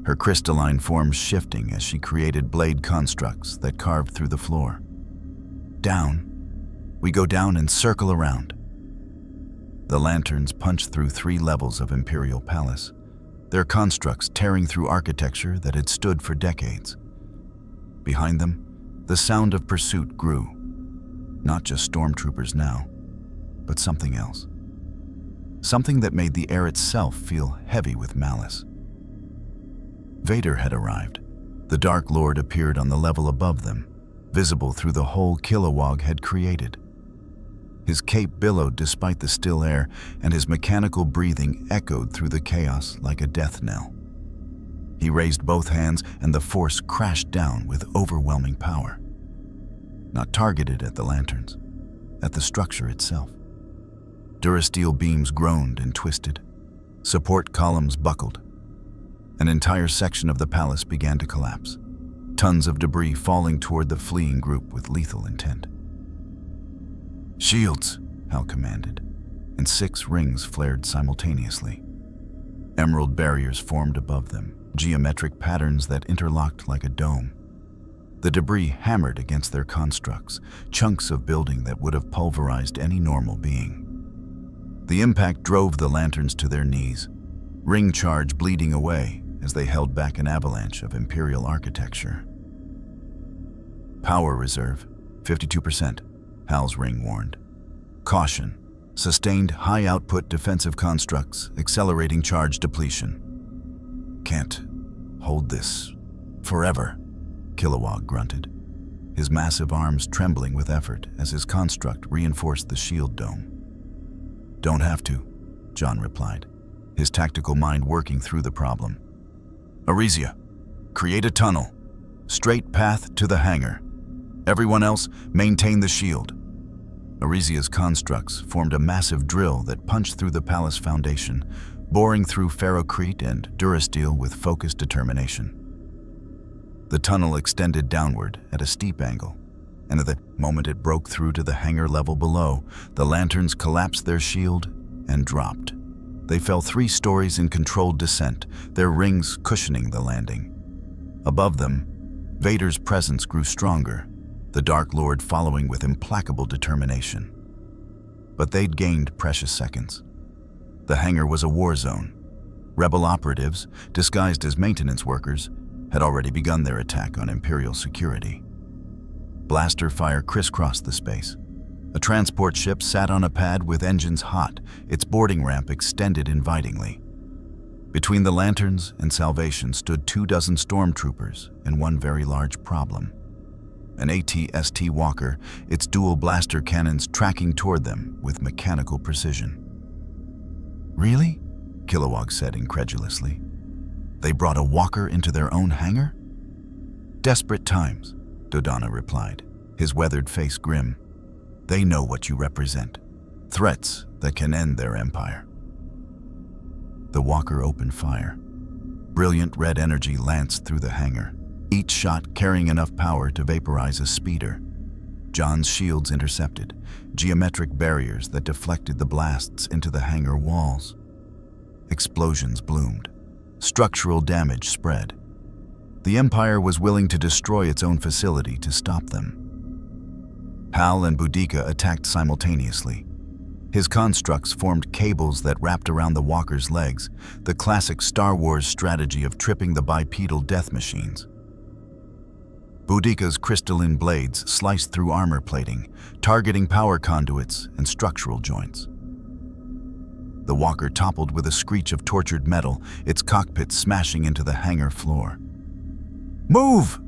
Her crystalline form shifting as she created blade constructs that carved through the floor. Down. We go down and circle around. The lanterns punch through 3 levels of Imperial Palace, their constructs tearing through architecture that had stood for decades. Behind them, the sound of pursuit grew. Not just stormtroopers now, but something else. Something that made the air itself feel heavy with malice. Vader had arrived. The Dark Lord appeared on the level above them, visible through the hole Kilowog had created. His cape billowed despite the still air, and his mechanical breathing echoed through the chaos like a death knell. He raised both hands, and the force crashed down with overwhelming power. Not targeted at the lanterns, at the structure itself. Durasteel beams groaned and twisted. Support columns buckled. An entire section of the palace began to collapse, tons of debris falling toward the fleeing group with lethal intent. "Shields," Hal commanded, and 6 rings flared simultaneously. Emerald barriers formed above them, geometric patterns that interlocked like a dome. The debris hammered against their constructs, chunks of building that would have pulverized any normal being. The impact drove the lanterns to their knees, ring charge bleeding away as they held back an avalanche of Imperial architecture. "Power reserve, 52%, Hal's ring warned. "Caution, sustained high-output defensive constructs, accelerating charge depletion." "Can't hold this forever," Kilowog grunted, his massive arms trembling with effort as his construct reinforced the shield dome. "Don't have to," John replied, his tactical mind working through the problem. "Arisia, create a tunnel. Straight path to the hangar. Everyone else, maintain the shield." Arisia's constructs formed a massive drill that punched through the palace foundation, boring through ferrocrete and durasteel with focused determination. The tunnel extended downward at a steep angle, and at the moment it broke through to the hangar level below, the lanterns collapsed their shield and dropped. They fell 3 stories in controlled descent, their rings cushioning the landing. Above them, Vader's presence grew stronger, the Dark Lord following with implacable determination. But they'd gained precious seconds. The hangar was a war zone. Rebel operatives, disguised as maintenance workers, had already begun their attack on Imperial security. Blaster fire crisscrossed the space. A transport ship sat on a pad with engines hot, its boarding ramp extended invitingly. Between the lanterns and Salvation stood 24 stormtroopers and one very large problem. An AT-ST Walker, its dual blaster cannons tracking toward them with mechanical precision. "Really?" Kilowog said incredulously. "They brought a Walker into their own hangar?" "Desperate times," Dodonna replied, his weathered face grim. "They know what you represent. Threats that can end their empire." The Walker opened fire. Brilliant red energy lanced through the hangar, each shot carrying enough power to vaporize a speeder. John's shields intercepted, geometric barriers that deflected the blasts into the hangar walls. Explosions bloomed. Structural damage spread. The Empire was willing to destroy its own facility to stop them. Hal and Boudica attacked simultaneously. His constructs formed cables that wrapped around the Walker's legs, the classic Star Wars strategy of tripping the bipedal death machines. Boudica's crystalline blades sliced through armor plating, targeting power conduits and structural joints. The Walker toppled with a screech of tortured metal, its cockpit smashing into the hangar floor. "Move!"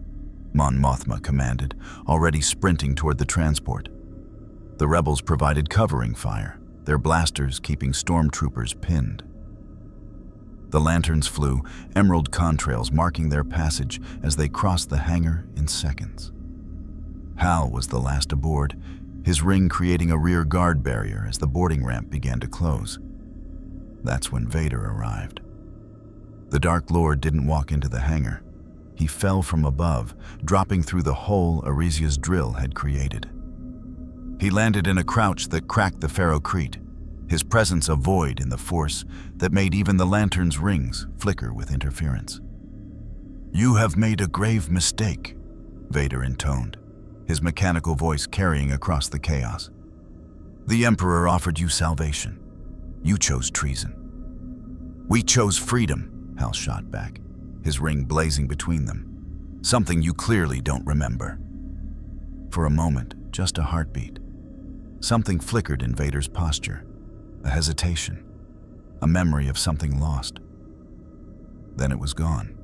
Mon Mothma commanded, already sprinting toward the transport. The rebels provided covering fire, their blasters keeping stormtroopers pinned. The lanterns flew, emerald contrails marking their passage as they crossed the hangar in seconds. Hal was the last aboard, his ring creating a rear guard barrier as the boarding ramp began to close. That's when Vader arrived. The Dark Lord didn't walk into the hangar. He fell from above, dropping through the hole Arisia's drill had created. He landed in a crouch that cracked the ferrocrete, his presence a void in the force that made even the lantern's rings flicker with interference. "You have made a grave mistake," Vader intoned, his mechanical voice carrying across the chaos. "The Emperor offered you salvation. You chose treason." "We chose freedom," Hal shot back, his ring blazing between them. "Something you clearly don't remember." For a moment, just a heartbeat. Something flickered in Vader's posture, a hesitation, a memory of something lost. Then it was gone,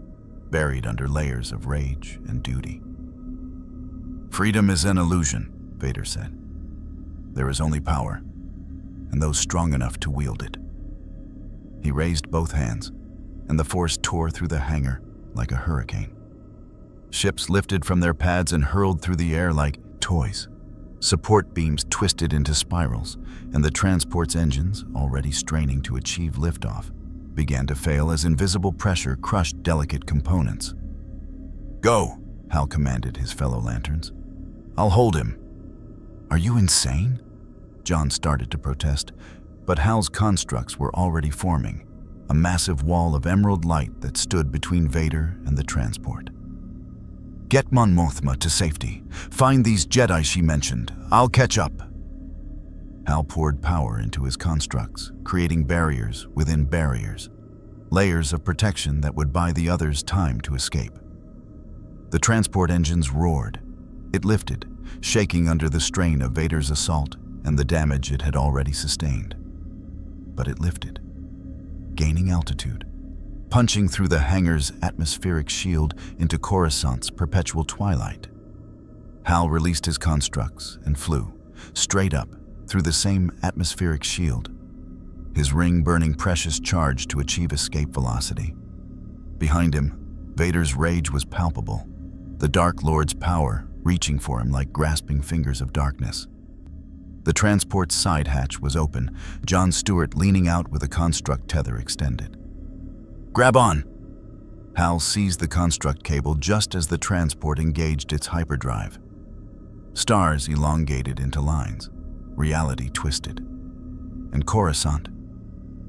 buried under layers of rage and duty. "Freedom is an illusion," Vader said. "There is only power, and those strong enough to wield it." He raised both hands, and the force tore through the hangar like a hurricane. Ships lifted from their pads and hurled through the air like toys. Support beams twisted into spirals, and the transport's engines, already straining to achieve liftoff, began to fail as invisible pressure crushed delicate components. "Go," Hal commanded his fellow lanterns. "I'll hold him." "Are you insane?" John started to protest, but Hal's constructs were already forming, a massive wall of emerald light that stood between Vader and the transport. "Get Mon Mothma to safety. Find these Jedi she mentioned. I'll catch up." Hal poured power into his constructs, creating barriers within barriers, layers of protection that would buy the others time to escape. The transport engines roared. It lifted, shaking under the strain of Vader's assault and the damage it had already sustained. But it lifted, gaining altitude, punching through the hangar's atmospheric shield into Coruscant's perpetual twilight. Hal released his constructs and flew, straight up, through the same atmospheric shield, his ring burning precious charge to achieve escape velocity. Behind him, Vader's rage was palpable, the Dark Lord's power reaching for him like grasping fingers of darkness. The transport's side hatch was open, John Stewart leaning out with a construct tether extended. "Grab on!" Hal seized the construct cable just as the transport engaged its hyperdrive. Stars elongated into lines, reality twisted. And Coruscant,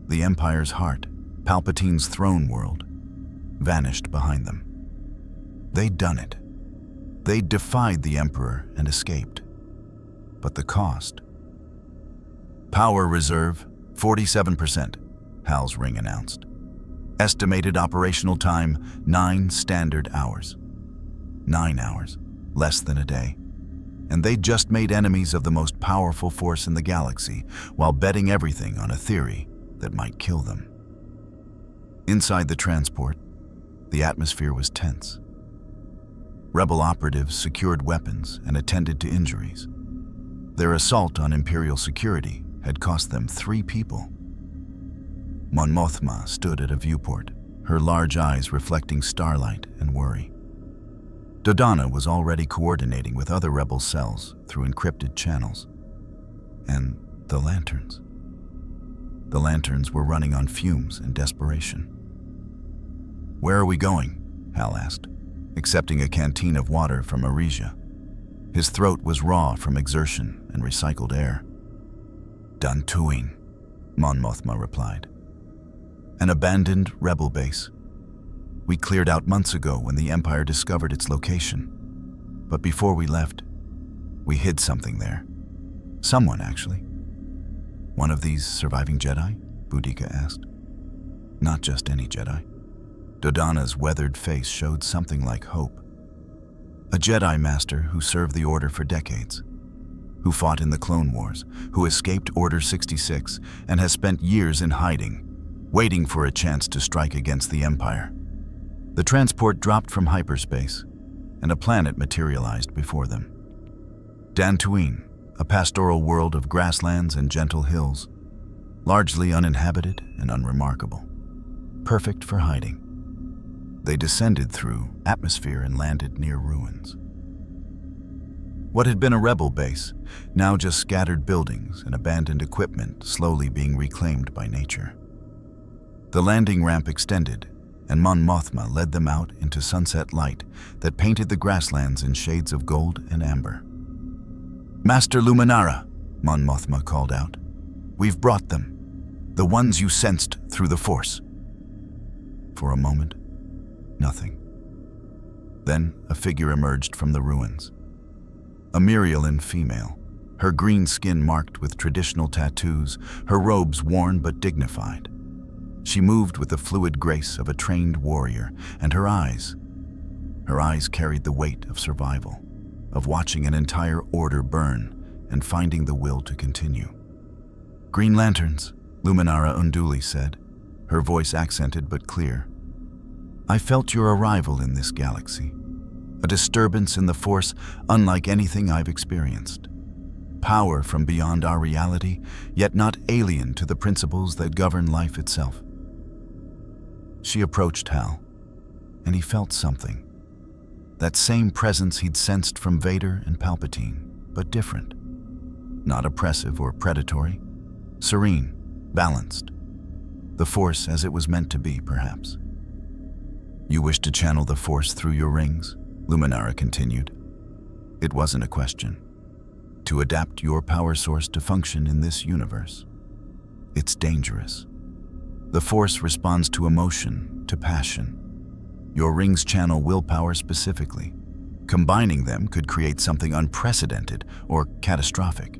the Empire's heart, Palpatine's throne world, vanished behind them. They'd done it. They'd defied the Emperor and escaped. But the cost? "Power reserve, 47%, Hal's ring announced. Estimated operational time, 9 standard hours. 9 hours, less than a day. And they'd just made enemies of the most powerful force in the galaxy, while betting everything on a theory that might kill them. Inside the transport, the atmosphere was tense. Rebel operatives secured weapons and attended to injuries. Their assault on Imperial security had cost them 3 people. Mon Mothma stood at a viewport, her large eyes reflecting starlight and worry. Dodonna was already coordinating with other rebel cells through encrypted channels. And the lanterns. The lanterns were running on fumes in desperation. "Where are we going?" Hal asked, accepting a canteen of water from Arisia. His throat was raw from exertion and recycled air. "Dantooine," Mon Mothma replied. "An abandoned rebel base. We cleared out months ago when the Empire discovered its location. But before we left, we hid something there. Someone, actually." "One of these surviving Jedi?" Boudica asked. "Not just any Jedi." Dodonna's weathered face showed something like hope. "A Jedi Master who served the Order for decades, who fought in the Clone Wars, who escaped Order 66 and has spent years in hiding, waiting for a chance to strike against the Empire." The transport dropped from hyperspace, and a planet materialized before them. Dantooine, a pastoral world of grasslands and gentle hills, largely uninhabited and unremarkable, perfect for hiding. They descended through atmosphere and landed near ruins. What had been a rebel base, now just scattered buildings and abandoned equipment slowly being reclaimed by nature. The landing ramp extended, and Mon Mothma led them out into sunset light that painted the grasslands in shades of gold and amber. "Master Luminara," Mon Mothma called out. "We've brought them. The ones you sensed through the Force." For a moment, nothing. Then a figure emerged from the ruins. A Mirialan female, her green skin marked with traditional tattoos, her robes worn but dignified. She moved with the fluid grace of a trained warrior, and her eyes carried the weight of survival, of watching an entire order burn and finding the will to continue. "Green Lanterns," Luminara Unduli said, her voice accented but clear. "I felt your arrival in this galaxy, a disturbance in the Force unlike anything I've experienced. Power from beyond our reality, yet not alien to the principles that govern life itself." She approached Hal, and he felt something. That same presence he'd sensed from Vader and Palpatine, but different. Not oppressive or predatory, serene, balanced. The Force as it was meant to be, perhaps. "You wish to channel the Force through your rings?" Luminara continued. "It wasn't a question. To adapt your power source to function in this universe. It's dangerous. The Force responds to emotion, to passion. Your rings channel willpower specifically. Combining them could create something unprecedented or catastrophic."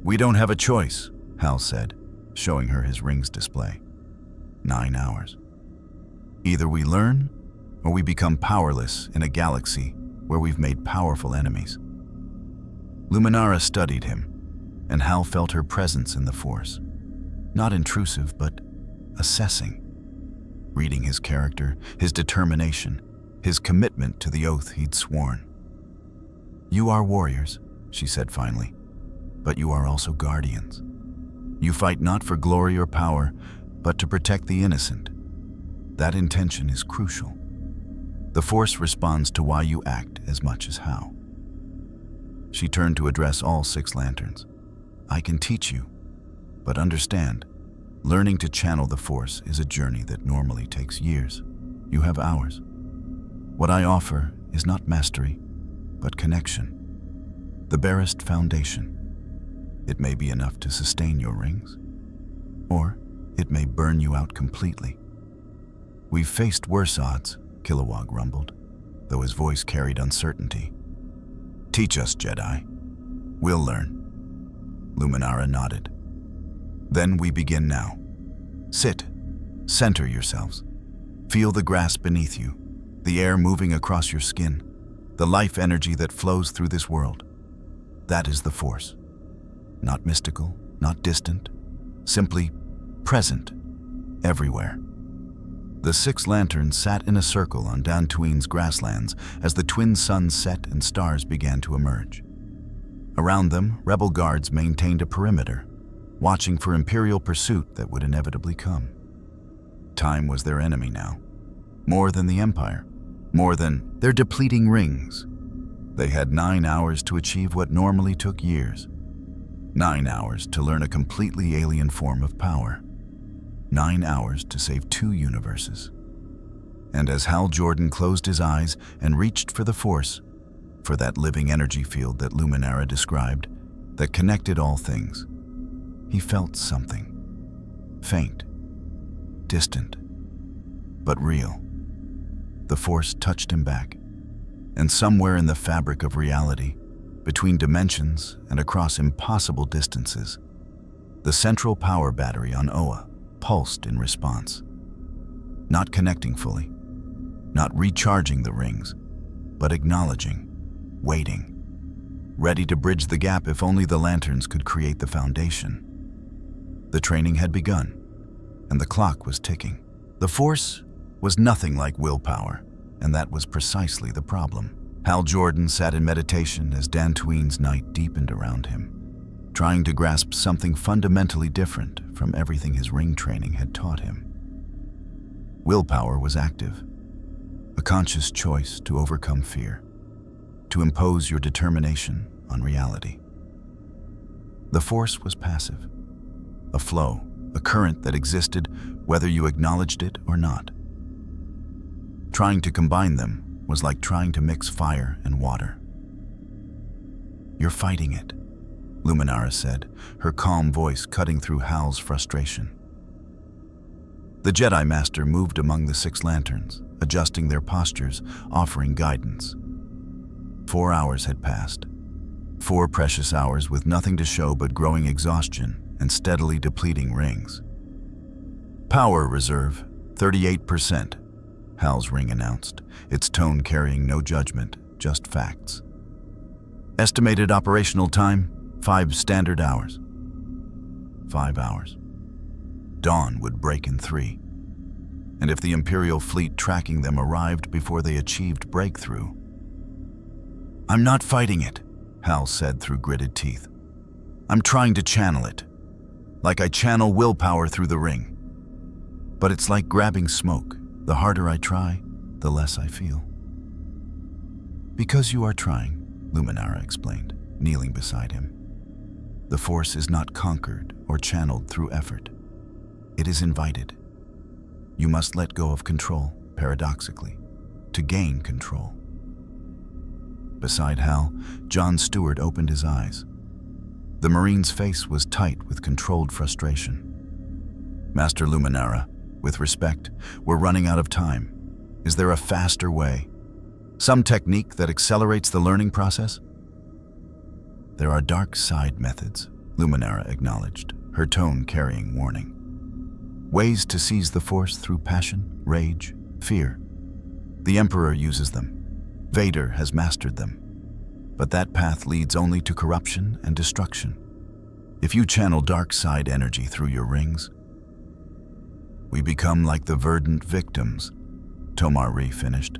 "We don't have a choice," Hal said, showing her his rings display. 9 hours. "Either we learn, or we become powerless in a galaxy where we've made powerful enemies." Luminara studied him, and Hal felt her presence in the Force. Not intrusive, but assessing. Reading his character, his determination, his commitment to the oath he'd sworn. "You are warriors," she said finally, "but you are also guardians. You fight not for glory or power, but to protect the innocent. That intention is crucial. The Force responds to why you act as much as how." She turned to address all 6 lanterns. "I can teach you, but understand, learning to channel the Force is a journey that normally takes years. You have hours. What I offer is not mastery, but connection. The barest foundation. It may be enough to sustain your rings, or it may burn you out completely." "We've faced worse odds," Kilowog rumbled, though his voice carried uncertainty. "Teach us, Jedi. We'll learn." Luminara nodded. "Then we begin now. Sit. Center yourselves. Feel the grass beneath you, the air moving across your skin, the life energy that flows through this world. That is the Force. Not mystical, not distant, simply present, everywhere." The 6 lanterns sat in a circle on Dantooine's grasslands as the twin suns set and stars began to emerge. Around them, rebel guards maintained a perimeter, watching for Imperial pursuit that would inevitably come. Time was their enemy now. More than the Empire, more than their depleting rings. They had 9 hours to achieve what normally took years. 9 hours to learn a completely alien form of power. 9 hours to save 2 universes. And as Hal Jordan closed his eyes and reached for the Force, for that living energy field that Luminara described, that connected all things, he felt something. Faint, distant, but real. The Force touched him back, and somewhere in the fabric of reality, between dimensions and across impossible distances, the central power battery on Oa pulsed in response. Not connecting fully, not recharging the rings, but acknowledging, waiting, ready to bridge the gap if only the lanterns could create the foundation. The training had begun, and the clock was ticking. The Force was nothing like willpower, and that was precisely the problem. Hal Jordan sat in meditation as Dantooine's night deepened around him, trying to grasp something fundamentally different from everything his ring training had taught him. Willpower was active, a conscious choice to overcome fear. to impose your determination on reality. The Force was passive, a flow, a current that existed whether you acknowledged it or not. Trying to combine them was like trying to mix fire and water. "You're fighting it," Luminara said, her calm voice cutting through Hal's frustration. The Jedi Master moved among the 6 lanterns, adjusting their postures, offering guidance. 4 hours had passed. 4 precious hours with nothing to show but growing exhaustion and steadily depleting rings. "Power reserve, 38%, Hal's ring announced, its tone carrying no judgment, just facts. "Estimated operational time, 5 standard hours." 5 hours. Dawn would break in 3. And if the Imperial fleet tracking them arrived before they achieved breakthrough... "I'm not fighting it," Hal said through gritted teeth. "I'm trying to channel it, like I channel willpower through the ring. But it's like grabbing smoke. The harder I try, the less I feel." "Because you are trying," Luminara explained, kneeling beside him. "The Force is not conquered or channeled through effort. It is invited. You must let go of control, paradoxically, to gain control." Beside Hal, John Stewart opened his eyes. The Marine's face was tight with controlled frustration. "Master Luminara, with respect, we're running out of time. Is there a faster way? Some technique that accelerates the learning process?" "There are dark side methods," Luminara acknowledged, her tone carrying warning. "Ways to seize the Force through passion, rage, fear. The Emperor uses them. Vader has mastered them. But that path leads only to corruption and destruction. If you channel dark side energy through your rings, we become like the verdant victims," Tomar Ree finished,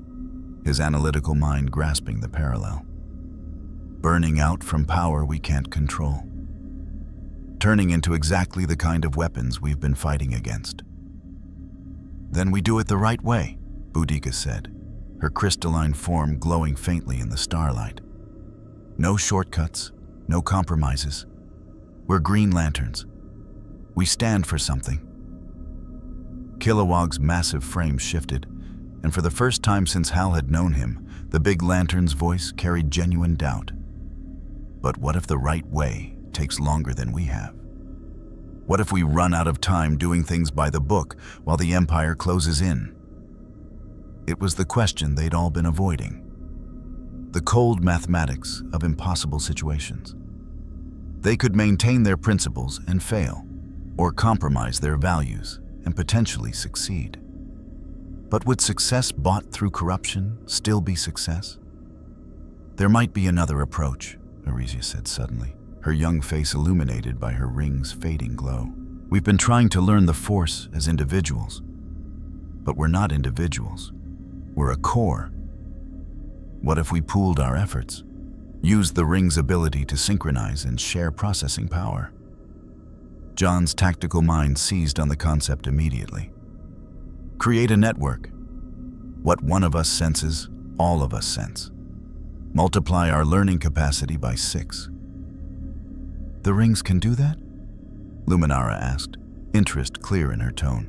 his analytical mind grasping the parallel. "Burning out from power we can't control. Turning into exactly the kind of weapons we've been fighting against." "Then we do it the right way," Boudica said, her crystalline form glowing faintly in the starlight. "No shortcuts, no compromises. We're Green Lanterns. We stand for something." Kilowog's massive frame shifted, and for the first time since Hal had known him, the big lantern's voice carried genuine doubt. "But what if the right way takes longer than we have? What if we run out of time doing things by the book while the Empire closes in?" It was the question they'd all been avoiding. The cold mathematics of impossible situations. They could maintain their principles and fail, or compromise their values and potentially succeed. But would success bought through corruption still be success? "There might be another approach," Arisia said suddenly, her young face illuminated by her ring's fading glow. "We've been trying to learn the Force as individuals. But we're not individuals. We're a core. What if we pooled our efforts, used the ring's ability to synchronize and share processing power?" John's tactical mind seized on the concept immediately. "Create a network. What one of us senses, all of us sense. Multiply our learning capacity by 6. "The rings can do that?" Luminara asked, interest clear in her tone.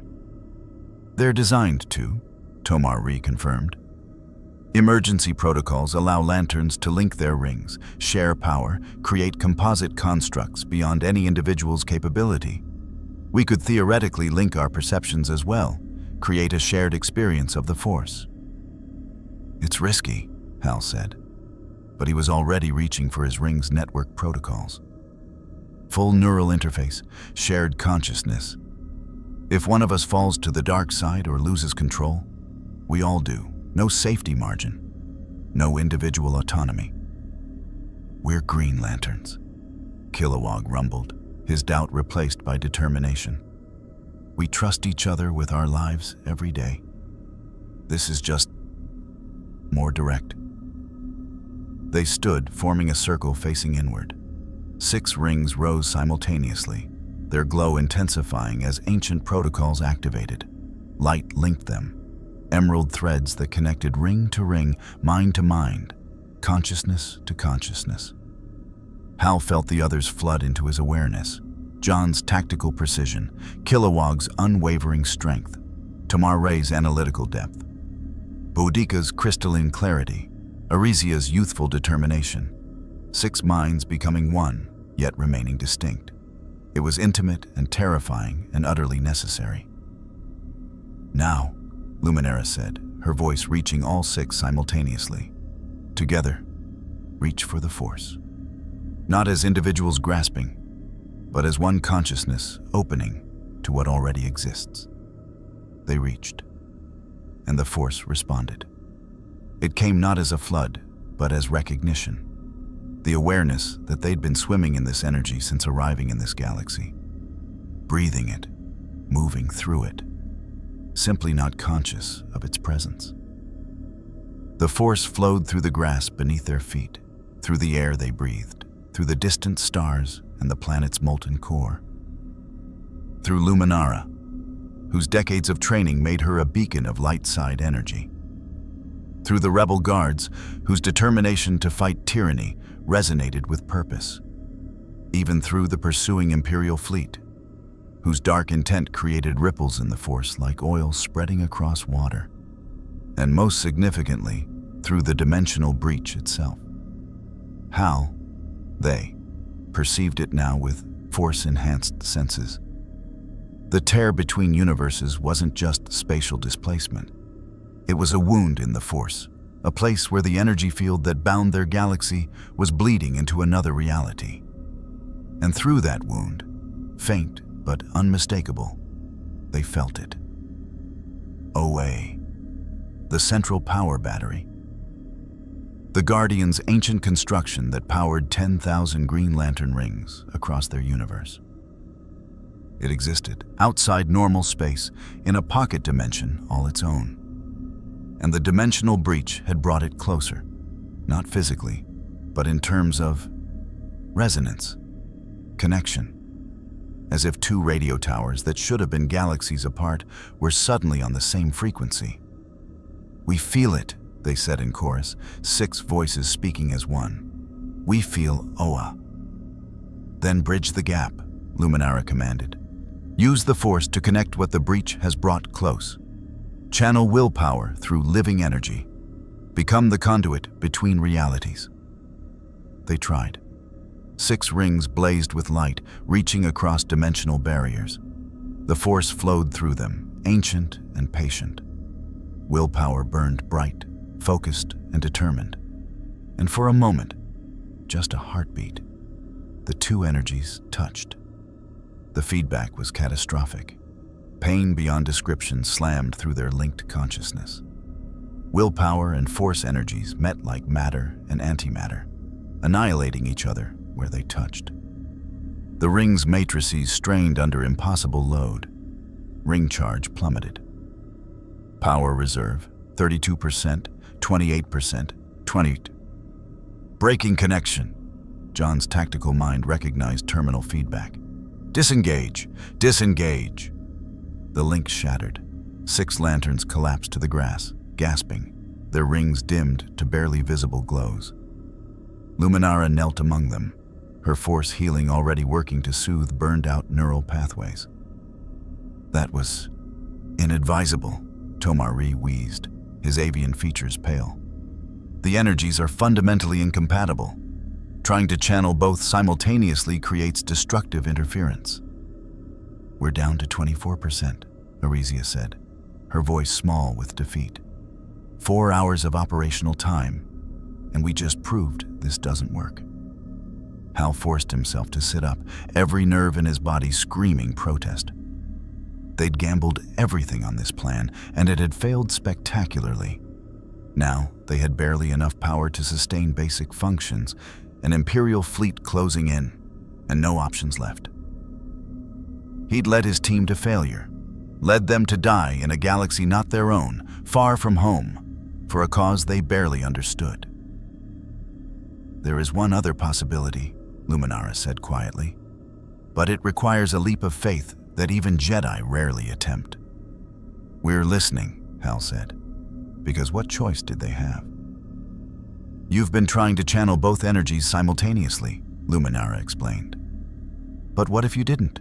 "They're designed to," Tomar Ree confirmed. "Emergency protocols allow lanterns to link their rings, share power, create composite constructs beyond any individual's capability. We could theoretically link our perceptions as well, create a shared experience of the Force." "It's risky," Hal said, but he was already reaching for his ring's network protocols. Full neural interface, shared consciousness. If one of us falls to the dark side or loses control, we all do. No safety margin. No individual autonomy. "We're Green Lanterns," Kilowog rumbled, his doubt replaced by determination. "We trust each other with our lives every day. This is just more direct." They stood, forming a circle facing inward. 6 rings rose simultaneously, their glow intensifying as ancient protocols activated. Light linked them, emerald threads that connected ring to ring, mind to mind, consciousness to consciousness. Hal felt the others flood into his awareness. John's tactical precision, Kilowog's unwavering strength, Tomar Ray's analytical depth, Boudica's crystalline clarity, Arisia's youthful determination. 6 minds becoming one, yet remaining distinct. It was intimate and terrifying and utterly necessary. "Now," Luminara said, her voice reaching all 6 simultaneously. "Together, reach for the Force." Not as individuals grasping, but as one consciousness opening to what already exists. They reached, and the Force responded. It came not as a flood, but as recognition. The awareness that they'd been swimming in this energy since arriving in this galaxy. Breathing it, moving through it, simply not conscious of its presence. The Force flowed through the grass beneath their feet, through the air they breathed, through the distant stars and the planet's molten core. Through Luminara, whose decades of training made her a beacon of light-side energy. Through the rebel guards, whose determination to fight tyranny resonated with purpose. Even through the pursuing Imperial fleet, whose dark intent created ripples in the Force like oil spreading across water. And most significantly, through the dimensional breach itself. Hal, they, perceived it now with Force-enhanced senses. The tear between universes wasn't just spatial displacement. It was a wound in the Force, a place where the energy field that bound their galaxy was bleeding into another reality. And through that wound, faint but unmistakable, they felt it. OA, the central power battery. The Guardians' ancient construction that powered 10,000 Green Lantern rings across their universe. It existed, outside normal space, in a pocket dimension all its own. And the dimensional breach had brought it closer, not physically, but in terms of resonance, connection. As if 2 radio towers that should have been galaxies apart were suddenly on the same frequency. "We feel it," they said in chorus, 6 voices speaking as one. "We feel OA." "Then bridge the gap," Luminara commanded. "Use the Force to connect what the breach has brought close. Channel willpower through living energy. Become the conduit between realities." They tried. 6 rings blazed with light, reaching across dimensional barriers. The Force flowed through them, ancient and patient. Willpower burned bright, focused and determined. And for a moment, just a heartbeat, the 2 energies touched. The feedback was catastrophic. Pain beyond description slammed through their linked consciousness. Willpower and Force energies met like matter and antimatter, annihilating each other where they touched. The ring's matrices strained under impossible load. Ring charge plummeted. Power reserve, 32%, 28%, 20%. Breaking connection. John's tactical mind recognized terminal feedback. Disengage, disengage. The link shattered. 6 lanterns collapsed to the grass, gasping, their rings dimmed to barely visible glows. Luminara knelt among them, her Force healing already working to soothe burned-out neural pathways. "That was inadvisable," Tomar Ree wheezed, his avian features pale. "The energies are fundamentally incompatible. Trying to channel both simultaneously creates destructive interference." "We're down to 24%, Arisia said, her voice small with defeat. 4 hours of operational time, and we just proved this doesn't work." Hal forced himself to sit up, every nerve in his body screaming protest. They'd gambled everything on this plan, and it had failed spectacularly. Now, they had barely enough power to sustain basic functions, an Imperial fleet closing in, and no options left. He'd led his team to failure, led them to die in a galaxy not their own, far from home, for a cause they barely understood. "There is one other possibility," Luminara said quietly, "but it requires a leap of faith that even Jedi rarely attempt." "We're listening," Hal said, because what choice did they have? You've been trying to channel both energies simultaneously, Luminara explained. But what if you didn't?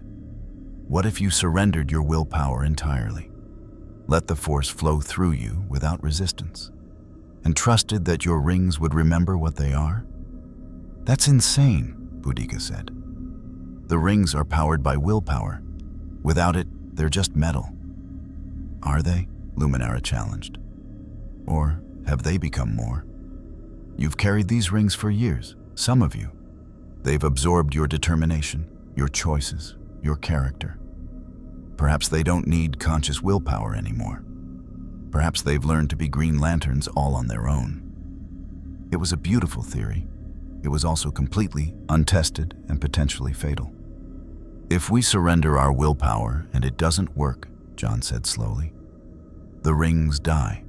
What if you surrendered your willpower entirely? Let the Force flow through you without resistance, and trusted that your rings would remember what they are? That's insane, Boudica said. The rings are powered by willpower. Without it, they're just metal. Are they? Luminara challenged. Or have they become more? You've carried these rings for years, some of you. They've absorbed your determination, your choices, your character. Perhaps they don't need conscious willpower anymore. Perhaps they've learned to be Green Lanterns all on their own. It was a beautiful theory. It was also completely untested and potentially fatal. If we surrender our willpower and it doesn't work, John said slowly, the rings die.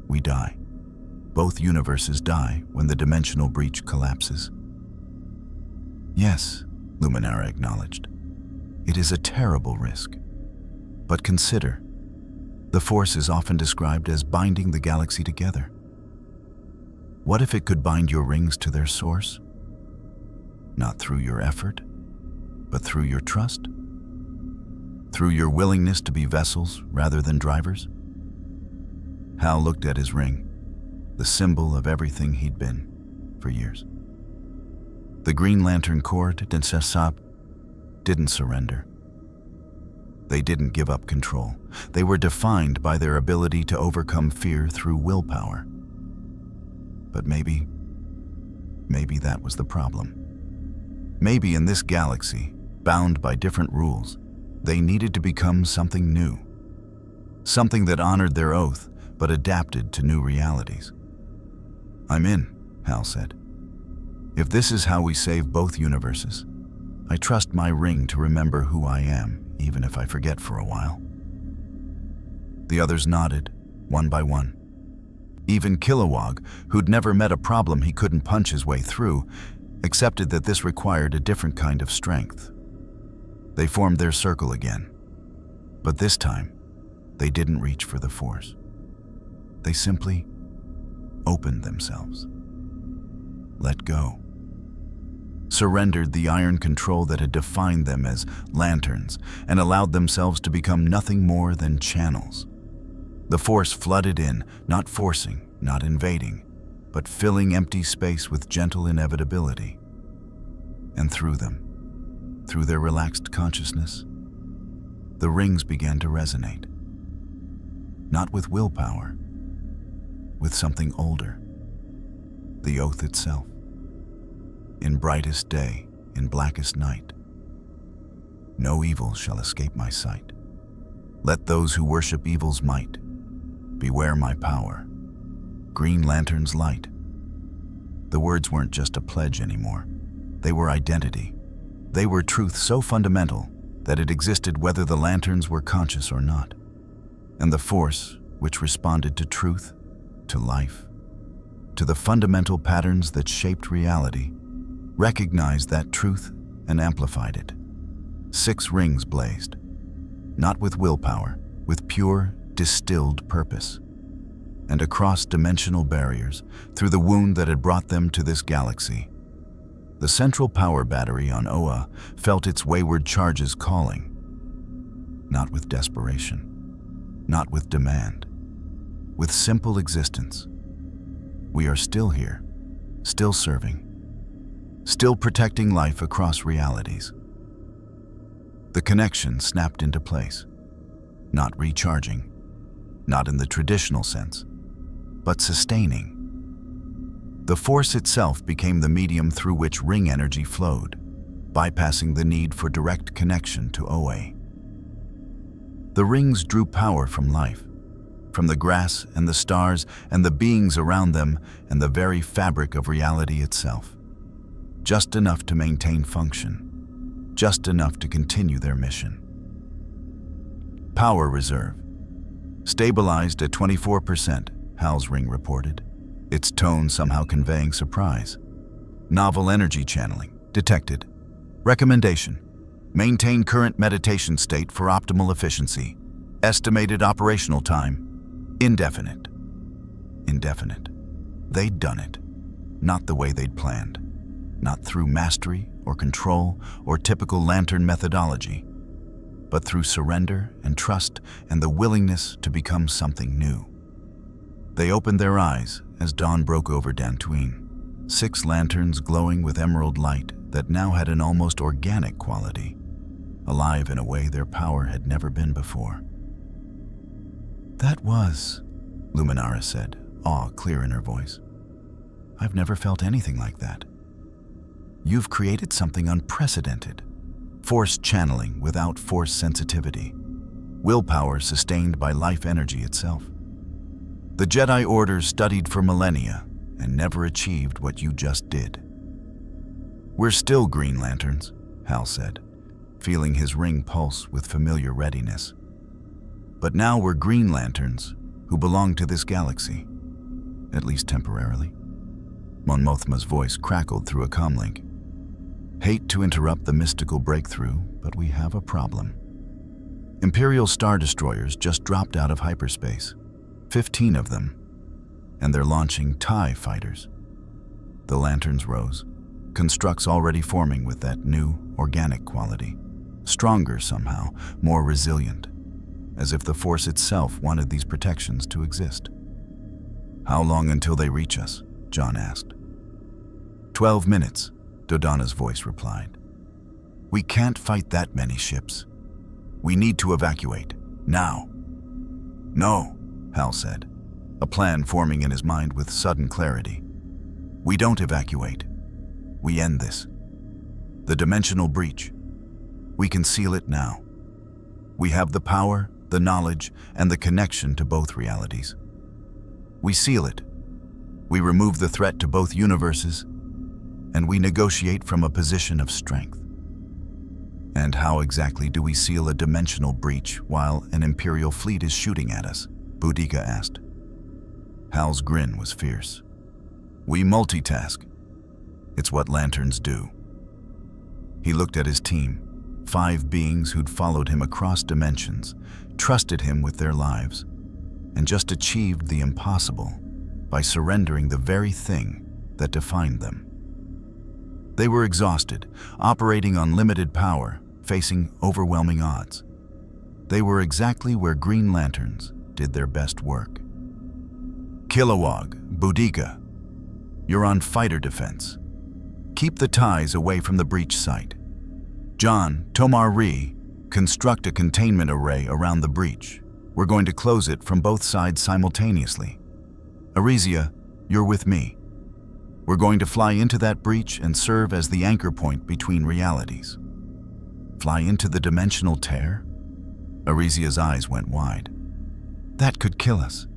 We die. Both universes die when the dimensional breach collapses. Yes, Luminara acknowledged. It is a terrible risk. But consider, the Force is often described as binding the galaxy together. What if it could bind your rings to their source? Not through your effort, but through your trust? Through your willingness to be vessels rather than drivers? Hal looked at his ring, the symbol of everything he'd been for years. The Green Lantern Corps didn't surrender. They didn't give up control. They were defined by their ability to overcome fear through willpower. But maybe that was the problem. Maybe in this galaxy, bound by different rules, they needed to become something new. Something that honored their oath, but adapted to new realities. I'm in, Hal said. If this is how we save both universes, I trust my ring to remember who I am, even if I forget for a while. The others nodded, one by one. Even Kilowog, who'd never met a problem he couldn't punch his way through, accepted that this required a different kind of strength. They formed their circle again. But this time, they didn't reach for the Force. They simply opened themselves. Let go. Surrendered the iron control that had defined them as lanterns and allowed themselves to become nothing more than channels. The Force flooded in, not forcing, not invading, but filling empty space with gentle inevitability. And through them, through their relaxed consciousness, the rings began to resonate. Not with willpower, with something older, the oath itself. In brightest day, in blackest night, no evil shall escape my sight. Let those who worship evil's might beware my power. Green Lantern's light. The words weren't just a pledge anymore. They were identity. They were truth so fundamental that it existed whether the lanterns were conscious or not. And the Force, which responded to truth, to life, to the fundamental patterns that shaped reality, recognized that truth and amplified it. 6 rings blazed, not with willpower, with pure, distilled purpose. And across dimensional barriers, through the wound that had brought them to this galaxy, the central power battery on Oa felt its wayward charges calling. Not with desperation, not with demand, with simple existence. We are still here, still serving, still protecting life across realities. The connection snapped into place, not recharging, not in the traditional sense, but sustaining. The Force itself became the medium through which ring energy flowed, bypassing the need for direct connection to OA. The rings drew power from life, from the grass and the stars and the beings around them and the very fabric of reality itself. Just enough to maintain function, just enough to continue their mission. Power reserve. Stabilized at 24%, Hal's ring reported, its tone somehow conveying surprise. Novel energy channeling detected. Recommendation: maintain current meditation state for optimal efficiency. Estimated operational time: indefinite. Indefinite. They'd done it. not the way they'd planned. Not through mastery or control or typical lantern methodology, but through surrender and trust and the willingness to become something new. They opened their eyes as dawn broke over Dantooine, 6 lanterns glowing with emerald light that now had an almost organic quality, alive in a way their power had never been before. "That was," Luminara said, awe clear in her voice. "I've never felt anything like that. You've created something unprecedented. Force channeling without force sensitivity. Willpower sustained by life energy itself. The Jedi Order studied for millennia and never achieved what you just did." "We're still Green Lanterns," Hal said, feeling his ring pulse with familiar readiness. "But now we're Green Lanterns who belong to this galaxy, at least temporarily." Mon Mothma's voice crackled through a comlink. "Hate to interrupt the mystical breakthrough, but we have a problem. Imperial Star Destroyers just dropped out of hyperspace, 15 of them, and they're launching TIE fighters." The lanterns rose, constructs already forming with that new, organic quality. Stronger somehow, more resilient, as if the Force itself wanted these protections to exist. "How long until they reach us?" John asked. 12 minutes, Dodonna's voice replied. "We can't fight that many ships. We need to evacuate, now." "No," Hal said, a plan forming in his mind with sudden clarity. "We don't evacuate. We end this. The dimensional breach. We can seal it now. We have the power, the knowledge, and the connection to both realities. We seal it. We remove the threat to both universes, and we negotiate from a position of strength." "And how exactly do we seal a dimensional breach while an Imperial fleet is shooting at us?" Boudica asked. Hal's grin was fierce. "We multitask. It's what lanterns do." He looked at his team, 5 beings who'd followed him across dimensions, trusted him with their lives, and just achieved the impossible by surrendering the very thing that defined them. They were exhausted, operating on limited power, facing overwhelming odds. They were exactly where Green Lanterns did their best work. "Kilowog, Boudica, you're on fighter defense. Keep the ties away from the breach site. John, Tomar Ree, construct a containment array around the breach. We're going to close it from both sides simultaneously. Arisia, you're with me. We're going to fly into that breach and serve as the anchor point between realities." "Fly into the dimensional tear?" Arisia's eyes went wide. "That could kill us.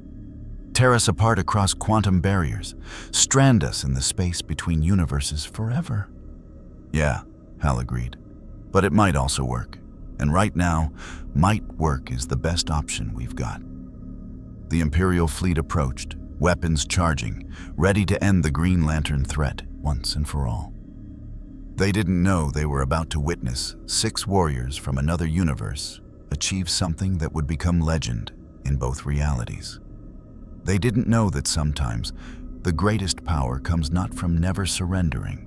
Tear us apart across quantum barriers, strand us in the space between universes forever." "Yeah," Hal agreed. "But it might also work. And right now, might work is the best option we've got." The Imperial fleet approached, weapons charging, ready to end the Green Lantern threat once and for all. They didn't know they were about to witness 6 warriors from another universe achieve something that would become legend in both realities. They didn't know that sometimes the greatest power comes not from never surrendering,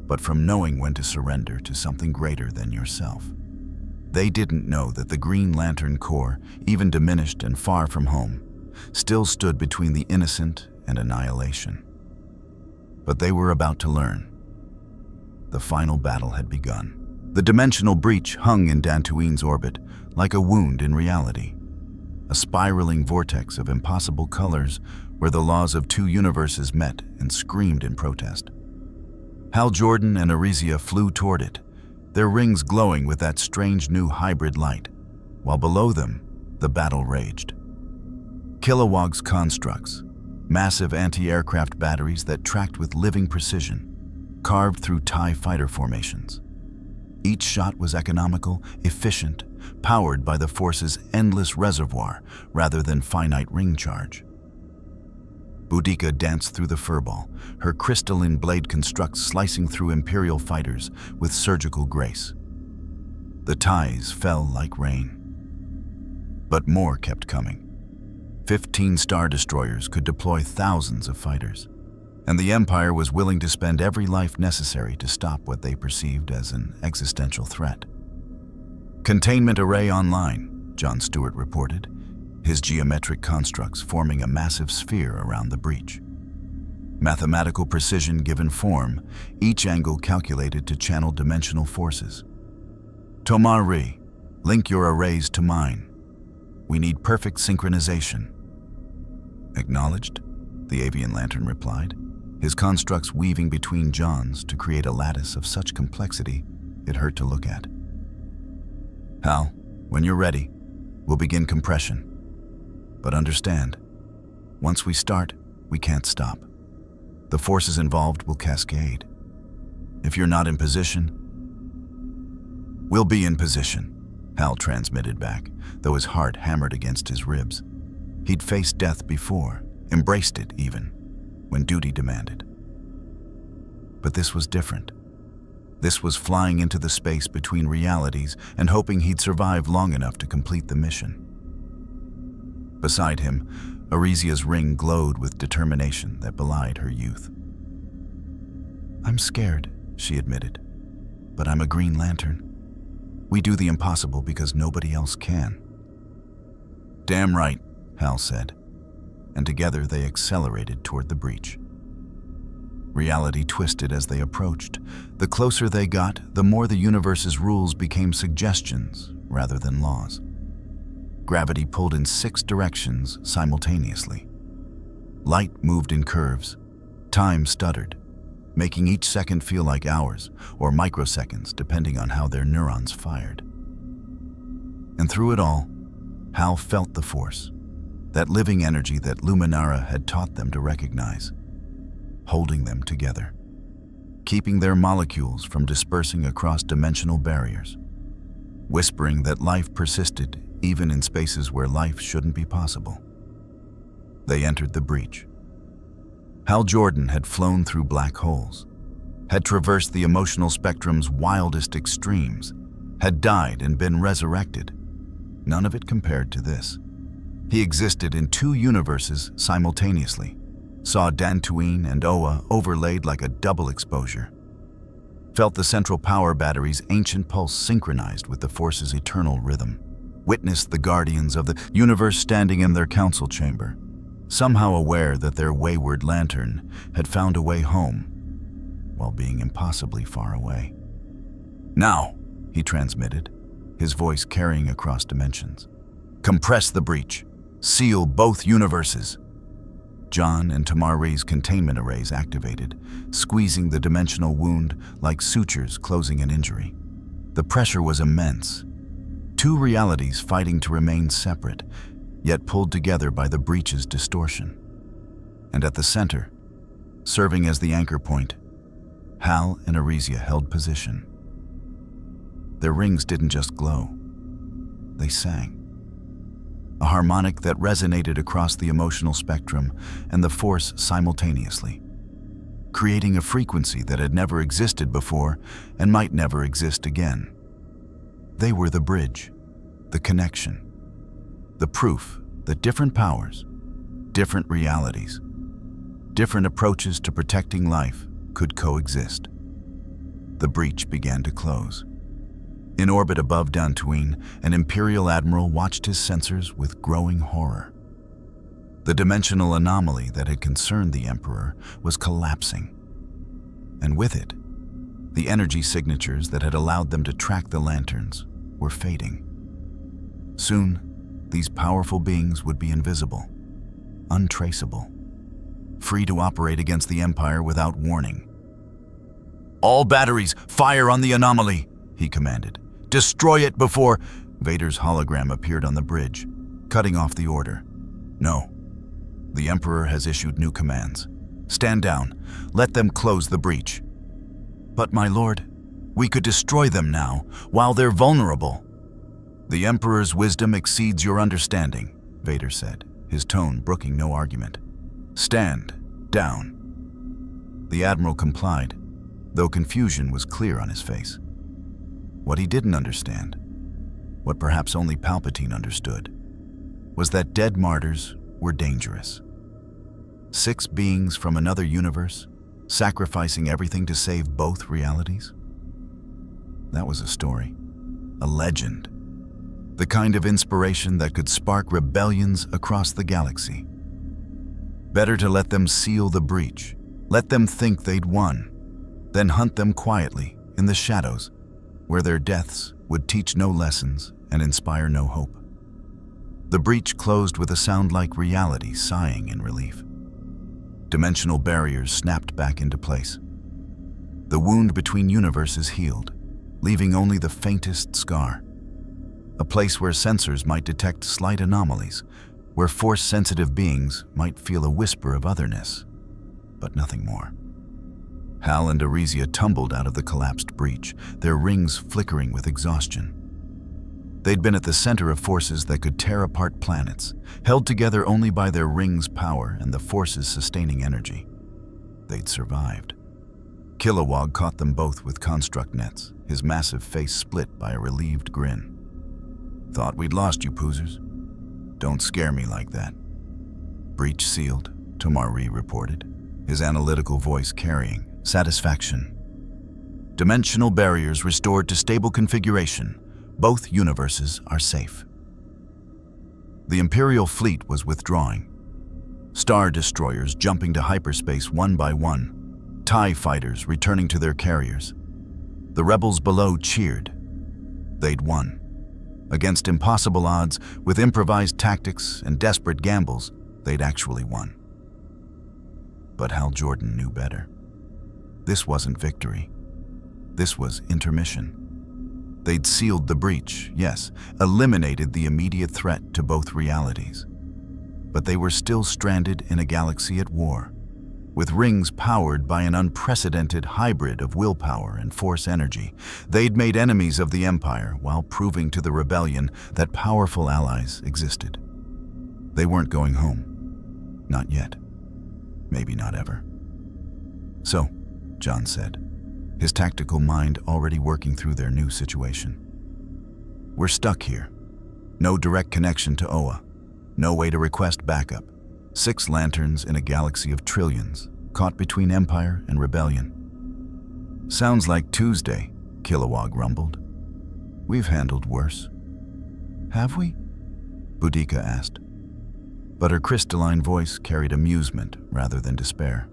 but from knowing when to surrender to something greater than yourself. They didn't know that the Green Lantern Corps, even diminished and far from home, still stood between the innocent and annihilation. But they were about to learn. The final battle had begun. The dimensional breach hung in Dantooine's orbit like a wound in reality, a spiraling vortex of impossible colors where the laws of 2 universes met and screamed in protest. Hal Jordan and Arisia flew toward it, their rings glowing with that strange new hybrid light, while below them, the battle raged. Kilowog's constructs, massive anti-aircraft batteries that tracked with living precision, carved through TIE fighter formations. Each shot was economical, efficient, powered by the Force's endless reservoir rather than finite ring charge. Boudica danced through the furball, her crystalline blade constructs slicing through Imperial fighters with surgical grace. The ties fell like rain. But more kept coming. 15 Star Destroyers could deploy thousands of fighters. and the Empire was willing to spend every life necessary to stop what they perceived as an existential threat. "Containment array online," John Stewart reported, his geometric constructs forming a massive sphere around the breach. Mathematical precision given form, each angle calculated to channel dimensional forces. "Tomari, link your arrays to mine. We need perfect synchronization." "Acknowledged," the avian lantern replied, his constructs weaving between John's to create a lattice of such complexity it hurt to look at. "Hal, when you're ready, we'll begin compression. But understand, once we start, we can't stop. The forces involved will cascade. If you're not in position..." "We'll be in position," Hal transmitted back, though his heart hammered against his ribs. He'd faced death before, embraced it even, when duty demanded. But this was different. This was flying into the space between realities and hoping he'd survive long enough to complete the mission. Beside him, Arisia's ring glowed with determination that belied her youth. "I'm scared," she admitted, "but I'm a Green Lantern. We do the impossible because nobody else can." "Damn right," Hal said, and together they accelerated toward the breach. Reality twisted as they approached. The closer they got, the more the universe's rules became suggestions rather than laws. Gravity pulled in 6 directions simultaneously. Light moved in curves. Time stuttered, making each second feel like hours or microseconds depending on how their neurons fired. And through it all, Hal felt the force, that living energy that Luminara had taught them to recognize, holding them together, keeping their molecules from dispersing across dimensional barriers, whispering that life persisted even in spaces where life shouldn't be possible. They entered the breach. Hal Jordan had flown through black holes, had traversed the emotional spectrum's wildest extremes, had died and been resurrected. None of it compared to this. He existed in 2 universes simultaneously, saw Dantooine and Oa overlaid like a double exposure, felt the central power battery's ancient pulse synchronized with the Force's eternal rhythm, witnessed the guardians of the universe standing in their council chamber, somehow aware that their wayward lantern had found a way home while being impossibly far away. "Now," he transmitted, his voice carrying across dimensions. "Compress the breach. Seal both universes." John and Tomari's containment arrays activated, squeezing the dimensional wound like sutures closing an injury. The pressure was immense. 2 realities fighting to remain separate, yet pulled together by the breach's distortion. And at the center, serving as the anchor point, Hal and Arisia held position. Their rings didn't just glow, they sang. A harmonic that resonated across the emotional spectrum and the Force simultaneously, creating a frequency that had never existed before and might never exist again. They were the bridge, the connection, the proof that different powers, different realities, different approaches to protecting life could coexist. The breach began to close. In orbit above Dantooine, an Imperial admiral watched his sensors with growing horror. The dimensional anomaly that had concerned the Emperor was collapsing, and with it, the energy signatures that had allowed them to track the lanterns were fading. Soon, these powerful beings would be invisible, untraceable, free to operate against the Empire without warning. "All batteries, fire on the anomaly," he commanded. "Destroy it before..." Vader's hologram appeared on the bridge, cutting off the order. "No. The Emperor has issued new commands. Stand down. Let them close the breach." "But my lord, we could destroy them now, while they're vulnerable." "The Emperor's wisdom exceeds your understanding," Vader said, his tone brooking no argument. "Stand down." The Admiral complied, though confusion was clear on his face. What he didn't understand, what perhaps only Palpatine understood, was that dead martyrs were dangerous. 6 beings from another universe, sacrificing everything to save both realities? That was a story, a legend, the kind of inspiration that could spark rebellions across the galaxy. Better to let them seal the breach, let them think they'd won, then hunt them quietly in the shadows, where their deaths would teach no lessons and inspire no hope. The breach closed with a sound like reality sighing in relief. Dimensional barriers snapped back into place. The wound between universes healed, leaving only the faintest scar. A place where sensors might detect slight anomalies, where force-sensitive beings might feel a whisper of otherness, but nothing more. Hal and Arisia tumbled out of the collapsed breach, their rings flickering with exhaustion. They'd been at the center of forces that could tear apart planets, held together only by their rings' power and the force's sustaining energy. They'd survived. Kilowog caught them both with construct nets, his massive face split by a relieved grin. "Thought we'd lost you, poozers. Don't scare me like that." "Breach sealed," Tomari reported, his analytical voice carrying satisfaction. "Dimensional barriers restored to stable configuration. Both universes are safe." The Imperial fleet was withdrawing. Star Destroyers jumping to hyperspace one by one, TIE fighters returning to their carriers. The rebels below cheered. They'd won. Against impossible odds, with improvised tactics and desperate gambles, they'd actually won. But Hal Jordan knew better. This wasn't victory. This was intermission. They'd sealed the breach, yes, eliminated the immediate threat to both realities. But they were still stranded in a galaxy at war, with rings powered by an unprecedented hybrid of willpower and force energy. They'd made enemies of the Empire while proving to the rebellion that powerful allies existed. They weren't going home. Not yet. Maybe not ever. "So," John said, his tactical mind already working through their new situation. "We're stuck here. No direct connection to Oa. No way to request backup. 6 lanterns in a galaxy of trillions, caught between Empire and Rebellion." "Sounds like Tuesday," Kilowog rumbled. "We've handled worse." "Have we?" Boudica asked. But her crystalline voice carried amusement rather than despair.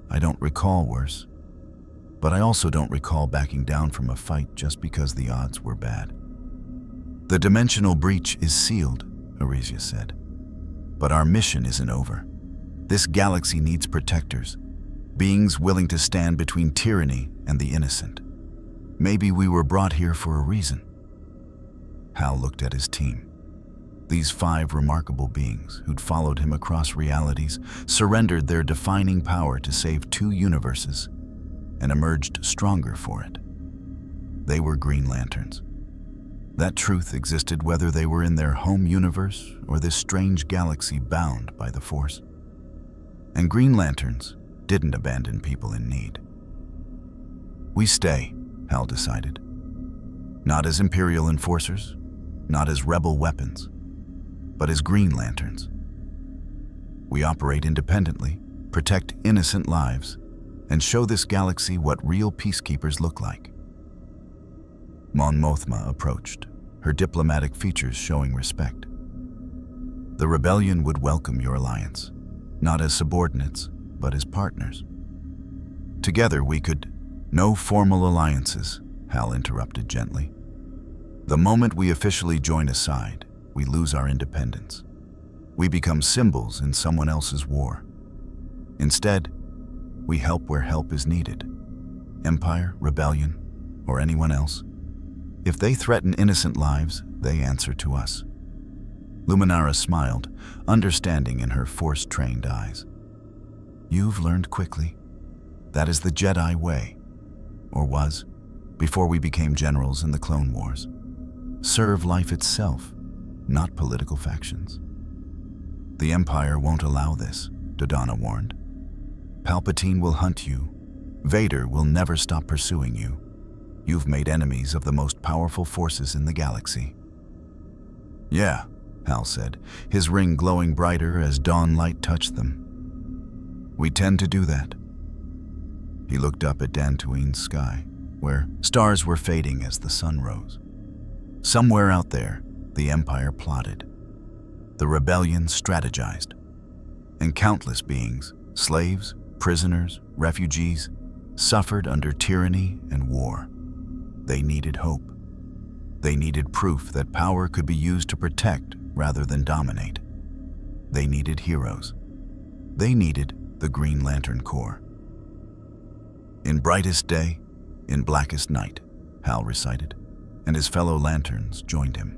"I don't recall worse. But I also don't recall backing down from a fight just because the odds were bad." "The dimensional breach is sealed," Arisia said. "But our mission isn't over. This galaxy needs protectors, beings willing to stand between tyranny and the innocent. Maybe we were brought here for a reason." Hal looked at his team. These 5 remarkable beings who'd followed him across realities, surrendered their defining power to save 2 universes, and emerged stronger for it. They were Green Lanterns. That truth existed whether they were in their home universe or this strange galaxy bound by the Force. And Green Lanterns didn't abandon people in need. "We stay," Hal decided. Not as Imperial enforcers, not as rebel weapons, but as Green Lanterns. We operate independently, protect innocent lives, and show this galaxy what real peacekeepers look like. Mon Mothma approached, her diplomatic features showing respect. "The rebellion would welcome your alliance, not as subordinates, but as partners. Together we could—" "No formal alliances," Hal interrupted gently. "The moment we officially join a side, we lose our independence. We become symbols in someone else's war. Instead, we help where help is needed. Empire, rebellion, or anyone else. If they threaten innocent lives, they answer to us." Luminara smiled, understanding in her Force-trained eyes. "You've learned quickly. That is the Jedi way, or was, before we became generals in the Clone Wars. Serve life itself, not political factions." "The Empire won't allow this," Dodonna warned. "Palpatine will hunt you. Vader will never stop pursuing you. You've made enemies of the most powerful forces in the galaxy." "Yeah," Hal said, his ring glowing brighter as dawn light touched them. We tend to do that. He looked up at Dantooine's sky, where stars were fading as the sun rose. Somewhere out there, the Empire plotted. The rebellion strategized. And countless beings, slaves, prisoners, refugees, suffered under tyranny and war. They needed hope. They needed proof that power could be used to protect rather than dominate. They needed heroes. They needed the Green Lantern Corps. In brightest day, in blackest night, Hal recited, and his fellow lanterns joined him.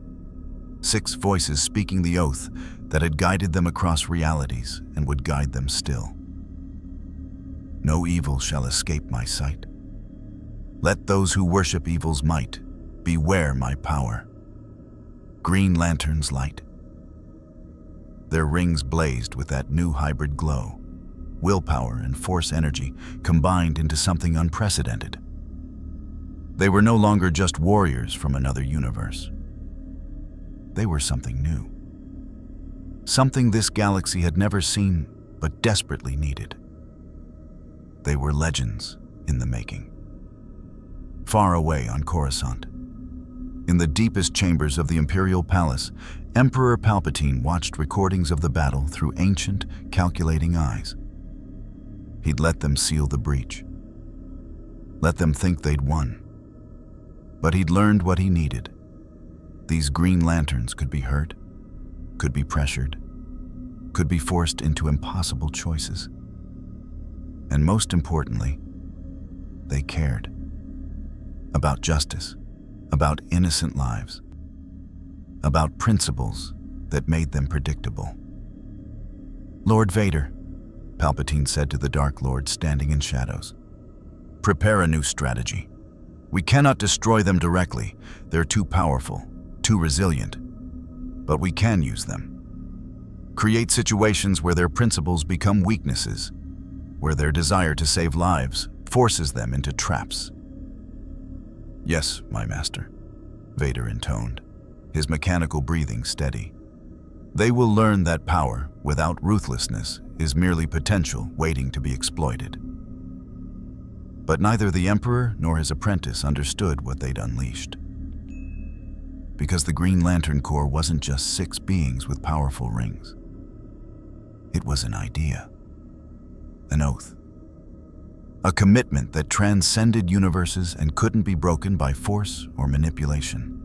6 voices speaking the oath that had guided them across realities and would guide them still. No evil shall escape my sight. Let those who worship evil's might beware my power. Green Lantern's light. Their rings blazed with that new hybrid glow, willpower and force energy combined into something unprecedented. They were no longer just warriors from another universe. They were something new. Something this galaxy had never seen but desperately needed. They were legends in the making. Far away on Coruscant, in the deepest chambers of the Imperial Palace, Emperor Palpatine watched recordings of the battle through ancient, calculating eyes. He'd let them seal the breach. Let them think they'd won. But he'd learned what he needed. These Green Lanterns could be hurt, could be pressured, could be forced into impossible choices. And most importantly, they cared. About justice, about innocent lives, about principles that made them predictable. Lord Vader, Palpatine said to the Dark Lord standing in shadows, prepare a new strategy. We cannot destroy them directly. They're too powerful, too resilient. But we can use them. Create situations where their principles become weaknesses, where their desire to save lives forces them into traps. Yes, my master, Vader intoned, his mechanical breathing steady. They will learn that power, without ruthlessness, is merely potential waiting to be exploited. But neither the Emperor nor his apprentice understood what they'd unleashed. Because the Green Lantern Corps wasn't just 6 beings with powerful rings. It was an idea, an oath, a commitment that transcended universes and couldn't be broken by force or manipulation.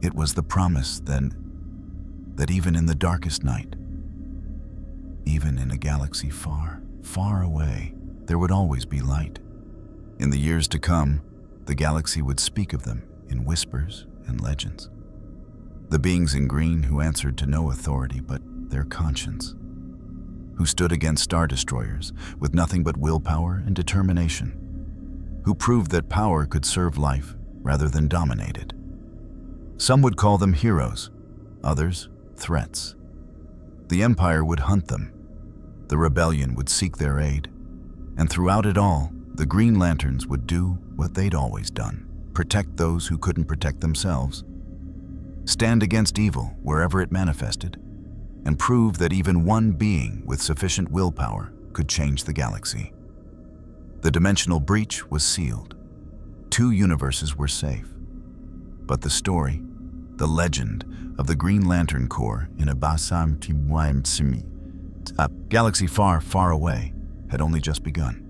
It was the promise then that even in the darkest night, even in a galaxy far, far away, there would always be light. In the years to come, the galaxy would speak of them in whispers and legends. The beings in green who answered to no authority but their conscience, who stood against Star Destroyers with nothing but willpower and determination, who proved that power could serve life rather than dominate it. Some would call them heroes, others threats. The Empire would hunt them. The rebellion would seek their aid. And throughout it all, the Green Lanterns would do what they'd always done: protect those who couldn't protect themselves, stand against evil wherever it manifested, and prove that even one being with sufficient willpower could change the galaxy. The dimensional breach was sealed. 2 universes were safe. But the story, the legend of the Green Lantern Corps in a galaxy far, far away, had only just begun.